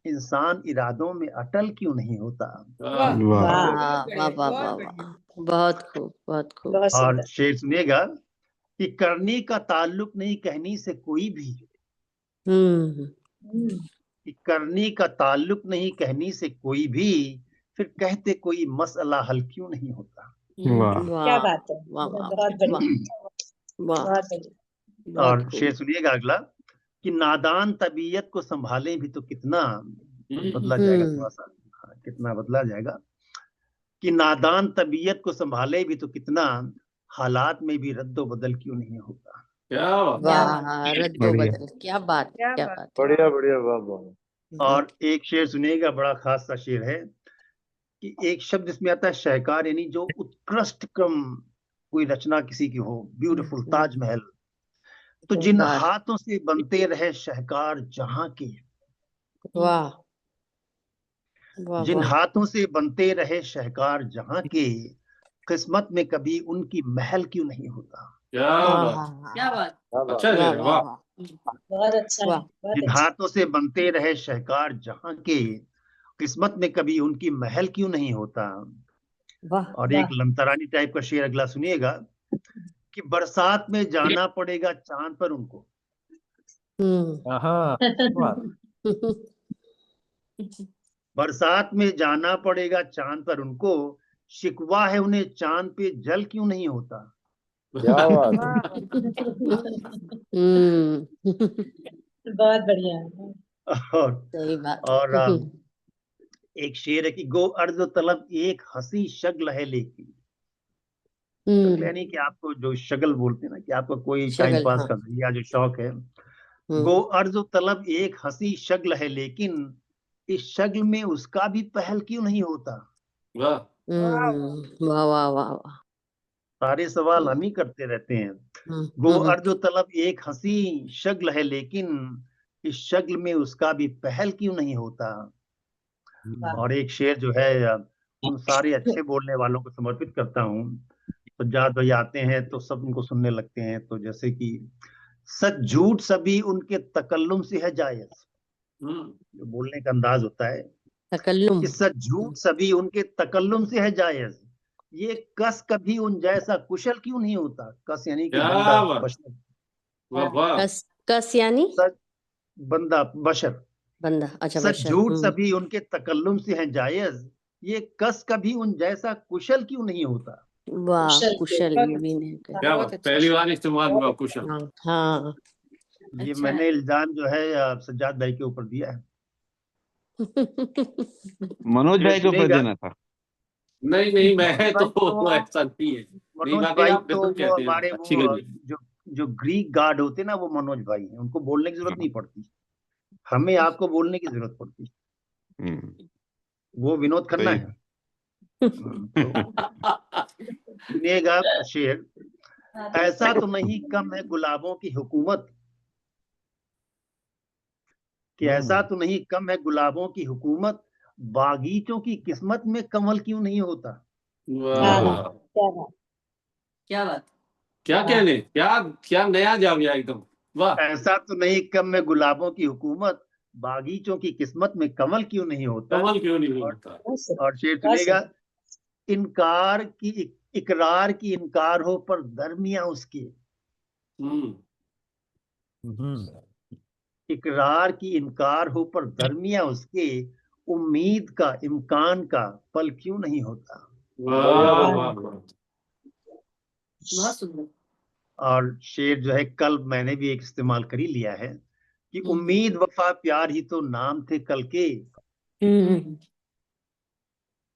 इंसान इरादों में अटल क्यों नहीं होता। वाह। वाह। वाह, वाह वाह वाह वाह वाह। बहुत खूब, बहुत खूब। बहुत और सुंदर, शेर सुनिएगा, कि करनी का ताल्लुक नहीं कहनी से कोई भी, हम्म। कि करनी का ताल्लुक नहीं कहनी से कोई भी, फिर कहते कोई मसला हल क्यों नहीं होता। वाह। क्या वाह बात है, वाह वाह बहुत वाह बढ़िया, वाह। बहुत बढ़िया, बहुत और शेर खूब। सुनिएगा अगला, कि नादान तबीयत को संभाले भी तो कितना, बदला जाएगा हम्म थोड़ा सा, हाँ, कितना बदला जाएगा, कि नादान तबीयत को संभाले भी तो कितना, हालात में भी रद्दो बदल क्यों नहीं होता। क्या बात। वाह, रद्दो बढ़िया बदल, क्या बात, क्या क्या बात बात। बढ़िया बढ़िया, वाह वाह। और एक शेर सुनिएगा, बड़ा खास सा शेर है कि एक शब्द इसमें आता है शाहकार, यानी जो उत्कृष्ट क्रम कोई रचना किसी की हो, ब्यूटीफुल ताजमहल। तो जिन वाह हाथों से बनते रहे शाहकार जहां के, वाह वाह जिन वाह। हाथों से बनते रहे शाहकार जहां के, किस्मत में कभी उनकी महल क्यों नहीं होता। क्या बात। हाँ, क्या बात। अच्छा वाह शेर है, वाह वाह। वाह बहुत अच्छा है, वाह। बहुत जिन अच्छा। हाथों से बनते रहे शाहकार जहां के, किस्मत में कभी उनकी महल क्यों नहीं होता। वाह और वाह एक लंतरानी टाइप का शेर अगला सुनिएगा कि बरसात में जाना पड़ेगा चांद पर उनको। हाँ, बात। बरसात में जाना पड़ेगा चांद पर उनको, शिकवा है उन्हें चांद पे जल क्यों नहीं होता। क्या बात है। वाह। बहुत बढ़िया। और सही बात। और एक शेर है कि गो अर्ज तलब एक हंसी शगल है लेकिन। शगल यानी कि आपको जो शगल बोलते हैं ना, कि आपका कोई टाइम शगल, पास हाँ। का जरिया जो शौक है। गो अर्ज तलब एक हंसी शगल है लेकिन, इस शगल में उसका भी पहल क्यों नहीं होता। वाह। वाह वाह वाह वाह। सारे सवाल हम ही करते रहते हैं। गो अर्ज तलब एक हंसी शगल है लेकिन, इस शगल में उसका भी पहल क्यों नहीं होता। और एक शेर जो है उन सारे अच्छे बोलने वालों को समर्पित करता हूँ। तो जात भाई आते हैं तो सब उनको सुनने लगते हैं। तो जैसे कि सच झूठ सभी उनके तकल्लुम से है जायज, जो बोलने का अंदाज होता है तकल्लुम। कि सच झूठ सभी उनके तकल्लुम से है जायज, ये कस कभी उन जैसा कुशल क्यों नहीं होता। कस यानी कि क्या बंदा बात। बशर, वाह वाह। कस यानी सच बंदा बशर। बंदा, अच्छा, सच बशर। झूठ सभी उनके तकल्लुम से है जायज, ये कस कभी उन जैसा कुशल क्यों नहीं होता। वाह, कुशल कुशल, बहुत ये भी अच्छा, नहीं क्या कहते। बात, पहली बार इस्तेमाल हुआ कुशल। हाँ। ये अच्छा मैंने है। इल्जाम जो है सज्जाद भाई के ऊपर दिया है। मनोज शेर भाई के ऊपर सुनेगा। देना था। नहीं नहीं, मनोज मैं भाई तो तो ऐसा नहीं है। नहीं, मनोज वाकई भाई आप तो गजल वो कहते हैं, हमारे अच्छी वो गजल। जो जो ग्रीक गॉड होते हैं ना, वो मनोज भाई हैं, उनको बोलने की जरूरत नहीं पड़ती। हमें आपको बोलने की जरूरत पड़ती। हम्म, वो विनोद खन्ना सही। है। तो सुनिएगा शेर। ऐसा तो नहीं कम है गुलाबों की हुकूमत, कि ऐसा तो नहीं कम है गुलाबों की हुकूमत, बागीचों की किस्मत में कमल क्यों नहीं होता। हाँ वाह। क्या बात। क्या बात। क्या वाह कहने, क्या क्या नया जामिया एकदम। वाह। ऐसा तो नहीं कम है गुलाबों की हुकूमत, बागीचों की किस्मत में कमल क्यों नहीं होता। कमल क्यों नहीं और होता। बहुत सही, और शेर बहुत सुनेगा। सही। इनकार की इकरार की इनकार हो पर दरमिया उसके, हम्म। इकरार की इनकार हो पर दरमिया उसके, उम्मीद का इम्कान का पल क्यों नहीं होता। बढ़िया वाह बढ़िया। वाह वाह। बहुत सुंदर। और शेर जो है कल मैंने भी एक इस्तेमाल कर ही लिया है कि उम्मीद वफा प्यार ही तो नाम थे कल के,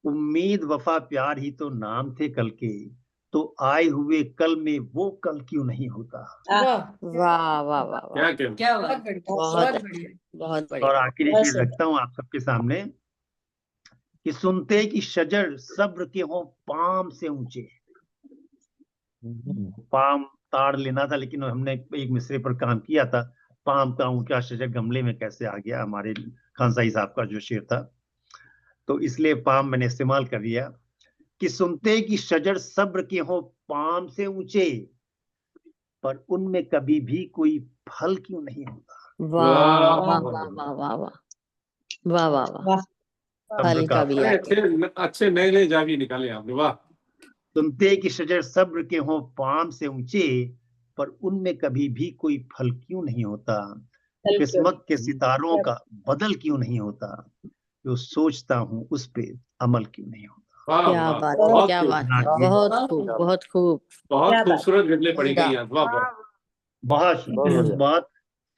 उम्मीद वफा प्यार ही तो नाम थे कल के, तो आए हुए कल में वो कल क्यों नहीं होता। आह, वाह वाह वाह वाह। क्या कहने। क्या बात। बहुत बहुत सही, अच्छा, बहुत और बढ़िया। आखिरी बहुत शेर सही। रखता हूं आप सबके सामने कि सुनते कि शजर सब्र के हों पाम से ऊंचे। पाम ताड़ लेना था, लेकिन हमने एक मिसरे पर काम किया था। पाम का ऊंचा शजर गमले में कैसे आ गया, हमारे खान साई साहब का जो शेर था। तो इसलिए पाम मैंने इस्तेमाल कर दिया कि सुनते कि शजर सब्र के हों पाम से ऊंचे, पर उनमें कभी भी कोई फल क्यों नहीं होता। वाह वाह वाह वाह वाह वाह वाह वाह वाह वाह। वाह सब्र फल का का फल। भी आ बड़े गया। अच्छे अच्छे नए नए जावी निकाले आपने, वाह। सुनते कि शजर सब्र के हों पाम से ऊंचे, पर उनमें कभी भी कोई फल क्यों नहीं होता। कल क्यों किस्मत के नहीं। सितारों क्या का बदल क्यों नहीं होता, जो सोचता हूं उस पे अमल क्यों नहीं होता। वाह क्या वाह, बात है, बहुत क्या बहुत खूब, बात है, सुना बहुत बहुत खूब, खूब। बहुत खूब। बहुत क्या बात। खूबसूरत गजलें पढ़ी उम्दा। गई आज, वाह वाह। बहुत बहुत बढ़िया। बहुत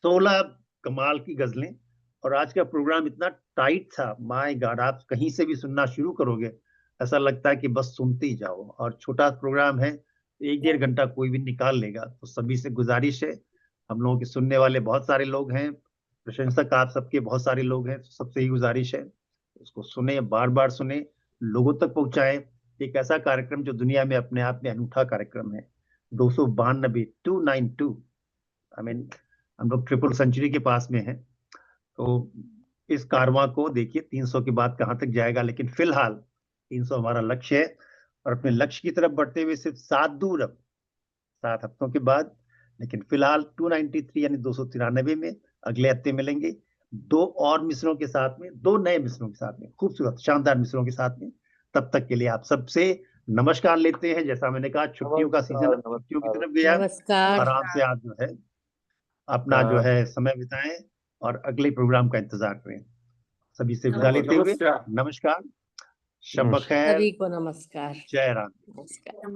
16 कमाल की गजलें। और आज का प्रोग्राम इतना टाइट था, माय गॉड, आप कहीं से भी सुनना शुरू करोगे ऐसा लगता है कि बस सुनते ही जाओ। और छोटा प्रोग्राम है, 1-1.5 घंटा कोई भी निकाल लेगा। तो सभी से गुजारिश है, हम लोगों के सुनने वाले बहुत सारे लोग हैं, प्रशंसक आप सबके बहुत सारे लोग हैं, तो सबसे ही गुजारिश है उसको सुने, बार बार सुने, लोगों तक पहुंचाएं। एक ऐसा कार्यक्रम जो दुनिया में अपने आप में अनूठा कार्यक्रम है। 292 292 आई मीन हम लोग ट्रिपल सेंचुरी के पास में हैं। तो इस कारवां को देखिए 300 के बाद कहां तक जाएगा, लेकिन फिलहाल 300 हमारा लक्ष्य है और अपने लक्ष्य की तरफ बढ़ते हुए सिर्फ 7 दूर, अब 7 हफ्तों के बाद। लेकिन फिलहाल 293 यानी 293 में अगले हफ्ते मिलेंगे 2 और मिसरों के साथ में, 2 नए मिसरों के साथ में, खूबसूरत शानदार मिसरों के साथ में। तब तक के लिए आप सबसे नमस्कार लेते हैं। जैसा मैंने कहा, छुट्टियों का सीजन छुट्टियों की तरफ गया, नमस्कार। आराम से आप जो है अपना जो है समय बिताएं और अगले प्रोग्राम का इंतजार करें। सभी से विदा लेते हुए नमस्कार, शब बखैर, सभी को नमस्कार। जय राम। नमस्कार।